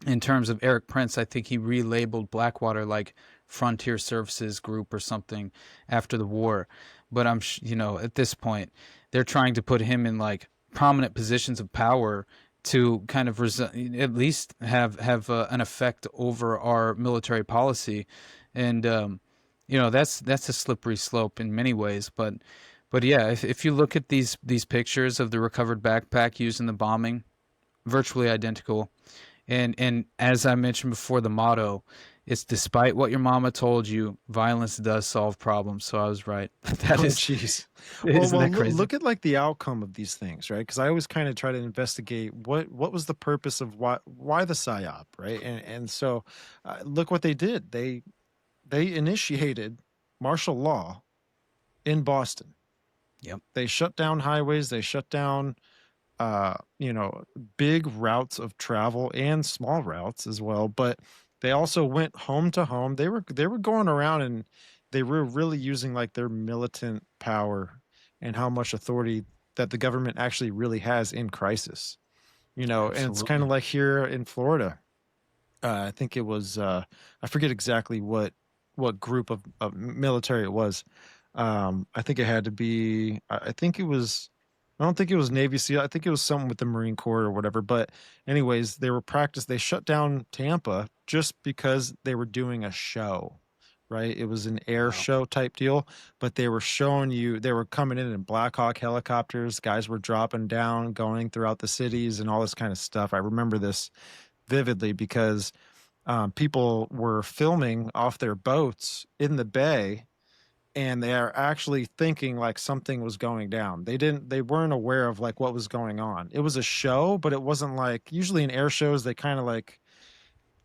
In terms of Eric Prince, I think he relabeled Blackwater like Frontier Services Group or something after the war. But at this point, they're trying to put him in like prominent positions of power to kind of at least have an effect over our military policy. And that's a slippery slope in many ways. But yeah, if you look at these pictures of the recovered backpack used in the bombing, virtually identical. And as I mentioned before, the motto, it's despite what your mama told you, violence does solve problems. So I was right. That Oh, is, jeez. isn't that crazy? Look at like the outcome of these things, right? Because I always kind of try to investigate what was the purpose of why the psyop, right? And so look what they did. They initiated martial law in Boston. Yep. They shut down highways. They shut down, you know, big routes of travel and small routes as well. But they also went home to home. They were going around and they were really using like their militant power and how much authority that the government actually really has in crisis. You know, and it's kind Absolutely. of like here in Florida. I think it was I forget exactly what group of military it was. I think it had to be. I think it was. I don't think it was Navy SEAL. I think it was something with the Marine Corps or whatever. But anyways, they were practice. They shut down Tampa just because they were doing a show, right? It was an air Wow. show type deal, but they were showing you. They were coming in Black Hawk helicopters. Guys were dropping down, going throughout the cities, and all this kind of stuff. I remember this vividly because people were filming off their boats in the bay and they are actually thinking like something was going down. They weren't aware of like what was going on. It was a show, but it wasn't like usually in air shows they kind of like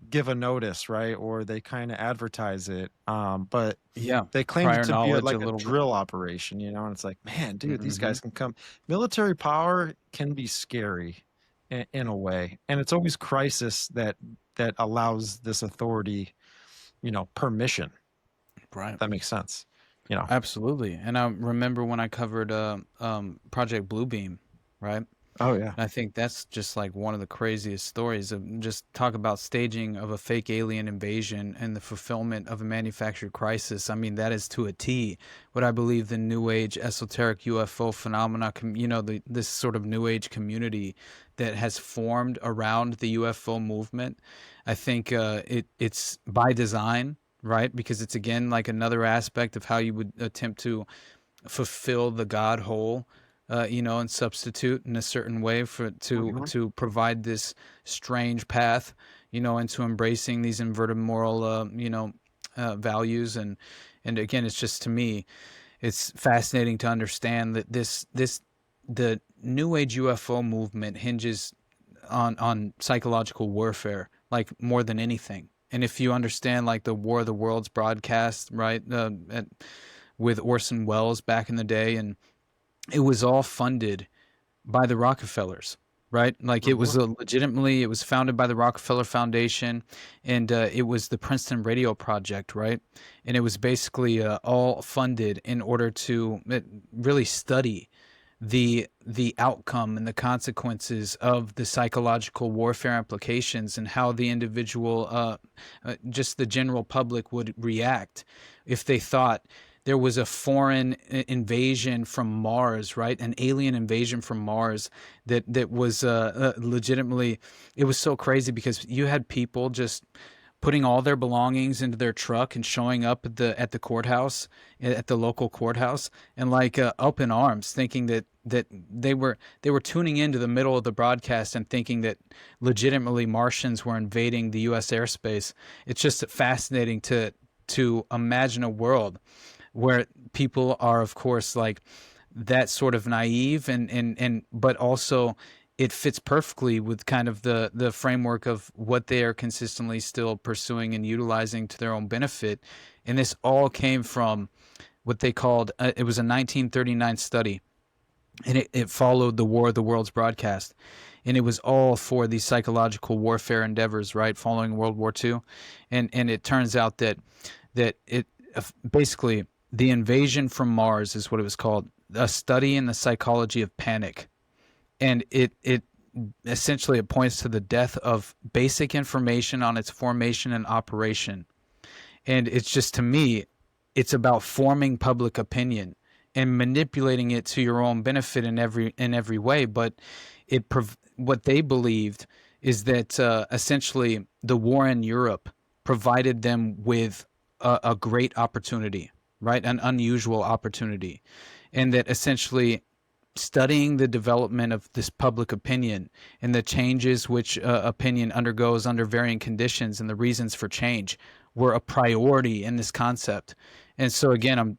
give a notice, right? Or they kind of advertise it. But Yeah. they claimed it Prior to be knowledge a like a little bit. drill operation, you know, and it's like, man, dude, these Hmm. guys can come. Military power can be scary in a way. And it's always crisis that allows this authority, you know, permission. Right. That makes sense. You know. Absolutely. And I remember when I covered Project Bluebeam, right? Oh yeah. I think that's just like one of the craziest stories of just talk about staging of a fake alien invasion and the fulfillment of a manufactured crisis. I mean, that is to a T what I believe the New Age esoteric UFO phenomena, this sort of New Age community that has formed around the UFO movement. I think it's by design, right? Because it's again like another aspect of how you would attempt to fulfill the God hole, and substitute in a certain way for Mhm. to provide this strange path, into embracing these inverted moral, values. And again, it's just to me, it's fascinating to understand that the New Age UFO movement hinges on psychological warfare, like more than anything. And if you understand like the War of the Worlds broadcast, right, with Orson Welles back in the day, and it was all funded by the Rockefellers, right? Like it was Mhm. legitimately, it was founded by the Rockefeller Foundation, and it was the Princeton Radio Project, right? And it was basically all funded in order to really study the outcome and the consequences of the psychological warfare implications and how the individual, just the general public would react if they thought there was a foreign invasion from Mars, right? An alien invasion from Mars that was legitimately. It was so crazy because you had people just putting all their belongings into their truck and showing up at the courthouse, at the local courthouse, and like up in arms, thinking that they were tuning into the middle of the broadcast and thinking that legitimately Martians were invading the U.S. airspace. It's just fascinating to imagine a world where people are, of course, like that sort of naive, and but also it fits perfectly with kind of the framework of what they are consistently still pursuing and utilizing to their own benefit. And this all came from what they called, it was a 1939 study, and it followed the War of the Worlds broadcast, and it was all for these psychological warfare endeavors, right, following World War II. And it turns out that it basically, the invasion from Mars is what it was called, a study in the psychology of panic. And it essentially, it points to the death of basic information on its formation and operation. And it's just, to me, it's about forming public opinion and manipulating it to your own benefit in every way. But what they believed is that essentially the war in Europe provided them with a great opportunity, right? An unusual opportunity. And that essentially studying the development of this public opinion and the changes which opinion undergoes under varying conditions and the reasons for change were a priority in this concept. And so again, I'm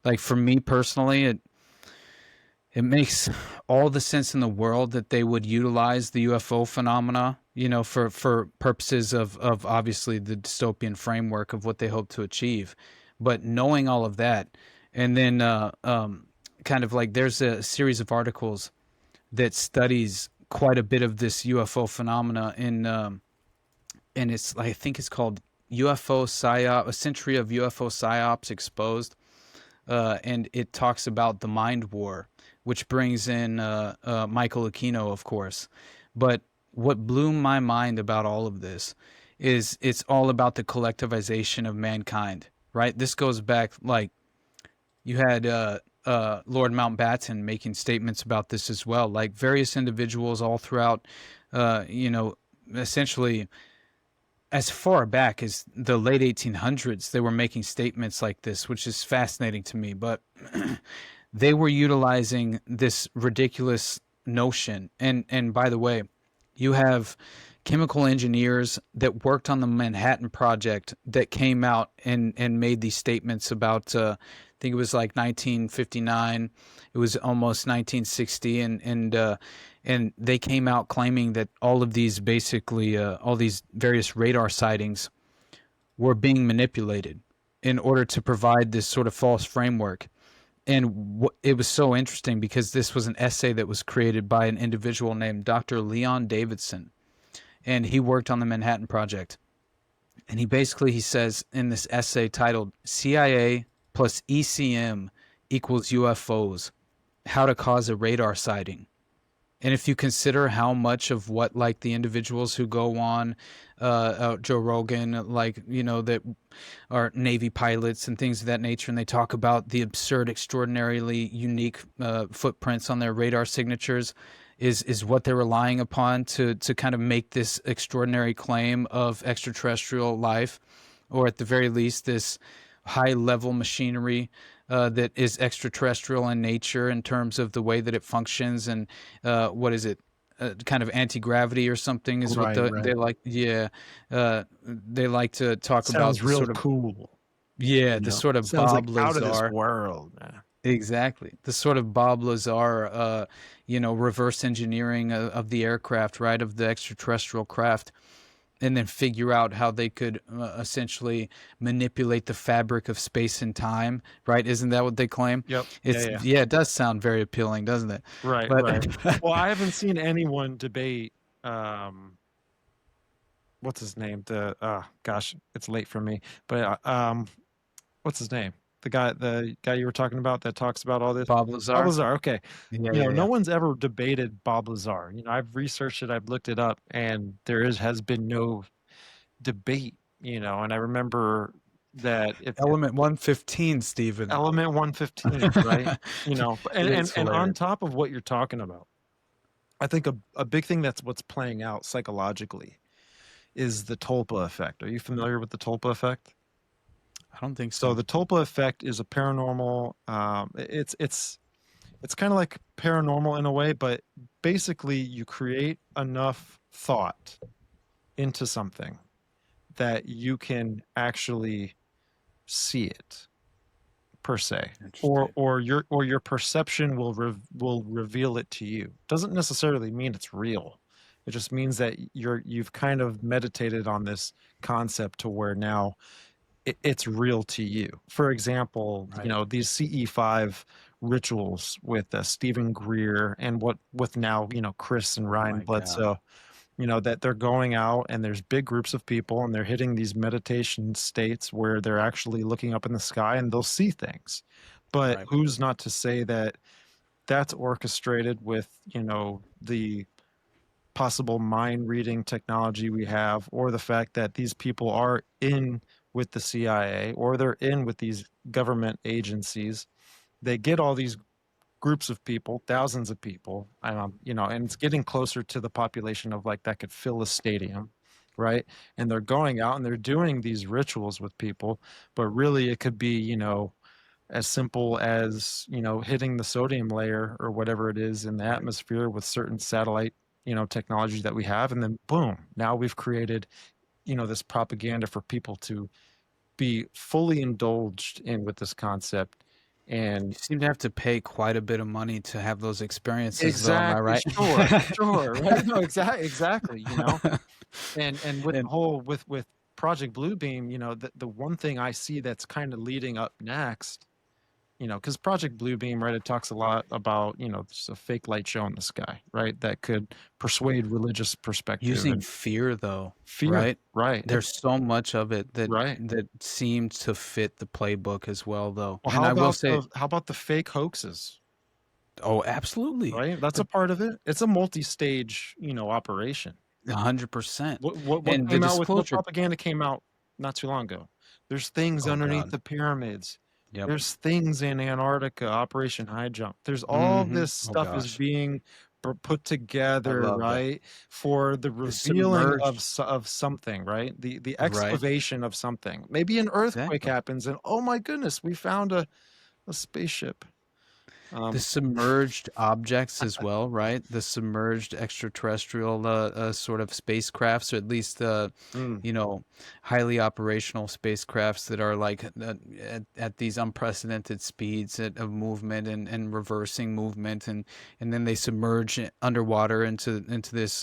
like, for me personally, it makes all the sense in the world that they would utilize the UFO phenomena, you know, for purposes of obviously the dystopian framework of what they hope to achieve. But knowing all of that, and then kind of like there's a series of articles that studies quite a bit of this UFO phenomena and it's, I think it's called UFO Psyop, A Century of UFO Psyops Exposed. And it talks about the mind war, which brings in Michael Aquino, of course. But what blew my mind about all of this is it's all about the collectivization of mankind, right? This goes back, like, you had Lord Mountbatten making statements about this as well, like various individuals all throughout, you know, essentially as far back as the late 1800s, they were making statements like this, which is fascinating to me. But they were utilizing this ridiculous notion. And by the way, you have chemical engineers that worked on the Manhattan Project that came out and made these statements about, I think it was like 1959. It was almost 1960. And they came out claiming that all of these basically, all these various radar sightings were being manipulated in order to provide this sort of false framework. And it was so interesting because this was an essay that was created by an individual named Dr. Leon Davidson. And he worked on the Manhattan Project. And he says in this essay titled CIA plus ECM equals UFOs, How to Cause a Radar Sighting. And if you consider how much of what, like, the individuals who go on Joe Rogan, like, you know, that are Navy pilots and things of that nature, and they talk about the absurd, extraordinarily unique footprints on their radar signatures, is what they're relying upon to kind of make this extraordinary claim of extraterrestrial life, or at the very least, this high-level machinery that is extraterrestrial in nature in terms of the way that it functions, and what is it, kind of anti-gravity or something is what Right. they like. Yeah, they like to talk about Sounds the real sort of, cool. yeah, You the know, sort of sounds like Bob out of this Lazar. world. Man. Exactly. The sort of Bob Lazar, you know, reverse engineering of the aircraft, right, of the extraterrestrial craft, and then figure out how they could essentially manipulate the fabric of space and time, right? Isn't that what they claim? Yep. It's, Yeah. yeah, it does sound very appealing, doesn't it? Right. But Right. Well, I haven't seen anyone debate. What's his name? Gosh, it's late for me. But what's his name? The guy you were talking about that talks about all this. Bob Bob Lazar? Lazar. Okay. Yeah, You know, yeah, no yeah. one's ever debated Bob Lazar. You know, I've researched it, I've looked it up, and has been no debate. You know, and I remember that if Element 115, Stephen. Element 115, right? You know, It's and on hilarious. top of what you're talking about, I think a big thing that's what's playing out psychologically is the Tulpa effect. Are you familiar with the Tulpa effect? I don't think So so. the Tulpa effect is a paranormal. It's kind of like paranormal in a way, but basically you create enough thought into something that you can actually see it per se, Interesting. or your perception will reveal it to you. Doesn't necessarily mean it's real. It just means that you've kind of meditated on this concept to where now it's real to you. For example, you Right. know, these CE5 rituals with Stephen Greer and what with now, you know, Chris and Oh Ryan my God. Bledsoe, you know, that they're going out and there's big groups of people and they're hitting these meditation states where they're actually looking up in the sky and they'll see things. But Right. who's not to say that that's orchestrated with, you know, the possible mind reading technology we have, or the fact that these people are in with the CIA or they're in with these government agencies. They get all these groups of people, thousands of people, you know, and it's getting closer to the population of like that could fill a stadium. right? And they're going out and they're doing these rituals with people, but really it could be, as simple as, hitting the sodium layer or whatever it is in the atmosphere with certain satellite, technology that we have. And then boom, now we've created, this propaganda for people to be fully indulged in with this concept. You And seem to have to pay quite a bit of money to have those experiences, though. Am I exactly, right? sure, right? No, exactly, and with the And whole with Project Bluebeam, the one thing I see that's kind of leading up next, because Project Bluebeam, right, it talks a lot about, just a fake light show in the sky, right, that could persuade religious perspective using and fear, though, fear, right? right? There's so much of it that Right. seems to fit the playbook as well, though. Well, And I will say, how about the fake hoaxes, oh, absolutely, right? That's a part of it. It's a multi-stage, operation. 100%. What And the came out with what disclosure. propaganda came out not too long ago? There's things Oh underneath God. the pyramids. Yep. There's things in Antarctica, Operation High Jump. There's all Mm-hmm. this Oh stuff is gosh. being put I together, love that. right, for the The revealing of submerged. of something, right? The Right. excavation of something. Maybe an earthquake Exactly. happens, and oh my goodness, we found a spaceship. The Um, submerged objects as well, right? The submerged extraterrestrial sort of spacecrafts, or at least mm, you know, highly operational spacecrafts that are like at these unprecedented speeds of movement and reversing movement, and then they submerge underwater into this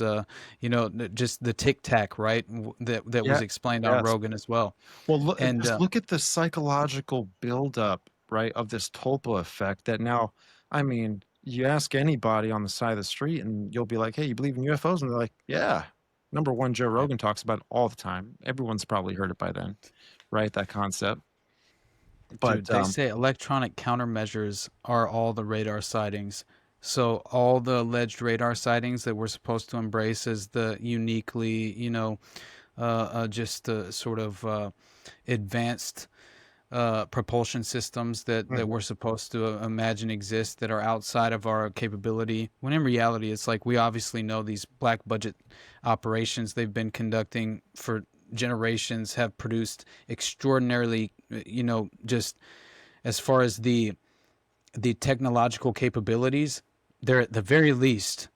just the tic tac, right? That was yeah, explained on yes. Rogan as well. Well, look, And just look at the psychological buildup, right, of this Tulpa effect that now, I mean, you ask anybody on the side of the street and you'll be like, hey, you believe in UFOs? And they're like, yeah. Number one, Joe Yep. Rogan talks about it all the time. Everyone's probably heard it by then, right? That concept. Dude, But they say electronic countermeasures are all the radar sightings. So all the alleged radar sightings that we're supposed to embrace as the uniquely, just sort of advanced propulsion systems that mhm, we're supposed to imagine exist that are outside of our capability. When in reality, it's like we obviously know these black budget operations they've been conducting for generations have produced extraordinarily, just as far as the technological capabilities, they're at the very least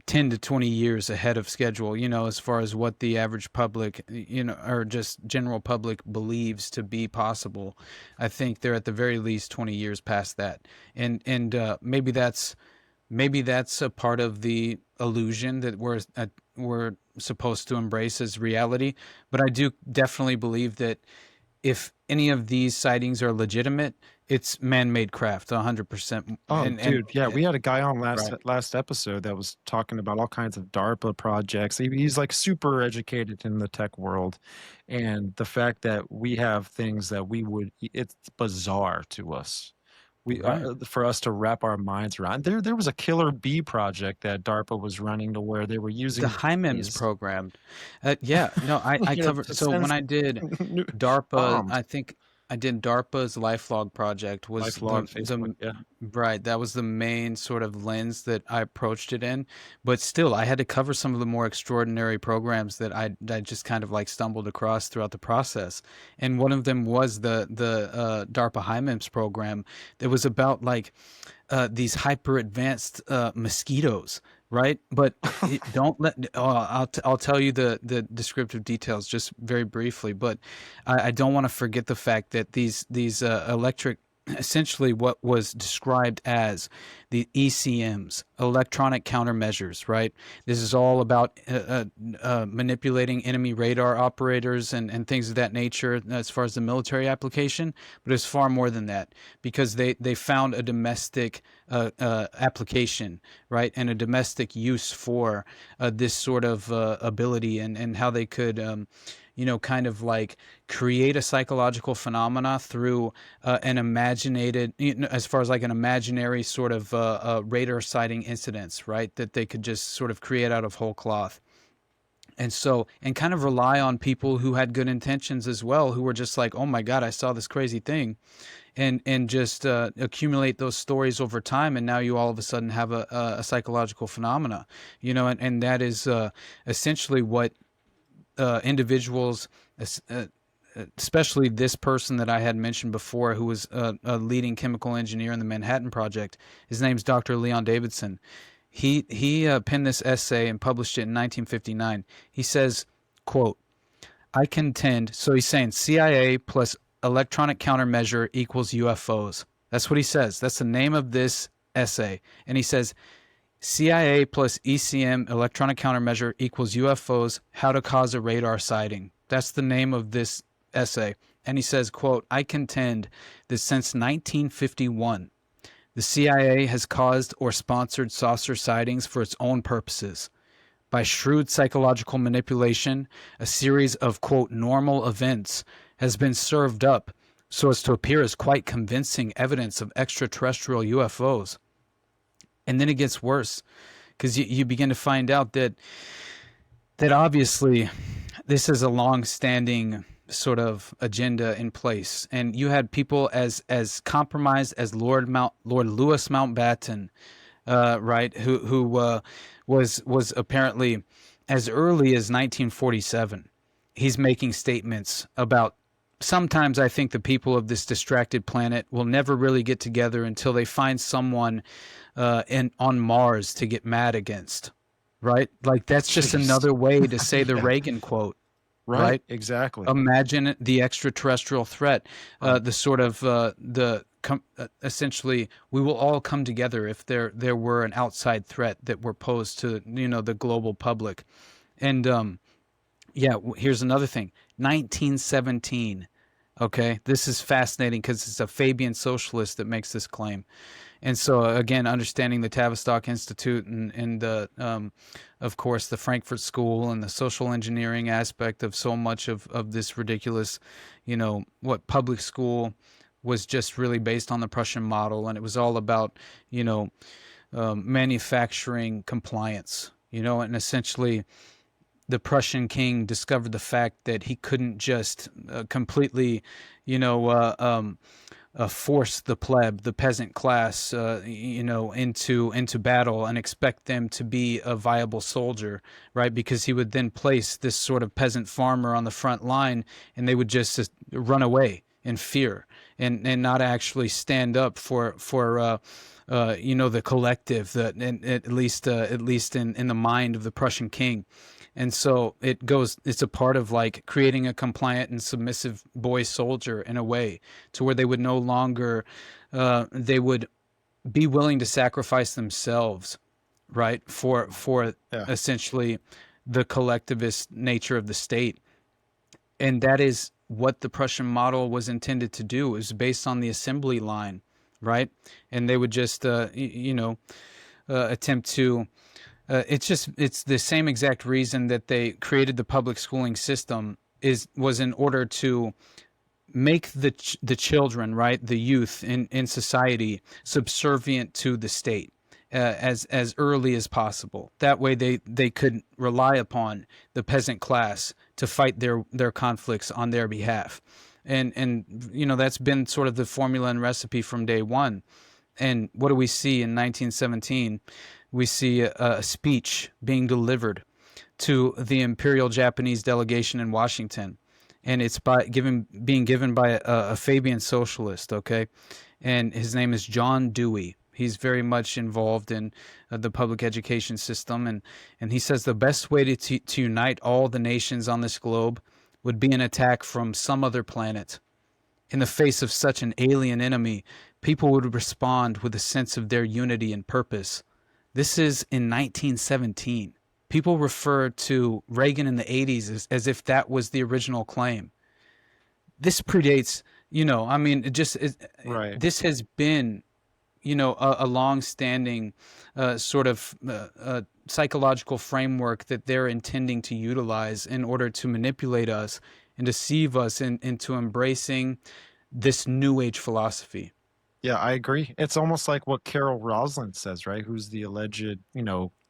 10 to 20 years ahead of schedule, as far as what the average public, or just general public believes to be possible. I think they're at the very least 20 years past that. And maybe that's a part of the illusion that we're supposed to embrace as reality. But I do definitely believe that if any of these sightings are legitimate, it's man-made craft, 100%. oh, And dude, yeah, we had a guy on right. last episode that was talking about all kinds of DARPA projects. He's like super educated in the tech world, and the fact that we have things that it's bizarre to us. We Right. for us to wrap our minds around. There was a killer bee project that DARPA was running to where they were The using HIMEMS bees, program. Yeah, no, I covered. to So when send I did DARPA, bombs. I think I did DARPA's LifeLog project was Lifelog, Facebook, yeah. right. That was the main sort of lens that I approached it in. But still, I had to cover some of the more extraordinary programs that I just kind of like stumbled across throughout the process. And one of them was the DARPA HIMEMS program that was about like these hyper advanced mosquitoes, right? But don't let. I'll tell you the descriptive details just very briefly. But I don't want to forget the fact that these electric. Essentially, what was described as the ECMs, electronic countermeasures, right? This is all about manipulating enemy radar operators and things of that nature as far as the military application, but it's far more than that because they found a domestic application, right, and a domestic use for this sort of ability and how they could, kind of like create a psychological phenomena through an imaginated, as far as like an imaginary sort of radar sighting incidents, right, that they could just sort of create out of whole cloth. And kind of rely on people who had good intentions as well, who were just like, oh my God, I saw this crazy thing, and just accumulate those stories over time, and now you all of a sudden have a psychological phenomena, and that is essentially what individuals, especially this person that I had mentioned before, who was a leading chemical engineer in the Manhattan Project. His name's Dr. Leon Davidson. He penned this essay and published it in 1959. He says, quote, I contend, so he's saying CIA plus electronic countermeasure equals UFOs. That's what he says. That's the name of this essay. And he says, CIA plus ECM, electronic countermeasure, equals UFOs, how to cause a radar sighting. That's the name of this essay. And he says, quote, I contend that since 1951, the CIA has caused or sponsored saucer sightings for its own purposes. By shrewd psychological manipulation, a series of, quote, normal events has been served up so as to appear as quite convincing evidence of extraterrestrial UFOs. And then it gets worse, because you begin to find out that obviously this is a long-standing sort of agenda in place. And you had people as compromised as Lord Louis Mountbatten, right, who was apparently as early as 1947. He's making statements about, sometimes I think the people of this distracted planet will never really get together until they find someone on Mars to get mad against, right? Like, that's just another way to say the Reagan quote, right? Exactly. Imagine the extraterrestrial threat, the sort of essentially, we will all come together if there were an outside threat that were posed to the global public. And here's another thing, 1917. Okay, this is fascinating because it's a Fabian socialist that makes this claim. And so, again, understanding the Tavistock Institute and of course, the Frankfurt School and the social engineering aspect of so much of this ridiculous, what public school was just really based on the Prussian model. And it was all about, manufacturing compliance, and essentially the Prussian king discovered the fact that he couldn't just completely, force the pleb, the peasant class, into battle and expect them to be a viable soldier, right? Because he would then place this sort of peasant farmer on the front line, and they would just run away in fear and not actually stand up for the collective, at least in the mind of the Prussian king. And so it's a part of like creating a compliant and submissive boy soldier in a way to where they would no longer, they would be willing to sacrifice themselves, right? For essentially the collectivist nature of the state. And that is what the Prussian model was intended to do. It was based on the assembly line, right? And they would just, attempt to, it's the same exact reason that they created the public schooling system was in order to make the children, right, the youth in society subservient to the state as early as possible. That way they could rely upon the peasant class to fight their conflicts on their behalf. And that's been sort of the formula and recipe from day one. And what do we see in 1917? We see a speech being delivered to the Imperial Japanese delegation in Washington, and it's being given by a Fabian socialist, okay? And his name is John Dewey. He's very much involved in the public education system, and he says the best way to unite all the nations on this globe would be an attack from some other planet. In the face of such an alien enemy, people would respond with a sense of their unity and purpose. This is in 1917. People refer to Reagan in the 80s as if that was the original claim. This predates, Right. This has been, a long-standing sort of psychological framework that they're intending to utilize in order to manipulate us and deceive us into embracing this New Age philosophy. Yeah, I agree. It's almost like what Carol Roslin says, right? Who's the alleged,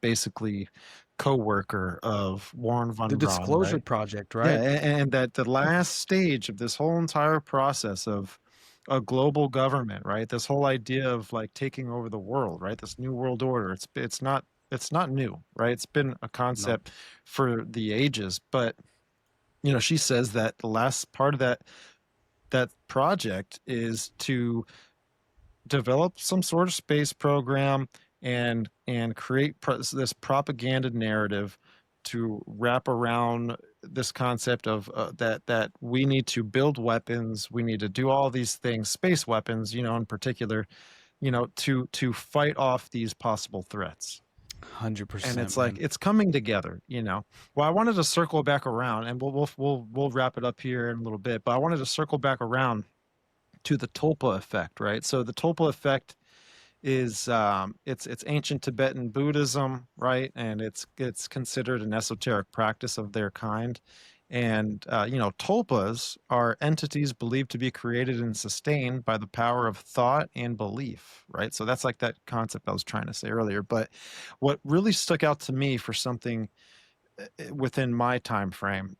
basically co-worker of Warren von The Braun, Disclosure right? Project, right? Yeah, and that the last stage of this whole entire process of a global government, right? This whole idea of like taking over the world, right? This new world order. It's not new, right? It's been a concept for the ages, but she says that the last part of that project is to develop some sort of space program and create this propaganda narrative to wrap around this concept of that we need to build weapons, we need to do all these things, space weapons, in particular, to fight off these possible threats. 100%, And it's man. like it's coming together. Well, I wanted to circle back around, and we'll wrap it up here in a little bit, but I wanted to circle back around to the Tulpa effect, right? So the Tulpa effect is it's ancient Tibetan Buddhism, right? And it's considered an esoteric practice of their kind. And tulpas are entities believed to be created and sustained by the power of thought and belief, right? So that's like that concept I was trying to say earlier. But what really stuck out to me for something within my time frame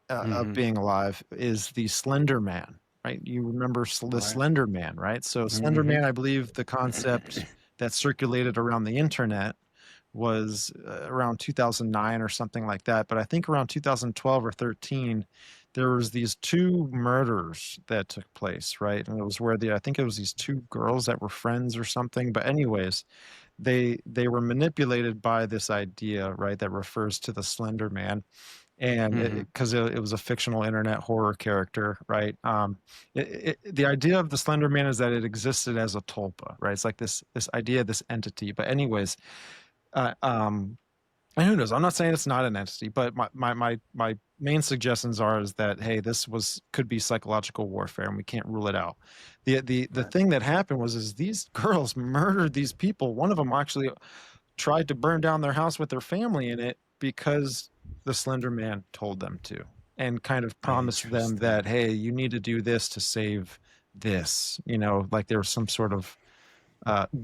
of being alive is the Slender Man, right? You remember the Right. Slender Man, right? So Slender Man, I believe the concept that circulated around the internet was around 2009 or something like that. But I think around 2012 or 13, there was these two murders that took place, right? And it was where I think it was these two girls that were friends or something. But anyways, they were manipulated by this idea, right, that refers to the Slender Man. And because it was a fictional internet horror character, right? The idea of the Slender Man is that it existed as a tulpa, right? It's like this idea, this entity. But anyways, and who knows? I'm not saying it's not an entity, but my main suggestions is that, hey, this could be psychological warfare, and we can't rule it out. The thing that happened is these girls murdered these people. One of them actually tried to burn down their house with their family in it because the Slender Man told them to, and kind of promised them that, hey, you need to do this to save this. Like there was some sort of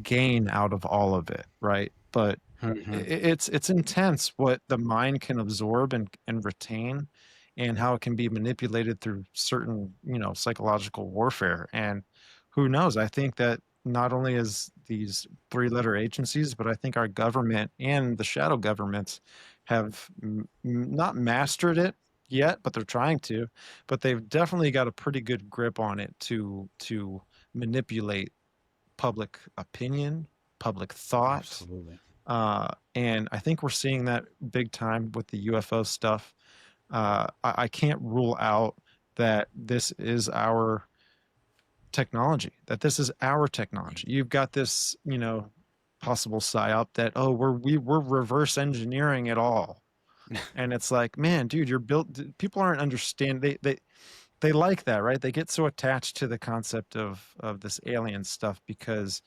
gain out of all of it, right? But it's intense what the mind can absorb and retain, and how it can be manipulated through certain psychological warfare. And who knows? I think that not only is these three-letter agencies, but I think our government and the shadow governments have not mastered it yet, but they're trying to. But they've definitely got a pretty good grip on it to manipulate public opinion, public thought. Absolutely. And I think we're seeing that big time with the UFO stuff. I can't rule out that this is our technology, You've got this, possible psyop that, we're reverse engineering it all. And it's like, man, dude, people aren't understanding. They like that, right? They get so attached to the concept of this alien stuff because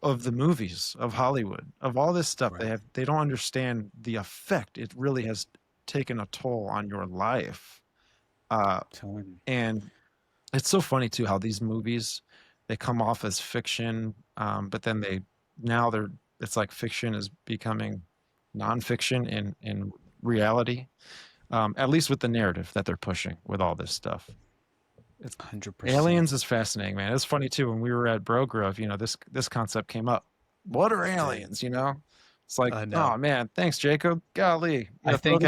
of the movies, of Hollywood, of all this stuff. Right. They don't understand the effect it really has taken a toll on your life. And it's so funny too how these movies, they come off as fiction, but then it's like fiction is becoming nonfiction in reality, at least with the narrative that they're pushing with all this stuff. 100%. Aliens is fascinating, man. It's funny too, when we were at Bro Grove, this concept came up. What are aliens? It's like, oh man, thanks, Jacob. Golly. I think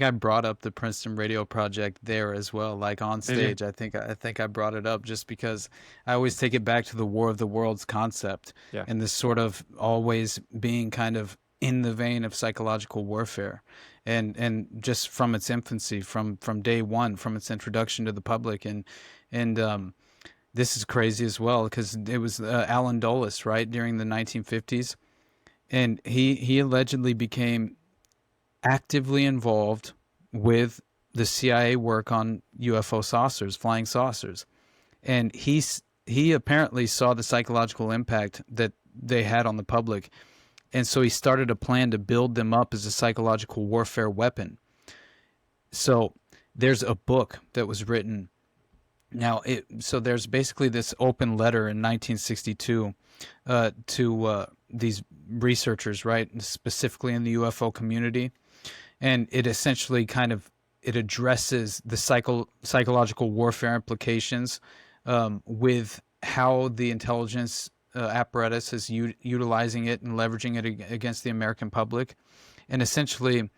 I brought up the Princeton Radio Project there as well, like on stage. I think I brought it up just because I always take it back to the War of the Worlds concept, and this sort of always being kind of in the vein of psychological warfare, and just from its infancy, from day one, from its introduction to the public, and this is crazy as well because it was Alan Dulles, right, during the 1950s, and he allegedly became actively involved with the CIA work on UFO saucers, flying saucers. And he apparently saw the psychological impact that they had on the public. And so he started a plan to build them up as a psychological warfare weapon. So there's a book that was written. Now, so there's basically this open letter in 1962 to these researchers, right, specifically in the UFO community. And it essentially it addresses the psychological warfare implications with how the intelligence apparatus is utilizing it and leveraging it against the American public. And essentially,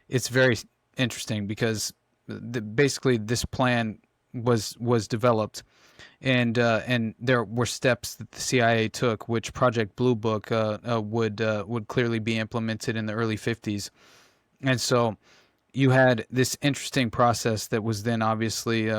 it's very interesting because basically this plan was developed, and there were steps that the CIA took, which Project Blue Book would clearly be implemented in the early 50s. And so you had this interesting process that was then obviously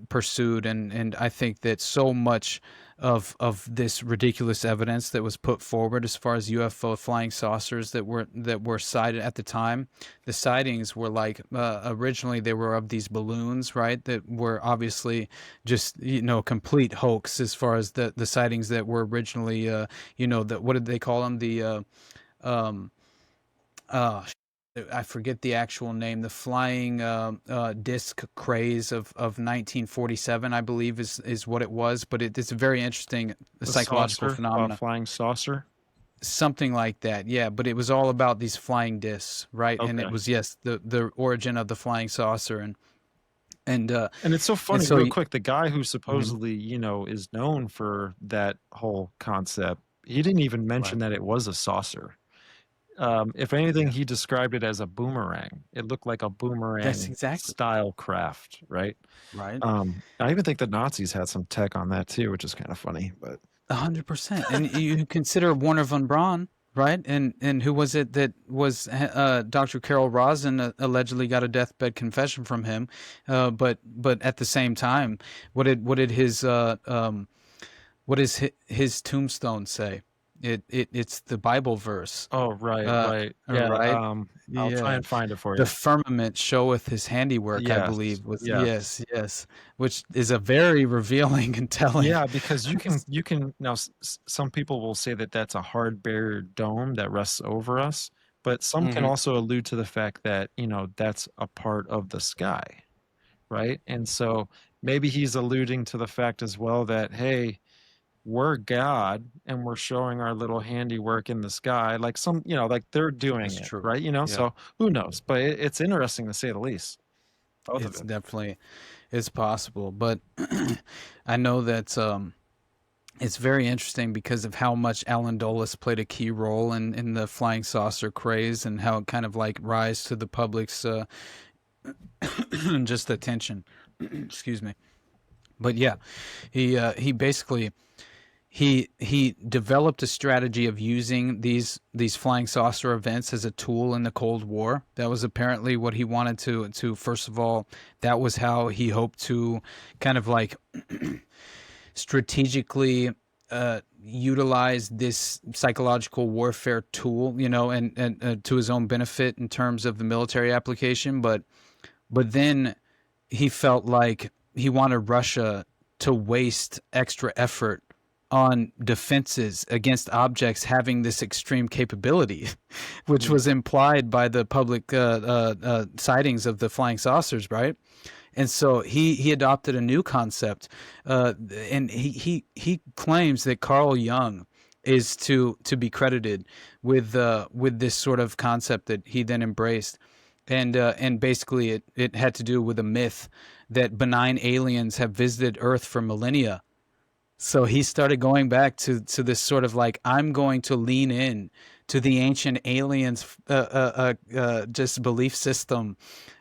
pursued, and I think that so much of this ridiculous evidence that was put forward as far as UFO flying saucers that were sighted at the time, the sightings were like originally they were of these balloons, right? That were obviously just complete hoax as far as the sightings that were originally what did they call them, the um, I forget the actual name. The flying disc craze of 1947, I believe, is what it was. But it's a very interesting psychological phenomenon. Flying saucer, something like that. Yeah, but it was all about these flying discs, right? Okay. And it was the origin of the flying saucer, and it's so funny. so real quick, the guy who supposedly is known for that whole concept, he didn't even mention that it was a saucer. If anything, he described it as a boomerang. It looked like a boomerang That's exactly. style craft, right? Right. I even think the Nazis had some tech on that too, which is kind of funny. But 100%. And you consider Warner von Braun, right? And who was it that was Dr. Carol Rosin allegedly got a deathbed confession from him, but at the same time, what did his tombstone say? It's the Bible verse. Oh, right. Yeah, right. I'll try and find it for you. The firmament showeth his handiwork, I believe. Yes. Yes, which is a very revealing and telling. Yeah, because you can now. Some people will say that that's a hard barrier dome that rests over us, but some can also allude to the fact that that's a part of the sky, right? And so maybe he's alluding to the fact as well that, hey, we're God and we're showing our little handiwork in the sky, like like they're doing That's it, true. right? Yeah. So who knows? But it's interesting to say the least. It's definitely, it's possible, but I know that it's very interesting because of how much Alan Dulles played a key role in the flying saucer craze and how it kind of like rise to the public's just attention. Excuse me. But yeah, he basically he developed a strategy of using these flying saucer events as a tool in the Cold War. That was apparently what he wanted to first of all, that was how he hoped to kind of like strategically utilize this psychological warfare tool, and to his own benefit in terms of the military application. But then he felt like he wanted Russia to waste extra effort on defenses against objects having this extreme capability, which was implied by the public sightings of the flying saucers, right? And so he adopted a new concept, and he claims that Carl Jung is to be credited with this sort of concept that he then embraced, and basically it had to do with a myth that benign aliens have visited Earth for millennia. So he started going back to this sort of like, I'm going to lean in to the ancient aliens just belief system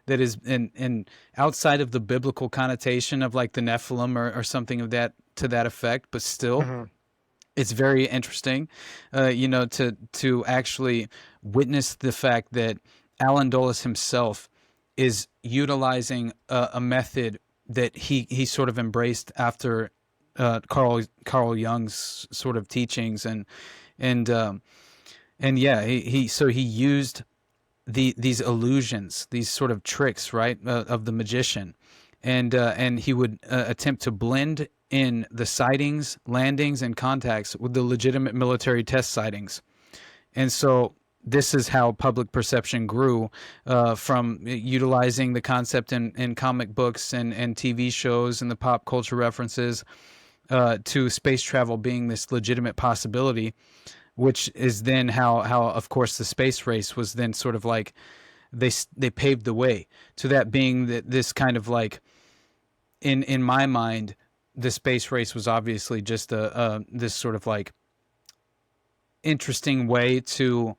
that is in outside of the biblical connotation of like the Nephilim or something of that to that effect, but still it's very interesting, to actually witness the fact that Alan Dulles himself is utilizing a method that he sort of embraced after Carl Jung's sort of teachings, and yeah, he used these illusions, these sort of tricks, right, of the magician, and he would attempt to blend in the sightings, landings, and contacts with the legitimate military test sightings, and so this is how public perception grew, from utilizing the concept in comic books and TV shows and the pop culture references, to space travel being this legitimate possibility, which is then how of course the space race was then sort of like they paved the way to that being this kind of like, in my mind, the space race was obviously just this sort of like interesting way to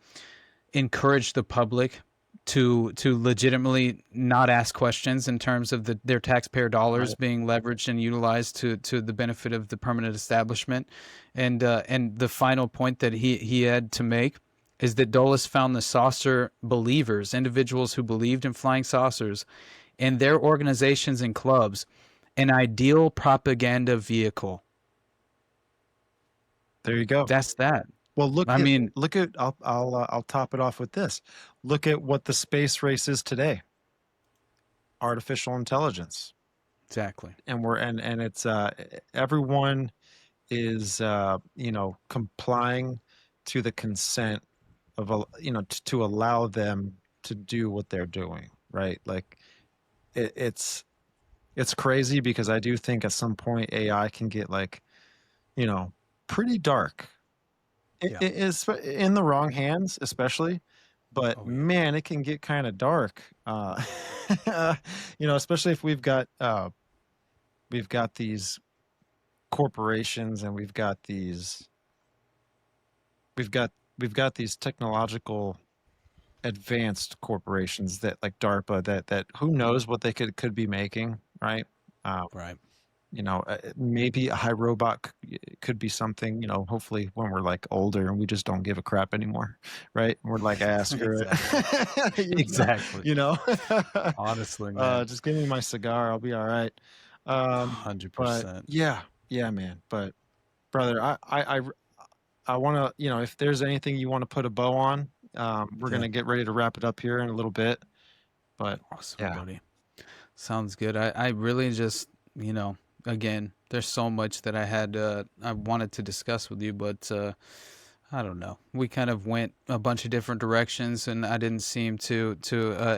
encourage the public to legitimately not ask questions in terms of their taxpayer dollars being leveraged and utilized to the benefit of the permanent establishment. And the final point that he had to make is that Dulles found the saucer believers, individuals who believed in flying saucers, and their organizations and clubs, an ideal propaganda vehicle. There you go. That's that. Well, look at I'll I'll top it off with this. Look at what the space race is today. Artificial intelligence. Exactly. And it's everyone is complying to the consent of to allow them to do what they're doing, right? Like it's crazy, because I do think at some point AI can get pretty dark. It is in the wrong hands, especially, but man, it can get kind of dark. Especially if we've got these corporations, and we've got these technological advanced corporations that, like DARPA, that who knows what they could be making, right? Right. Maybe a high robot could be something, hopefully when we're like older and we just don't give a crap anymore, right? We're like, ask her. Exactly. Honestly, man. Just give me my cigar. I'll be all right. 100%. But yeah, man. But brother, I want to, if there's anything you want to put a bow on, we're going to get ready to wrap it up here in a little bit. But awesome, buddy. Sounds good. I really just, again, there's so much that I wanted to discuss with you, but I don't know. We kind of went a bunch of different directions, and I didn't seem to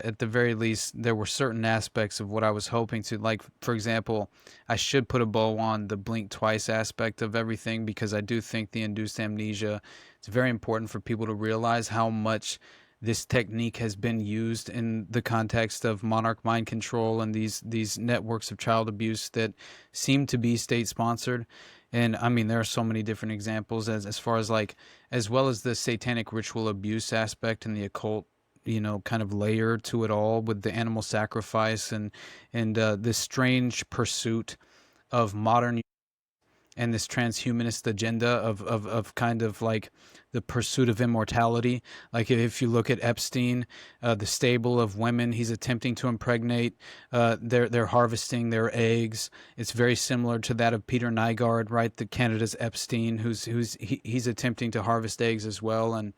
at the very least, there were certain aspects of what I was hoping to, like, for example, I should put a bow on the blink twice aspect of everything, because I do think the induced amnesia, it's very important for people to realize how much this technique has been used in the context of monarch mind control and these networks of child abuse that seem to be state sponsored. And I mean, there are so many different examples as far as as well as the satanic ritual abuse aspect and the occult, kind of layer to it all, with the animal sacrifice and this strange pursuit of modern and this transhumanist agenda of kind of like the pursuit of immortality. Like if you look at Epstein, the stable of women he's attempting to impregnate, they're harvesting their eggs. It's very similar to that of Peter Nygaard, right? The Canada's Epstein, he's attempting to harvest eggs as well. And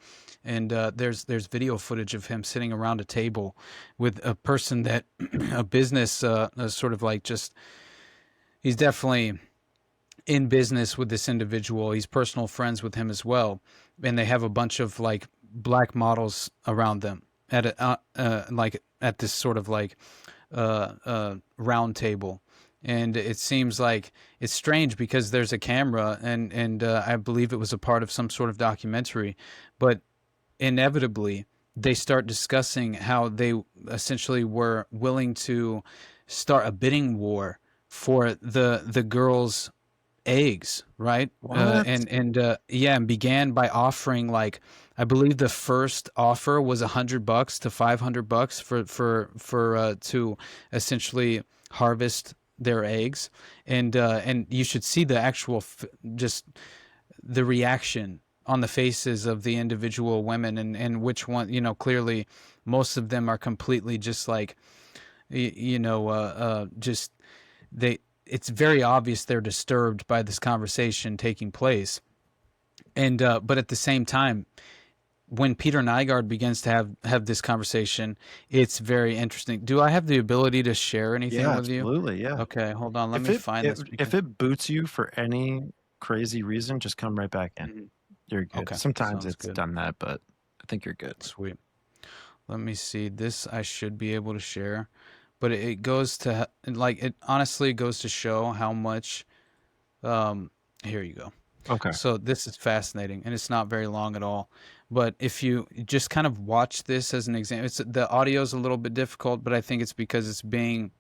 there's video footage of him sitting around a table with a person that a business sort of like just, he's definitely in business with this individual. He's personal friends with him as well, and they have a bunch of like black models around them at at this sort of like round table. And it seems like it's strange because there's a camera, and I believe it was a part of some sort of documentary, but inevitably they start discussing how they essentially were willing to start a bidding war for the girls' eggs, right? And began by offering, like, I believe the first offer was $100 to $500 for to essentially harvest their eggs, and you should see the actual just the reaction on the faces of the individual women, and which one, clearly most of them are completely just like, just it's very obvious they're disturbed by this conversation taking place. And but at the same time, when Peter Nygaard begins to have this conversation, it's very interesting. Do I have the ability to share anything with you? Absolutely, yeah. Okay, hold on. Let me find this. If it boots you for any crazy reason, just come right back in. Mm-hmm. You're good. Okay, sometimes it's done that, but I think you're good. Sweet. Let me see. This I should be able to share. But it goes to, like, it honestly goes to show how much, here you go. Okay. So this is fascinating, and it's not very long at all. But if you just kind of watch this as an example, the audio is a little bit difficult, but I think it's because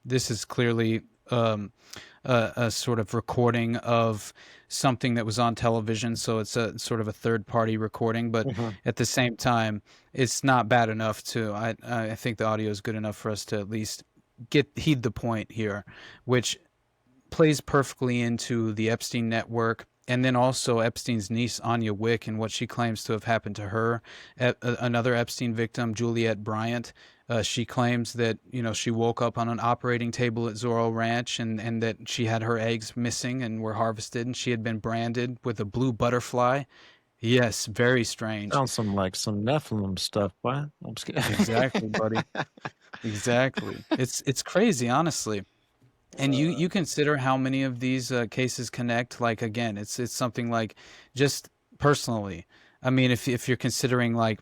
this is clearly a sort of recording of something that was on television, so it's a sort of a third party recording, but at the same time, it's not bad enough to I think the audio is good enough for us to at least heed the point here, which plays perfectly into the Epstein network. And then also Epstein's niece, Anya Wick, and what she claims to have happened to her. Another Epstein victim, Juliette Bryant, she claims that, she woke up on an operating table at Zorro Ranch and that she had her eggs missing and were harvested, and she had been branded with a blue butterfly. Yes, very strange. Sounds like some Nephilim stuff, boy. I'm just kidding. Exactly, buddy. Exactly. It's crazy, honestly. And you consider how many of these cases connect. Like, again, it's something like, just personally, I mean, if you're considering, like,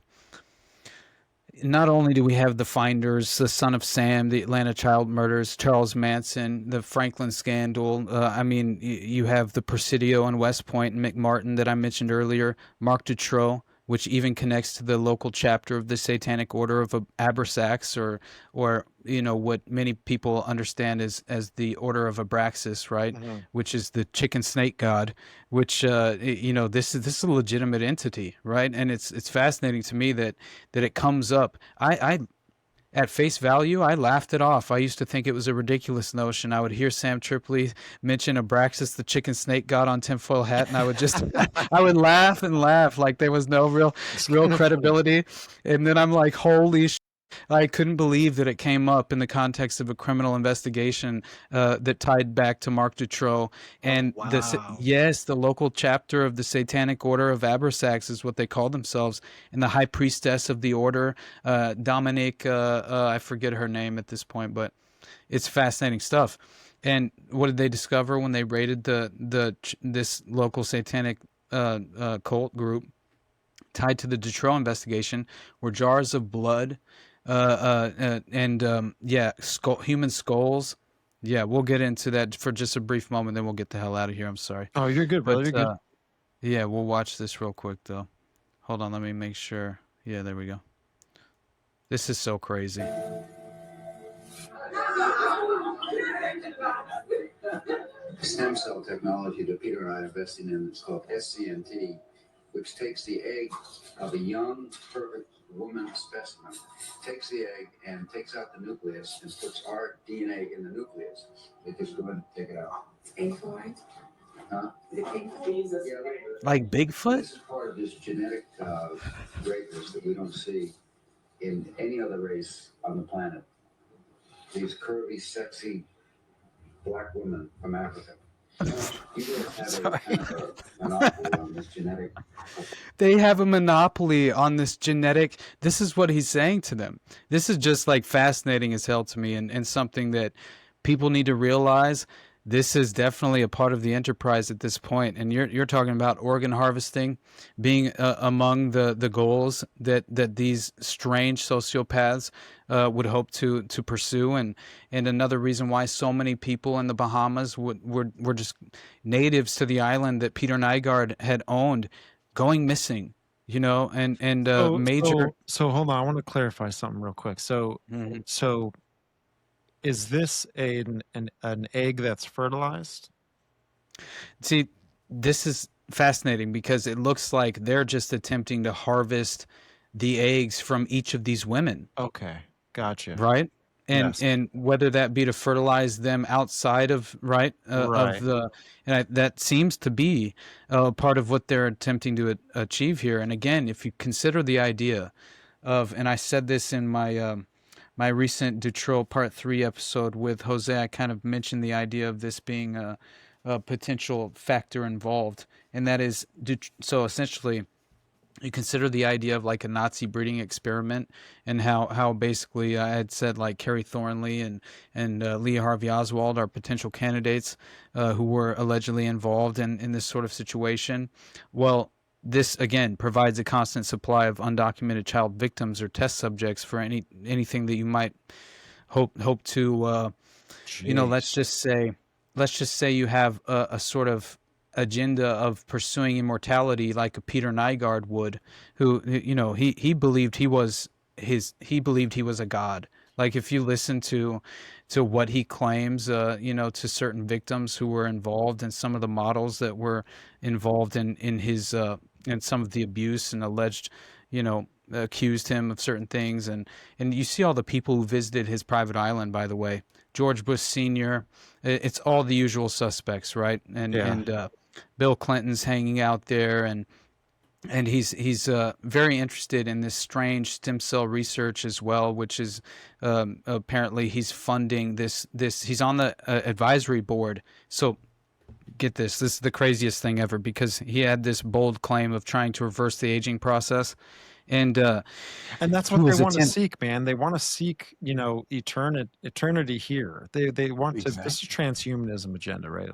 not only do we have the Finders, the Son of Sam, the Atlanta child murders, Charles Manson, the Franklin scandal. I mean, you have the Presidio in West Point and McMartin that I mentioned earlier, Marc Dutroux, which even connects to the local chapter of the Satanic Order of Abrasax, or what many people understand as the Order of Abraxas, right? Which is the chicken snake god. Which this is a legitimate entity, right? And it's fascinating to me that it comes up. I at face value, I laughed it off. I used to think it was a ridiculous notion. I would hear Sam Tripoli mention Abraxas, the chicken snake god, on tinfoil hat, and I would just, I would laugh and laugh like there was no real credibility. And then I'm like, holy shit. I couldn't believe that it came up in the context of a criminal investigation that tied back to Marc Dutroux. And the local chapter of the Satanic Order of Abrasax is what they call themselves. And the high priestess of the order, Dominique, I forget her name at this point, but it's fascinating stuff. And what did they discover when they raided this local satanic cult group tied to the Dutroux investigation? Were jars of blood, human skulls. Yeah, we'll get into that for just a brief moment, then we'll get the hell out of here. I'm sorry. Oh, you're good, brother. You're good. Yeah, we'll watch this real quick, though. Hold on, let me make sure. Yeah, there we go. This is so crazy. Stem cell technology that Peter and I are investing in is called SCNT, which takes the egg of a young, perfect woman specimen, takes the egg and takes out the nucleus and puts our DNA in the nucleus. They just go ahead and take it out. Pink Floyd? Huh? The Pink Jesus. Yeah, like Bigfoot? This is part of this genetic greatness that we don't see in any other race on the planet. These curvy, sexy black women from Africa. You guys have a kind of a monopoly on this genetic. They have a monopoly on this genetic. This is what he's saying to them. This is just like fascinating as hell to me, and something that people need to realize. This is definitely a part of the enterprise at this point. And you're talking about organ harvesting being among the goals that these strange sociopaths would hope to pursue. And another reason why so many people in the Bahamas were just natives to the island that Peter Nygaard had owned going missing, and major. So hold on, I want to clarify something real quick. So is this an egg that's fertilized? See, this is fascinating because it looks like they're just attempting to harvest the eggs from each of these women. Okay, gotcha. Right? And Yes. and whether that be to fertilize them outside of of the, and that seems to be part of what they're attempting to achieve here. And again, if you consider the idea of, and I said this in my my recent Dutroux Part 3 episode with Jose, I kind of mentioned the idea of this being a potential factor involved. And that is, so essentially, you consider the idea of like a Nazi breeding experiment, and how basically I had said like Kerry Thornley and Lee Harvey Oswald are potential candidates who were allegedly involved in this sort of situation. Well, this again provides a constant supply of undocumented child victims or test subjects for anything that you might hope to let's just say you have a sort of agenda of pursuing immortality like a Peter Nygaard would, who he believed he was a god, Like if you listen to what he claims, to certain victims who were involved, and some of the models that were involved in his in some of the abuse and alleged, accused him of certain things, and you see all the people who visited his private island. By the way, George Bush Sr. It's all the usual suspects, right? And Bill Clinton's hanging out there, and he's very interested in this strange stem cell research as well, which is apparently he's funding this. He's on the advisory board. So get this is the craziest thing ever, because he had this bold claim of trying to reverse the aging process. And that's what they want to seek, man. They want to seek, eternity here. They want to. This is transhumanism agenda, right?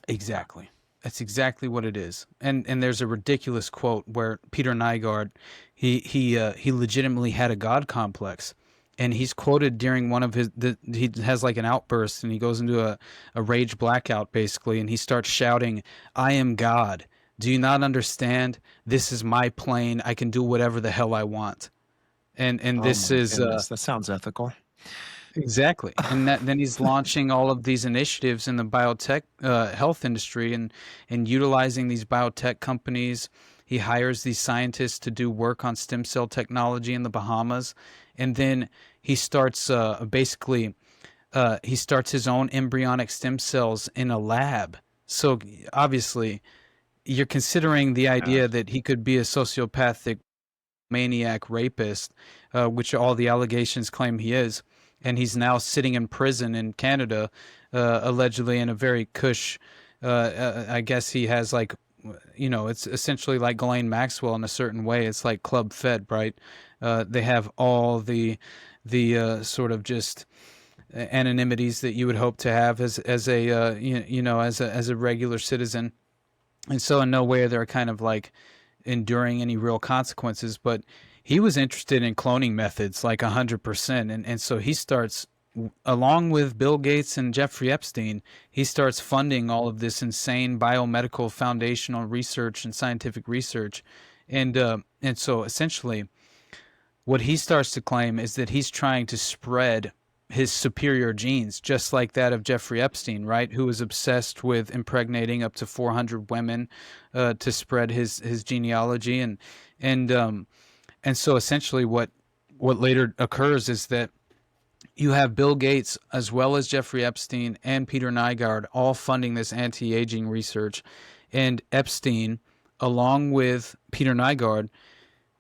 Exactly. That's exactly what it is. And there's a ridiculous quote where Peter Nygard, he legitimately had a God complex, and he's quoted during one of he has like an outburst, and he goes into a rage blackout basically, and he starts shouting, "I am God. Do you not understand? This is my plane. I can do whatever the hell I want." And this is that sounds ethical. Exactly. And then he's launching all of these initiatives in the biotech health industry, and utilizing these biotech companies. He hires these scientists to do work on stem cell technology in the Bahamas. And then he starts he starts his own embryonic stem cells in a lab. So obviously you're considering the idea that he could be a sociopathic maniac rapist, which all the allegations claim he is. And he's now sitting in prison in Canada, allegedly in a very cush. I guess he has like, it's essentially like Ghislaine Maxwell in a certain way. It's like Club Fed, right? They have all the sort of just anonymities that you would hope to have as a regular citizen, and so in no way they're kind of like enduring any real consequences, but. He was interested in cloning methods like 100%. And so he starts, along with Bill Gates and Jeffrey Epstein, he starts funding all of this insane biomedical foundational research and scientific research. And so essentially what he starts to claim is that he's trying to spread his superior genes, just like that of Jeffrey Epstein, right? Who was obsessed with impregnating up to 400 women to spread his genealogy. And so essentially what later occurs is that you have Bill Gates as well as Jeffrey Epstein and Peter Nygard all funding this anti-aging research. And Epstein, along with Peter Nygard,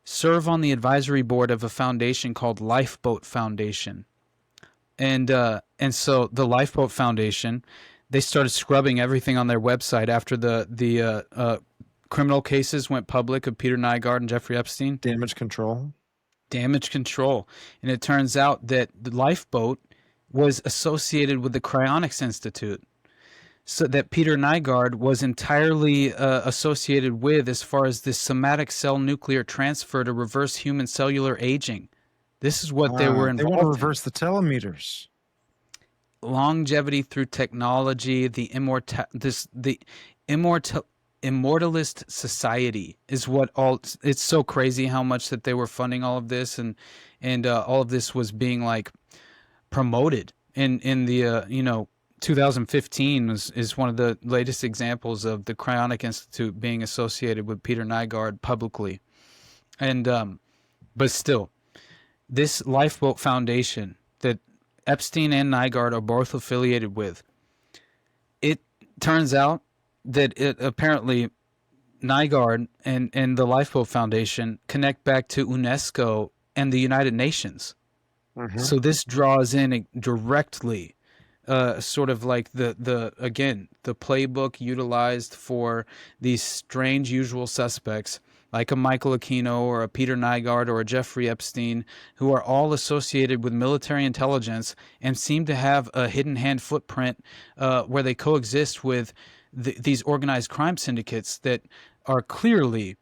serve on the advisory board of a foundation called Lifeboat Foundation. And so the Lifeboat Foundation, they started scrubbing everything on their website after the criminal cases went public of Peter Nygard and Jeffrey Epstein. Damage control. And it turns out that the Lifeboat was associated with the Cryonics Institute, so that Peter Nygard was entirely associated with as far as this somatic cell nuclear transfer to reverse human cellular aging. This is what they were involved in. They want to reverse the telometers. Longevity through technology, the Immortalist Society is what all. It's so crazy how much that they were funding all of this, and all of this was being like promoted in the 2015 is one of the latest examples of the Cryonic Institute being associated with Peter Nygard publicly, and but still, this Lifeboat Foundation that Epstein and Nygard are both affiliated with, it turns out that apparently Nygard and the Lifeboat Foundation connect back to UNESCO and the United Nations. Mm-hmm. So this draws in directly, sort of like the playbook utilized for these strange usual suspects like a Michael Aquino or a Peter Nygard or a Jeffrey Epstein, who are all associated with military intelligence and seem to have a hidden hand footprint where they coexist with these organized crime syndicates that are clearly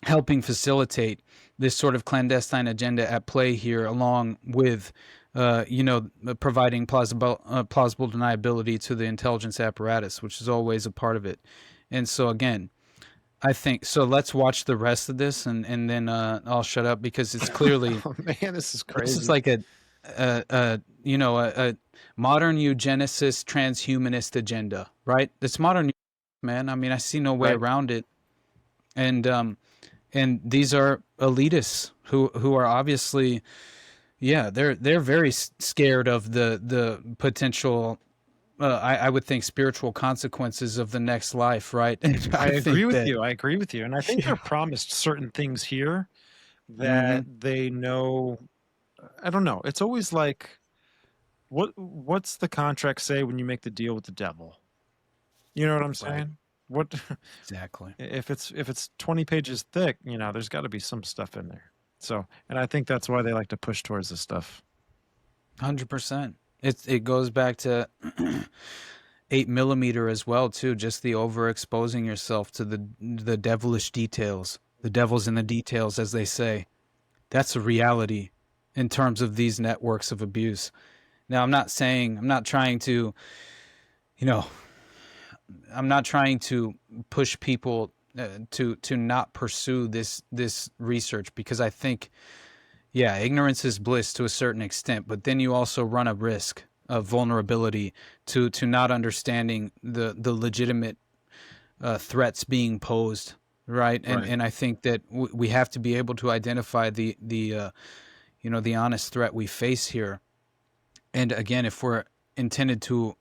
helping facilitate this sort of clandestine agenda at play here, along with, providing plausible deniability to the intelligence apparatus, which is always a part of it. And so, again, I think so. Let's watch the rest of this, and then I'll shut up, because it's clearly. Oh, man, this is crazy. This is like a modern eugenicist transhumanist agenda, right? It's modern, man. I mean, I see no way Right. around it. And these are elitists who are obviously, yeah, they're very scared of the potential. I would think spiritual consequences of the next life, right? And I agree think with that, you. I agree with you. And I think they're promised certain things here that Mhm. they know. I don't know. It's always like, what's the contract say when you make the deal with the devil? You know what I'm Right. saying? What Exactly. if it's 20 pages thick? You know, there's got to be some stuff in there. So, and I think that's why they like to push towards this stuff. 100%. It goes back to 8 millimeter as well too. Just the overexposing yourself to the devilish details. The devil's in the details, as they say. That's a reality in terms of these networks of abuse. Now, I'm not trying to, you know, I'm not trying to push people to not pursue this research, because I think, yeah, ignorance is bliss to a certain extent, but then you also run a risk of vulnerability to not understanding the legitimate threats being posed, right? Right. And I think that we have to be able to identify the honest threat we face here. And again, if we're intended to,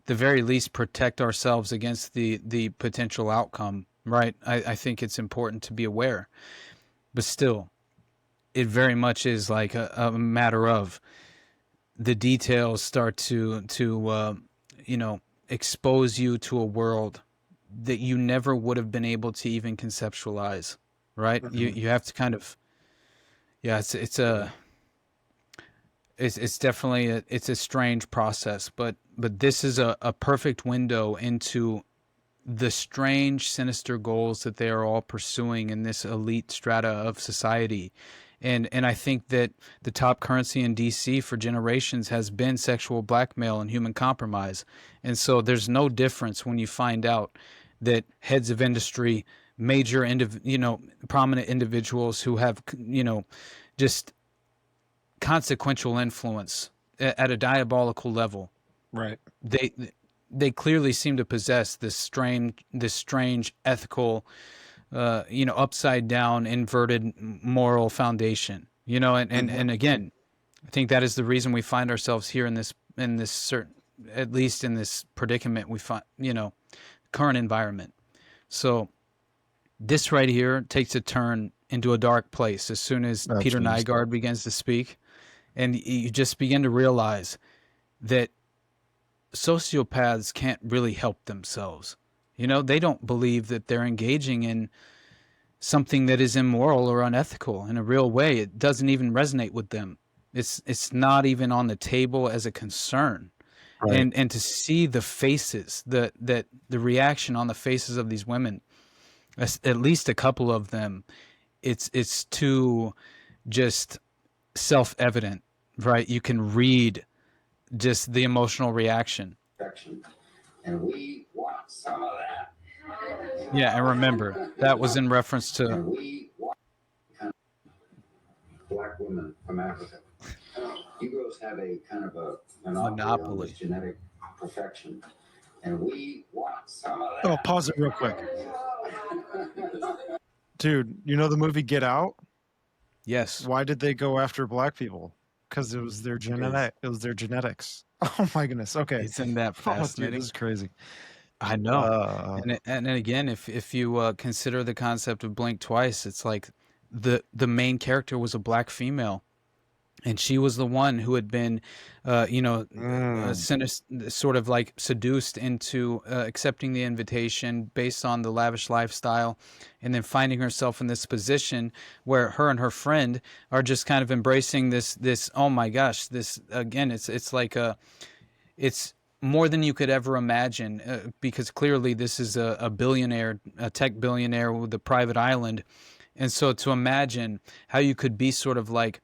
the very least, protect ourselves against the potential outcome, right? I think it's important to be aware, but still, it very much is like a matter of the details start to expose you to a world that you never would have been able to even conceptualize, right? You have to kind of, yeah, it's definitely it's a strange process, but this is a perfect window into the strange, sinister goals that they are all pursuing in this elite strata of society. And I think that the top currency in DC for generations has been sexual blackmail and human compromise. And so there's no difference when you find out that heads of industry, major prominent individuals who have just consequential influence at a diabolical level, Right. they clearly seem to possess this strange ethical, upside down, inverted moral foundation. And again, I think that is the reason we find ourselves here in this certain, at least in this predicament we find, current environment. So this right here takes a turn into a dark place as soon as Peter Absolutely. Nygard begins to speak, and you just begin to realize that sociopaths can't really help themselves. They don't believe that they're engaging in something that is immoral or unethical in a real way. It doesn't even resonate with them. It's not even on the table as a concern. Right. And to see the faces, the reaction on the faces of these women, at least a couple of them, it's too just self-evident, right? You can read just the emotional reaction. And we want some of that. Yeah, and remember, that was in reference to... And we want black women from Africa. Negroes have a kind of a monopoly on this genetic perfection. And we want some of that. Oh, pause it real quick. Dude, you know the movie Get Out? Yes. Why did they go after black people? Because it was their genetic. It was their genetics. Oh my goodness. Okay. Isn't that Oh, dude, fascinating? this is crazy. I know. And again, if you consider the concept of blink twice, it's like the main character was a black female, and she was the one who had been, sort of like seduced into accepting the invitation based on the lavish lifestyle, and then finding herself in this position where her and her friend are just kind of embracing this. Oh my gosh, this again, it's like it's more than you could ever imagine, because clearly this is a billionaire, a tech billionaire with a private island, and so to imagine how you could be sort of like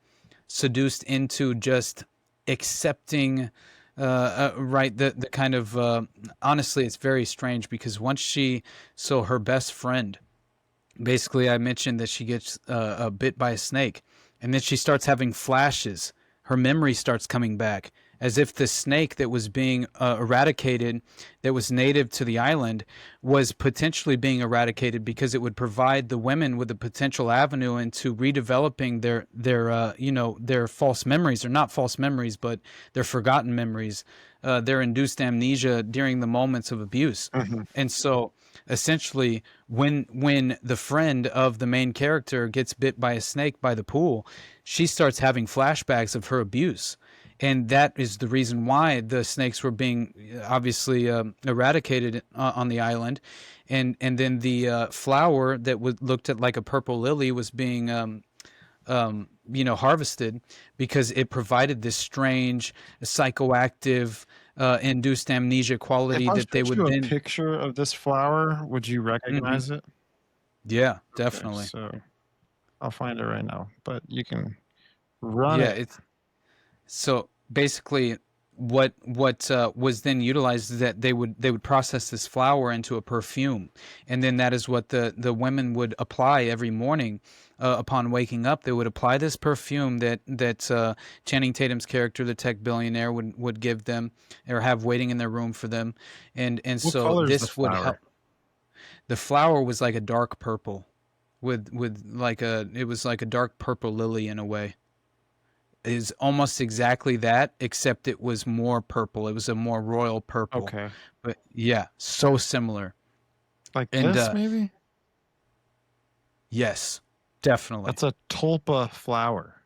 seduced into just accepting right the kind of honestly, it's very strange, because once her best friend, basically, I mentioned that she gets bit by a snake, and then she starts having flashes her memory starts coming back, as if the snake that was being eradicated, that was native to the island, was potentially being eradicated because it would provide the women with a potential avenue into redeveloping their false memories, or not false memories, but their forgotten memories, their induced amnesia during the moments of abuse. And so essentially, when the friend of the main character gets bit by a snake by the pool, she starts having flashbacks of her abuse. And that is the reason why the snakes were being obviously eradicated on the island. And then the flower that looked at like a purple lily was being harvested because it provided this strange psychoactive induced amnesia quality If I that they showed would you a then. picture of this flower, would you Mhm. recognize it? Yeah, Okay, definitely. so I'll find it right now, but you can run Yeah, it. it's so basically what was then utilized is that they would process this flower into a perfume, and then that is what the women would apply every morning upon waking up. They would apply this perfume that Channing Tatum's character, the tech billionaire, would give them or have waiting in their room for them, and What so color is the this would help. flower? The flower was like a dark purple, with it was like a dark purple lily in a way. Is almost exactly that, except it was more purple. It was a more royal purple. Okay, But yeah, so similar. like And this maybe? yes, definitely. That's a tulpa flower.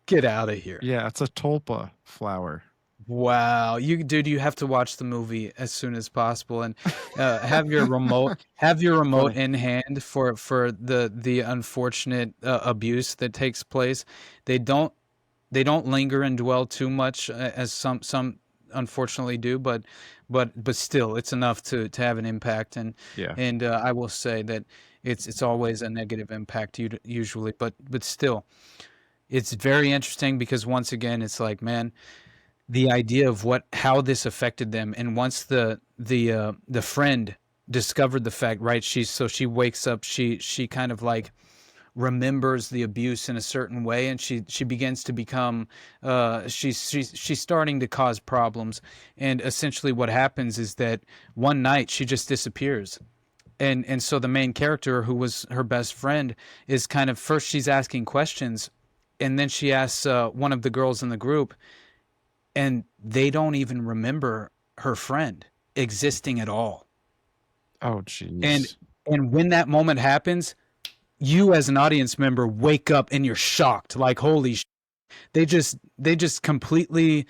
Get out of here. Yeah, it's a tulpa flower. Wow, you have to watch the movie as soon as possible, and have your remote Funny. in hand for the unfortunate abuse that takes place. They don't linger and dwell too much, as some unfortunately do, but still, it's enough to have an impact. Yeah. And I will say that it's always a negative impact usually, but still, it's very interesting because once again, it's like, man, the idea of how this affected them. And once the friend discovered the fact, right, she wakes up, she kind of like remembers the abuse in a certain way, and she begins to become she's starting to cause problems. And essentially what happens is that one night she just disappears. And so the main character, who was her best friend, is kind of, first she's asking questions, and then she asks one of the girls in the group, and they don't even remember her friend existing at all. Oh, jeez. And when that moment happens, you as an audience member wake up and you're shocked, like, holy they just completely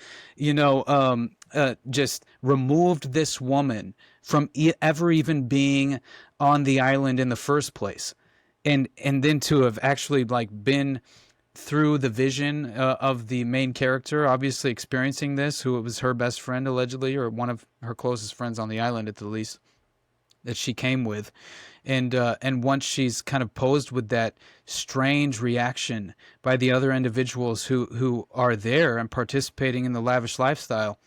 just removed this woman from ever even being on the island in the first place. And then to have actually like been through the vision of the main character, obviously experiencing this, who was her best friend allegedly, or one of her closest friends on the island at the least, that she came with. And once she's kind of posed with that strange reaction by the other individuals who are there and participating in the lavish lifestyle,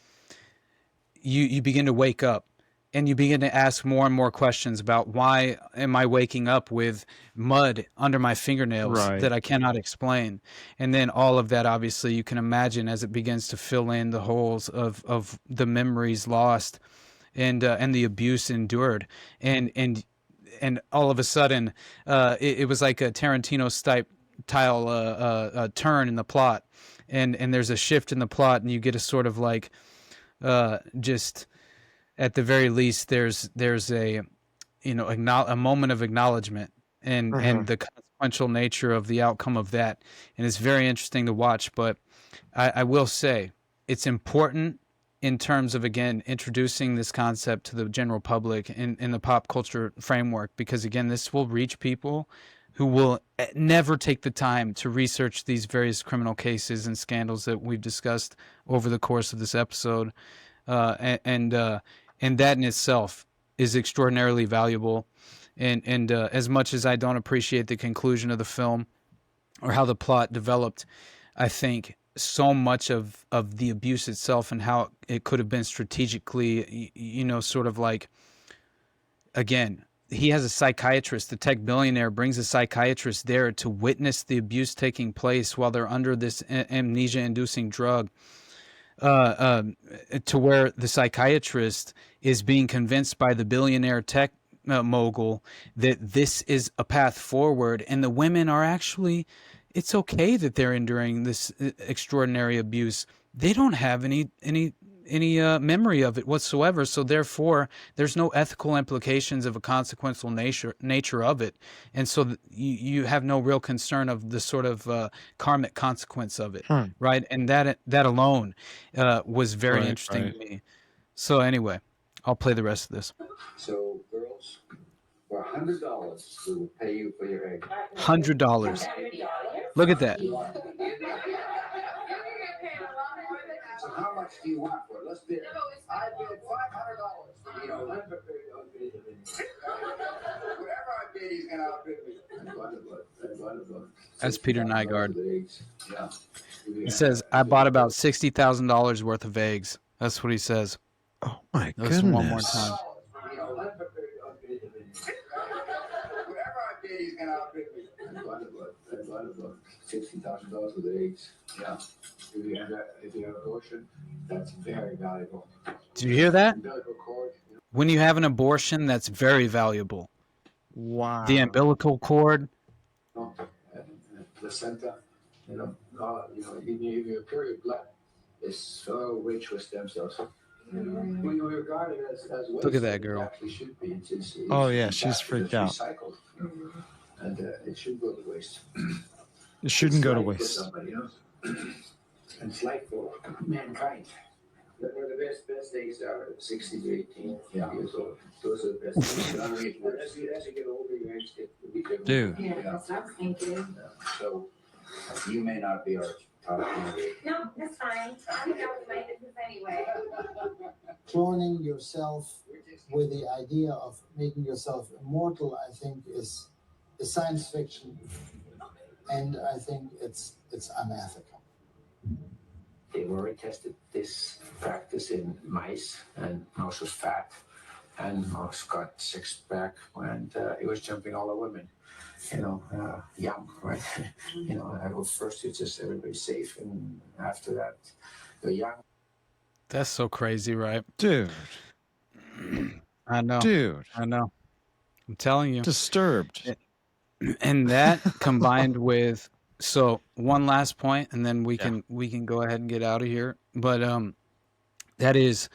you begin to wake up, and you begin to ask more and more questions about, why am I waking up with mud under my fingernails Right. that I cannot explain? And then all of that, obviously, you can imagine as it begins to fill in the holes of the memories lost and the abuse endured. And all of a sudden, it was like a Tarantino style turn in the plot, and there's a shift in the plot, and you get a sort of like just at the very least, there's a a moment of acknowledgement and the consequential nature of the outcome of that, and it's very interesting to watch. But I will say it's important in terms of, again, introducing this concept to the general public in the pop culture framework, because again, this will reach people who will never take the time to research these various criminal cases and scandals that we've discussed over the course of this episode. And that in itself is extraordinarily valuable. And as much as I don't appreciate the conclusion of the film or how the plot developed, I think so much of the abuse itself and how it could have been strategically, sort of like, again, he has a psychiatrist. The tech billionaire brings a psychiatrist there to witness the abuse taking place while they're under this amnesia-inducing drug, to where the psychiatrist is being convinced by the billionaire tech mogul that this is a path forward, and the women are actually, it's okay that they're enduring this extraordinary abuse. They don't have any memory of it whatsoever, so therefore there's no ethical implications of a consequential nature of it, and so you have no real concern of the sort of karmic consequence of it, right? And that alone was very interesting to me. So anyway, I'll play the rest of this. So, girls, for $100, we will pay you for your egg. $100. Look at that. So how much do you want for it? Let's bid. I bid $500. You know, whatever I bid, he's going to outbid me. That's Peter Nygaard. Yeah. He says, I bought about $60,000 worth of eggs. That's what he says. Oh my Listen goodness. one more time. Whatever I bid, he's going to outbid me. $60,000 worth of eggs. Yeah. If you have abortion, that's very valuable. Do you hear that? Umbilical cord. When you have an abortion, that's very valuable. Wow. The umbilical cord. Placenta, you your period blood is so rich with stem cells. When you regard it as waste, Look at that girl. It actually should be. It's Oh, yeah, she's freaked out. Recycled, and it should go to waste. It shouldn't go to It's life for waste. somebody else. And it's life for mankind. Where the best eggs are 60 to 18 years old. Those are the best eggs. As you get older, your eggs get weaker. Dude. Yeah, that's what I was thinking. So you may not be our top candidate. No, that's fine. I'm done with my business anyway. Cloning yourself with the idea of making yourself immortal, I think, is science fiction, and I think it's unethical. They've already tested this practice in mice, and mouse was fat, and mouse got six-pack, and it was jumping all the women. Young, right? First it's just everybody's safe, and after that, they're young. That's so crazy, right? Dude. I know. Dude. I know. I'm telling you. Disturbed. And that combined with, so one last point, and then we can go ahead and get out of here. But that is,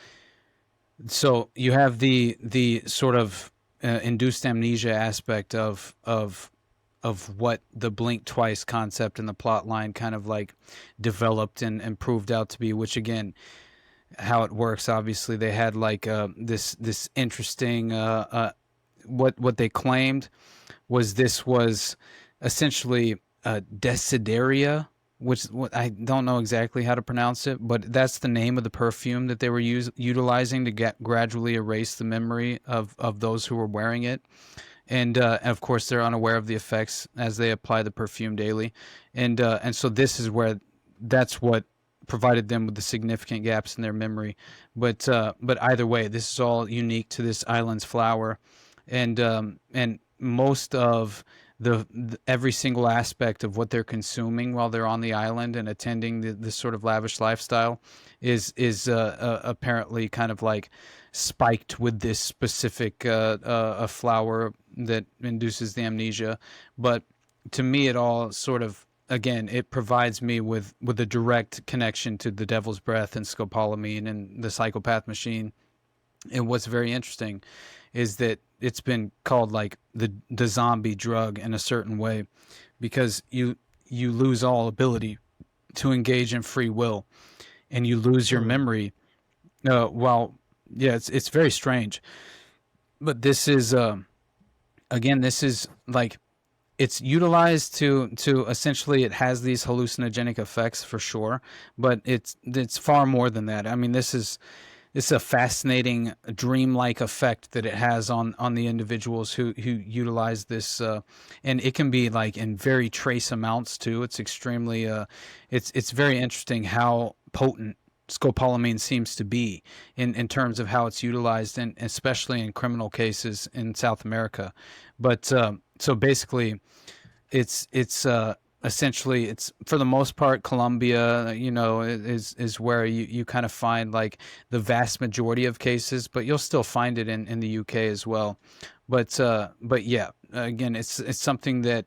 so you have the sort of induced amnesia aspect of what the blink twice concept in the plot line kind of like developed and proved out to be, which again, how it works, obviously they had like this interesting what they claimed was this was essentially Desideria, which I don't know exactly how to pronounce it, but that's the name of the perfume that they were utilizing to gradually erase the memory of those who were wearing it. And of course, they're unaware of the effects as they apply the perfume daily. And so this is where that's what provided them with the significant gaps in their memory. But either way, this is all unique to this island's flower. And most of every single aspect of what they're consuming while they're on the island and attending this sort of lavish lifestyle is apparently kind of like spiked with this specific a flower that induces the amnesia. But to me, it all sort of, again, it provides me with a direct connection to the devil's breath and scopolamine and the psychopath machine. And what's very interesting is that it's been called like the zombie drug in a certain way, because you lose all ability to engage in free will, and you lose your memory. It's very strange, but this is again, this is like, it's utilized to essentially, it has these hallucinogenic effects for sure, but it's far more than that. I mean, this is a fascinating dreamlike effect that it has on the individuals who utilize this, and it can be like in very trace amounts too. It's extremely it's very interesting how potent scopolamine seems to be in terms of how it's utilized, and especially in criminal cases in South America. But so basically, it's essentially, it's for the most part Colombia, is where you kind of find like the vast majority of cases, but you'll still find it in the UK as well. But yeah, again, it's something that,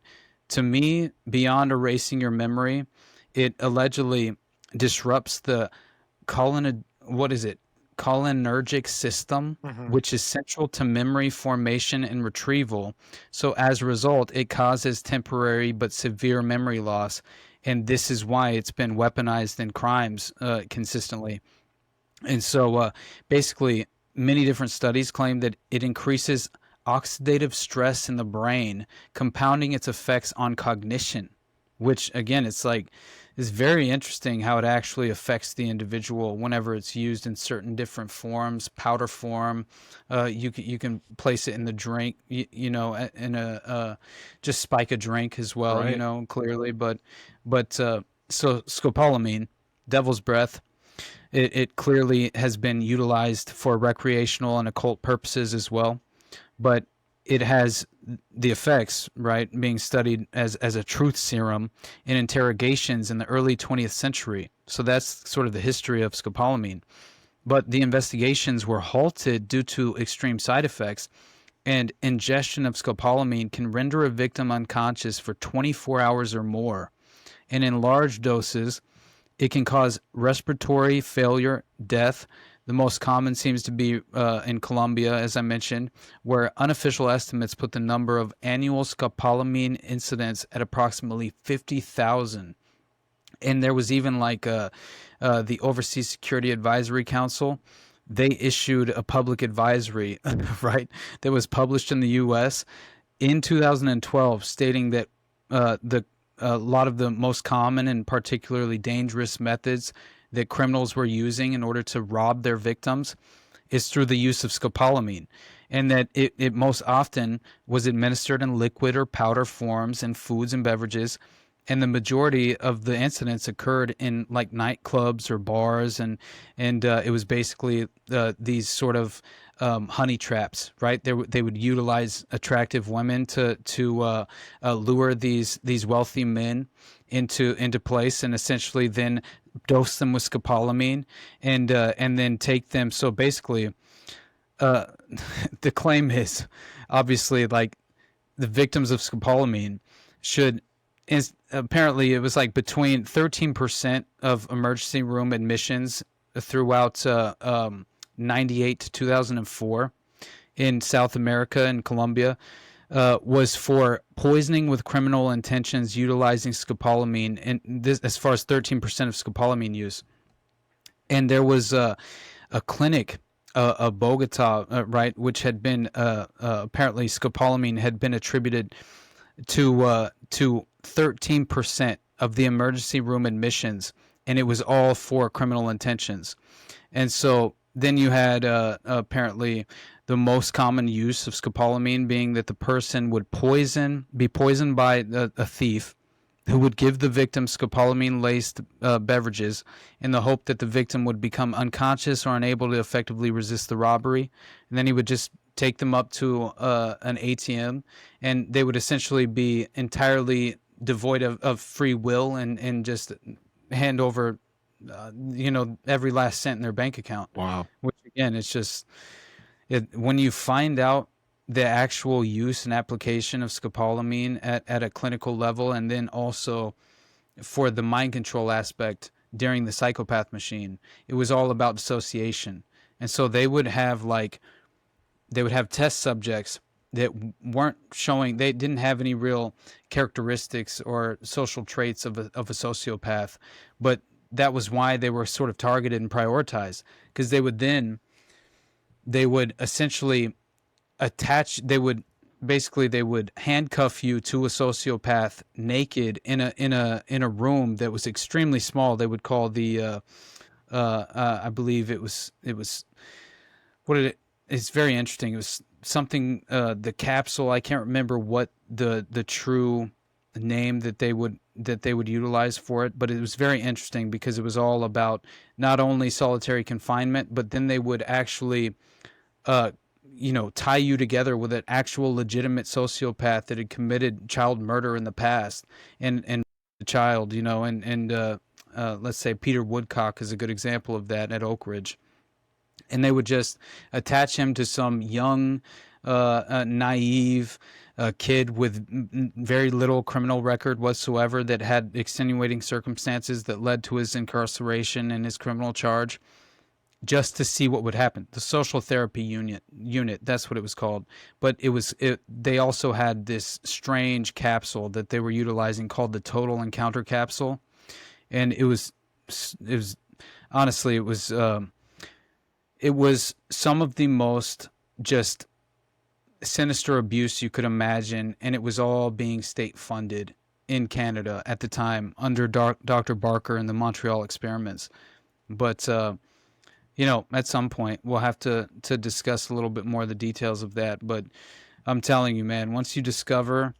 to me, beyond erasing your memory, it allegedly disrupts the cholinergic system, which is central to memory formation and retrieval. So as a result, it causes temporary but severe memory loss, and this is why it's been weaponized in crimes consistently. And so basically, many different studies claim that it increases oxidative stress in the brain, compounding its effects on cognition, which, again, it's very interesting how it actually affects the individual whenever it's used in certain different forms. Powder form, you can place it in the drink, in a just spike a drink as well, right. Clearly. But so scopolamine, devil's breath, it clearly has been utilized for recreational and occult purposes as well. But it has the effects, right, being studied as a truth serum in interrogations in the early 20th century. So that's sort of the history of scopolamine. But the investigations were halted due to extreme side effects, and ingestion of scopolamine can render a victim unconscious for 24 hours or more. And in large doses, it can cause respiratory failure, death. The most common seems to be in Colombia, as I mentioned, where unofficial estimates put the number of annual scopolamine incidents at approximately 50,000. And there was even the Overseas Security Advisory Council. They issued a public advisory, right, that was published in the U.S. in 2012, stating that a lot of the most common and particularly dangerous methods that criminals were using in order to rob their victims is through the use of scopolamine, and that it most often was administered in liquid or powder forms in foods and beverages, and the majority of the incidents occurred in like nightclubs or bars, and it was basically these sort of honey traps, right? They would utilize attractive women to lure these wealthy men into place, and essentially then dose them with scopolamine, and then take them. So basically, the claim is obviously like the victims of scopolamine should. Apparently, it was like between 13% of emergency room admissions throughout 98 to 2004 in South America and Colombia was for poisoning with criminal intentions utilizing scopolamine, and this as far as 13% of scopolamine use. And there was a clinic of Bogota, right, which had been apparently scopolamine had been attributed to 13% of the emergency room admissions, and it was all for criminal intentions. And so then you had apparently the most common use of scopolamine being that the person would be poisoned by a thief who would give the victim scopolamine-laced beverages in the hope that the victim would become unconscious or unable to effectively resist the robbery. And then he would just take them up to an ATM, and they would essentially be entirely devoid of free will and just hand over, every last cent in their bank account. Wow. Which, again, it's just... when you find out the actual use and application of scopolamine at a clinical level, and then also for the mind control aspect during the psychopath machine, it was all about dissociation. And so they would have test subjects that weren't showing, they didn't have any real characteristics or social traits of a sociopath, but that was why they were sort of targeted and prioritized, because they would essentially they would handcuff you to a sociopath naked in a room that was extremely small. They would call the I believe it's very interesting. It was something, the capsule, I can't remember what the true name that they would that they would utilize for it. But it was very interesting because it was all about not only solitary confinement, but then they would actually tie you together with an actual legitimate sociopath that had committed child murder in the past, and the child, let's say Peter Woodcock is a good example of that at Oak Ridge. And they would just attach him to some young, naive kid with very little criminal record whatsoever that had extenuating circumstances that led to his incarceration and his criminal charge, just to see what would happen. The social therapy unit, that's what it was called. But they also had this strange capsule that they were utilizing called the Total Encounter Capsule. And it was honestly, it was some of the most just sinister abuse you could imagine, and it was all being state funded in Canada at the time under Dr. Barker and the Montreal experiments. But at some point we'll have to discuss a little bit more of the details of that. But I'm telling you, man, once you discover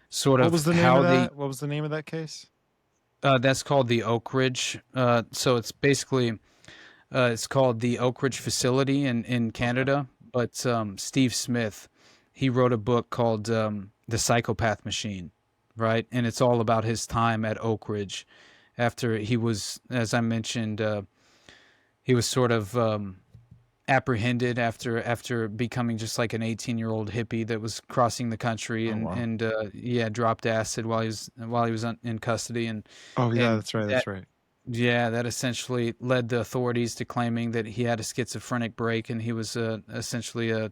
sort of what was the name of that case? That's called the Oak Ridge. So it's basically it's called the Oak Ridge Facility in Canada. But Steve Smith, he wrote a book called The Psychopath Machine, right? And it's all about his time at Oak Ridge after he was, as I mentioned, he was sort of apprehended after becoming just like an 18-year-old hippie that was crossing the country and dropped acid while he was in custody. That's right. Yeah, that essentially led the authorities to claiming that he had a schizophrenic break and he was essentially a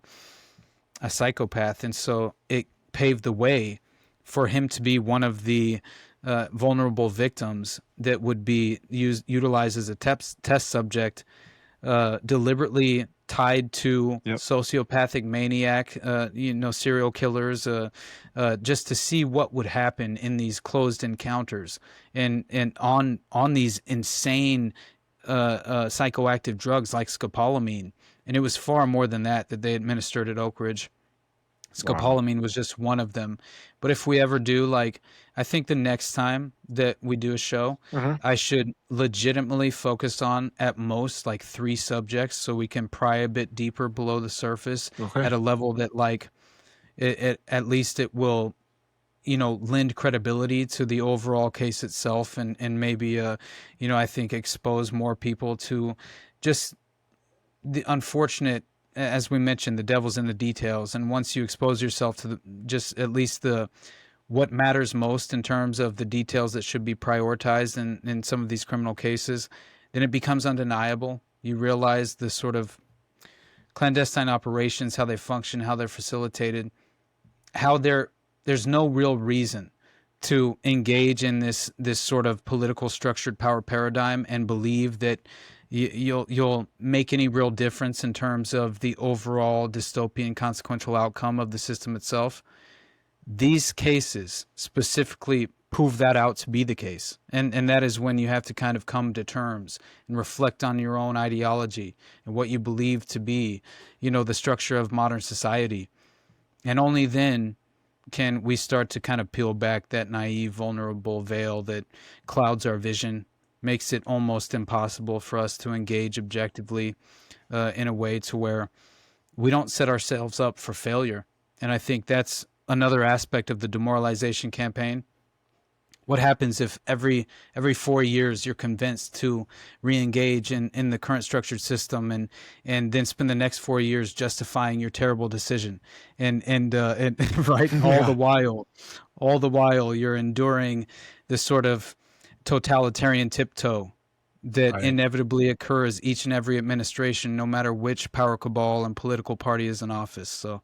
psychopath. And so it paved the way for him to be one of the vulnerable victims that would be utilized as a test subject, deliberately tied to sociopathic maniac, serial killers, just to see what would happen in these closed encounters and on these insane psychoactive drugs like scopolamine. And it was far more than that they administered at Oak Ridge. Scopolamine was just one of them. But if we ever do, I think the next time that we do a show, I should legitimately focus on at most 3 subjects so we can pry a bit deeper below the surface at a level that at least it will, lend credibility to the overall case itself and maybe, I think expose more people to just the unfortunate, as we mentioned, the devil's in the details. And once you expose yourself to just at least what matters most in terms of the details that should be prioritized in some of these criminal cases, then it becomes undeniable. You realize the sort of clandestine operations, how they function, how they're facilitated, how there's no real reason to engage in this sort of political structured power paradigm and believe that you'll make any real difference in terms of the overall dystopian consequential outcome of the system itself. These cases specifically prove that out to be the case. And that is when you have to kind of come to terms and reflect on your own ideology and what you believe to be, the structure of modern society. And only then can we start to kind of peel back that naive, vulnerable veil that clouds our vision, makes it almost impossible for us to engage objectively in a way to where we don't set ourselves up for failure. And I think that's another aspect of the demoralization campaign. What happens if every 4 years you're convinced to re-engage in the current structured system and then spend the next 4 years justifying your terrible decision and right all the while you're enduring this sort of totalitarian tiptoe that inevitably occurs each and every administration, no matter which power cabal and political party is in office. So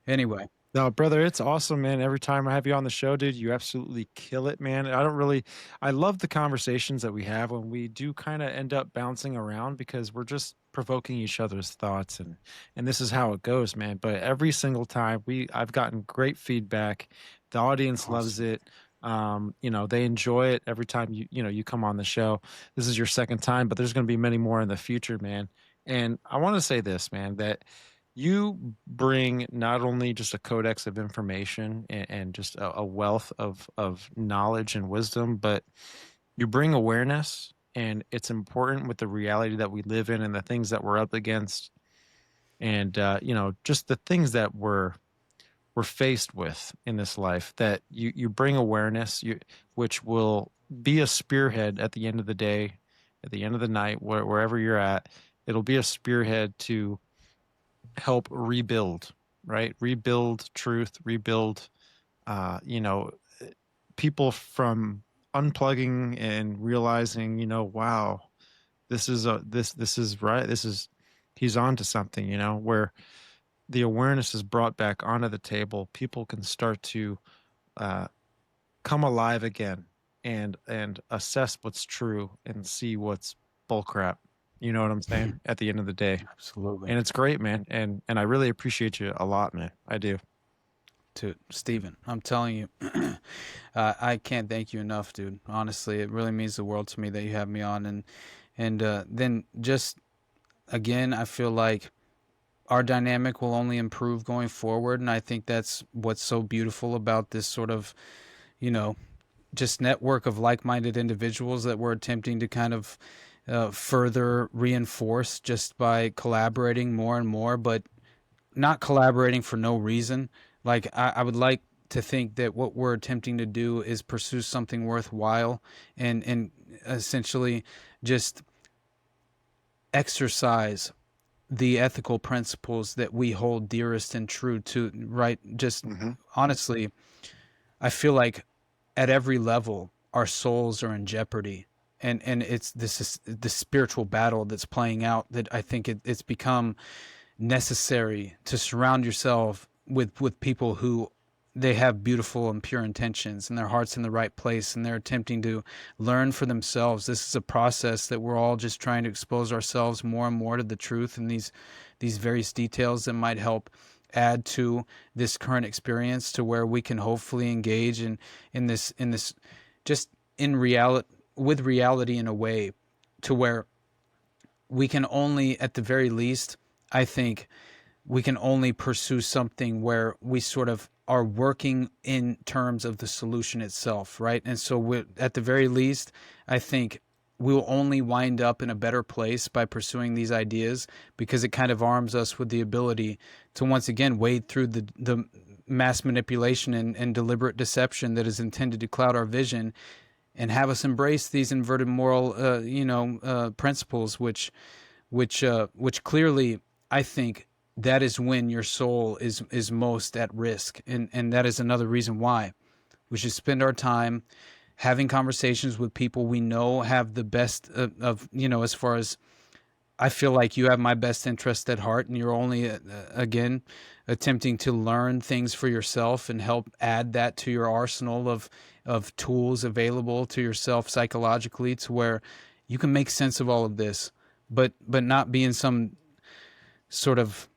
anyway. No, brother, it's awesome, man. Every time I have you on the show, dude, you absolutely kill it, man. I love the conversations that we have when we do kind of end up bouncing around because we're just provoking each other's thoughts and this is how it goes, man. But every single time I've gotten great feedback. The audience loves it. They enjoy it every time you come on the show. This is your second time, but there's going to be many more in the future, man. And I want to say this, man, that you bring not only just a codex of information and just a wealth of knowledge and wisdom, but you bring awareness, and it's important with the reality that we live in and the things that we're up against, and just the things that we're faced with in this life, that you bring awareness, which will be a spearhead at the end of the day, at the end of the night, wherever you're at. It'll be a spearhead to help rebuild, right? Rebuild truth, rebuild, people from unplugging and realizing, wow, this is right. He's on to something, where the awareness is brought back onto the table. People can start to come alive again and assess what's true and see what's bullcrap. You know what I'm saying? At the end of the day. Absolutely. And it's great, man. And I really appreciate you a lot, man. I do. To Stephen, I'm telling you, I can't thank you enough, dude. Honestly, it really means the world to me that you have me on. And then just, again, I feel like our dynamic will only improve going forward. And I think that's what's so beautiful about this sort of, just network of like-minded individuals that we're attempting to kind of further reinforce just by collaborating more and more, but not collaborating for no reason. Like, I would like to think that what we're attempting to do is pursue something worthwhile and essentially just exercise the ethical principles that we hold dearest and true to, right? Just honestly, I feel like at every level, our souls are in jeopardy. And it's the spiritual battle that's playing out, that I think it's become necessary to surround yourself with people who they have beautiful and pure intentions and their heart's in the right place, and they're attempting to learn for themselves. This is a process that we're all just trying to expose ourselves more and more to the truth and these various details that might help add to this current experience, to where we can hopefully engage in this just in reality, with reality, in a way to where we can only, at the very least, I think we can only pursue something where we sort of are working in terms of the solution itself, right? And so at the very least, I think we will only wind up in a better place by pursuing these ideas, because it kind of arms us with the ability to once again wade through the mass manipulation and deliberate deception that is intended to cloud our vision, and have us embrace these inverted moral, principles, which clearly, I think, that is when your soul is most at risk. And that is another reason why we should spend our time having conversations with people we know have the best of, as far as, I feel like you have my best interest at heart, and you're only, again, attempting to learn things for yourself and help add that to your arsenal of tools available to yourself psychologically, to where you can make sense of all of this, but not be in some sort of,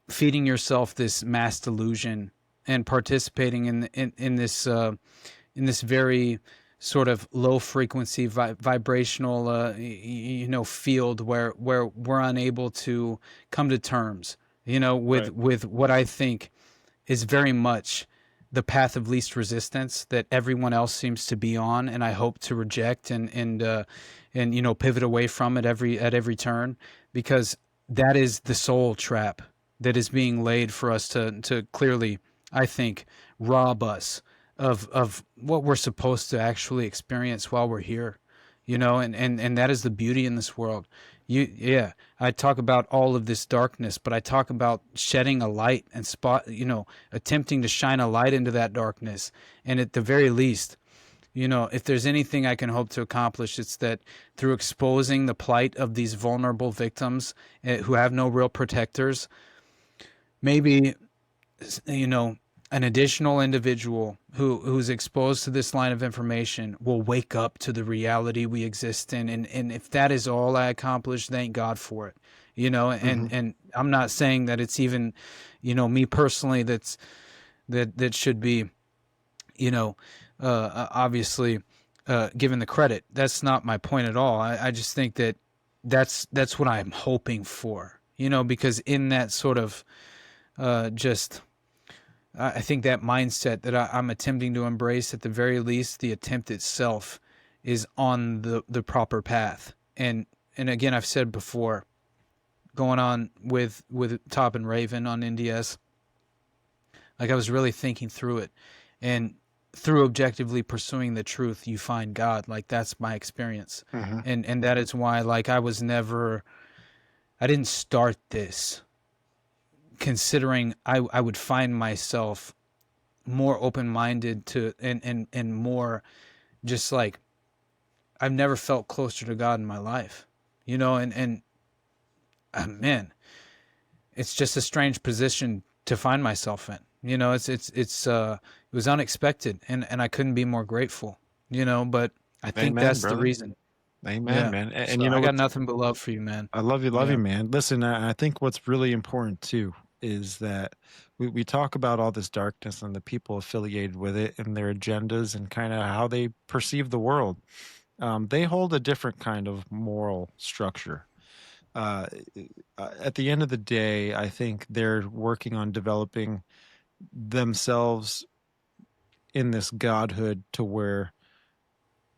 feeding yourself this mass delusion and participating in this very sort of low frequency vibrational field where we're unable to come to terms with what I think is very much the path of least resistance that everyone else seems to be on, and I hope to reject and pivot away from it at every turn, because that is the soul trap that is being laid for us to clearly, I think, rob us of what we're supposed to actually experience while we're here, and that is the beauty in this world. I talk about all of this darkness, but I talk about shedding a light and attempting to shine a light into that darkness. And at the very least, if there's anything I can hope to accomplish, it's that through exposing the plight of these vulnerable victims who have no real protectors, maybe, an additional individual who's exposed to this line of information will wake up to the reality we exist in. And if that is all I accomplish, thank God for it, and I'm not saying that it's even, me personally, that should be, obviously, given the credit. That's not my point at all. I just think that's what I'm hoping for, because in that sort of I think that mindset that I'm attempting to embrace, at the very least, the attempt itself is on the proper path. And again, I've said before, going on with Top and Raven on NDS, like I was really thinking through it, and through objectively pursuing the truth, you find God. Like that's my experience. And that is why, like, I didn't start this considering I would find myself more open-minded to and more just like, I've never felt closer to God in my life, and man, it's just a strange position to find myself in. It was unexpected, and I couldn't be more grateful, but I think Amen, that's brother. the reason. Amen, Yeah. man. And So you know I got what? nothing but love for you, man. I love you, Yeah. man. Listen, I think what's really important too is that we talk about all this darkness and the people affiliated with it and their agendas and kind of how they perceive the world. They hold a different kind of moral structure. At the end of the day, I think they're working on developing themselves in this godhood to where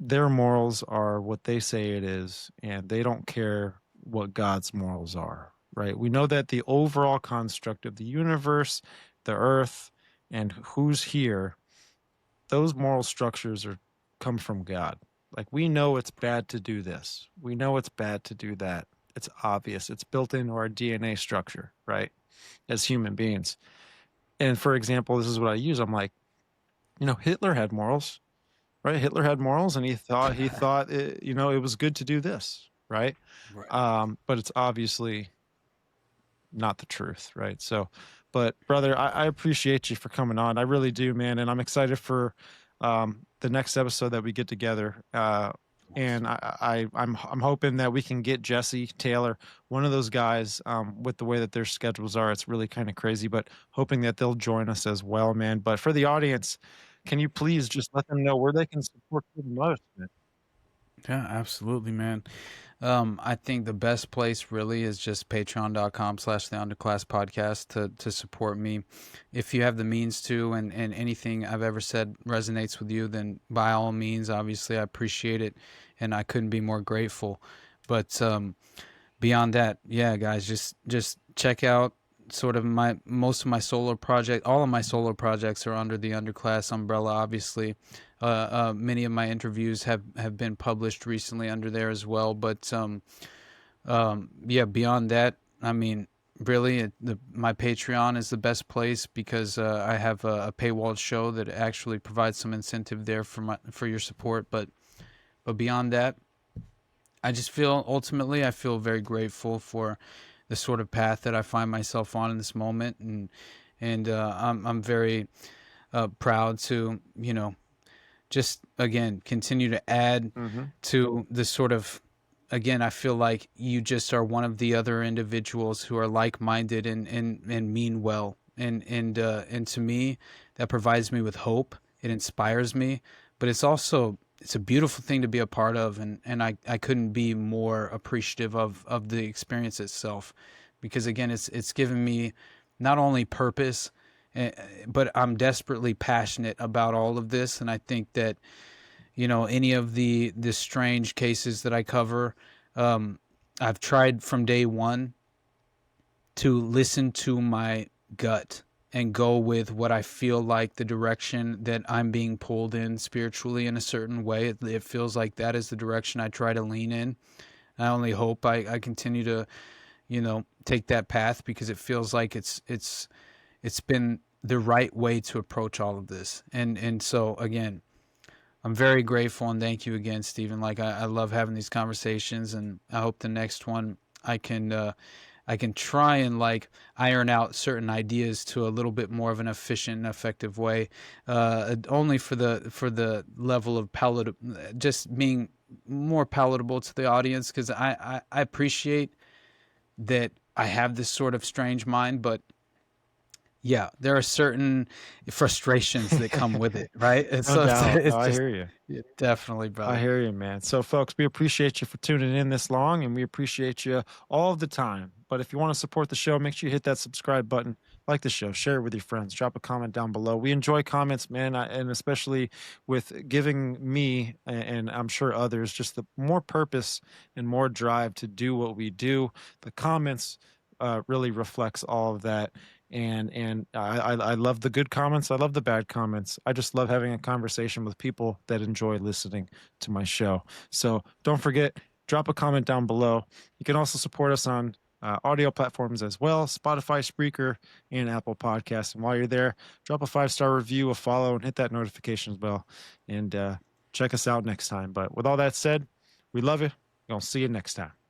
their morals are what they say it is, and they don't care what God's morals are, right? We know that the overall construct of the universe, the earth, and who's here, those moral structures come from God. Like, we know it's bad to do this. We know it's bad to do that. It's obvious. It's built into our DNA structure, right? As human beings. And for example, this is what I use. I'm like, Hitler had morals, right? Hitler had morals, and he thought it was good to do this, right? But it's obviously not the truth, right? So, but brother, I appreciate you for coming on. I really do, man, and I'm excited for the next episode that we get together. And I'm hoping that we can get Jesse Taylor, one of those guys, with the way that their schedules are. It's really kind of crazy, but hoping that they'll join us as well, man. But for the audience, can you please just let them know where they can support the most, man? Yeah, absolutely, man. I think the best place really is just patreon.com/the underclass podcast to support me. If you have the means to, and anything I've ever said resonates with you, then by all means, obviously I appreciate it, and I couldn't be more grateful. But beyond that, yeah, guys, just check out sort of most of my solo project. All of my solo projects are under the Underclass umbrella, obviously. Many of my interviews have been published recently under there as well. But yeah, beyond that, I mean, really, my Patreon is the best place because I have a paywalled show that actually provides some incentive there for your support. But beyond that, I feel very grateful for the sort of path that I find myself on in this moment, and I'm very proud to just again continue to add to the sort of, again, I feel like you just are one of the other individuals who are like-minded and mean well, and to me that provides me with hope. It inspires me, but it's a beautiful thing to be a part of, and I couldn't be more appreciative of the experience itself, because again it's given me not only purpose, but I'm desperately passionate about all of this. And I think that, any of the strange cases that I cover, I've tried from day one to listen to my gut and go with what I feel like the direction that I'm being pulled in spiritually in a certain way. It feels like that is the direction I try to lean in. I only hope I continue to, take that path, because it feels like it's been the right way to approach all of this. And so again, I'm very grateful, and thank you again, Stephen. Like, I love having these conversations, and I hope the next one I can try and like iron out certain ideas to a little bit more of an efficient and effective way, only for the level of just being more palatable to the audience, because I appreciate that I have this sort of strange mind, but yeah, there are certain frustrations that come with it, right? And No so doubt. it's I just, hear you. yeah, definitely, brother. I hear you, man. So, folks, we appreciate you for tuning in this long, and we appreciate you all of the time. But if you want to support the show, make sure you hit that subscribe button, like the show, share it with your friends, drop a comment down below. We enjoy comments, man, and especially with giving me and I'm sure others just the more purpose and more drive to do what we do. The comments really reflects all of that. And I love the good comments. I love the bad comments. I just love having a conversation with people that enjoy listening to my show. So don't forget, drop a comment down below. You can also support us on audio platforms as well, Spotify, Spreaker, and Apple Podcasts. And while you're there, drop a 5-star review, a follow, and hit that notifications bell. And check us out next time. But with all that said, we love you. I'll see you next time.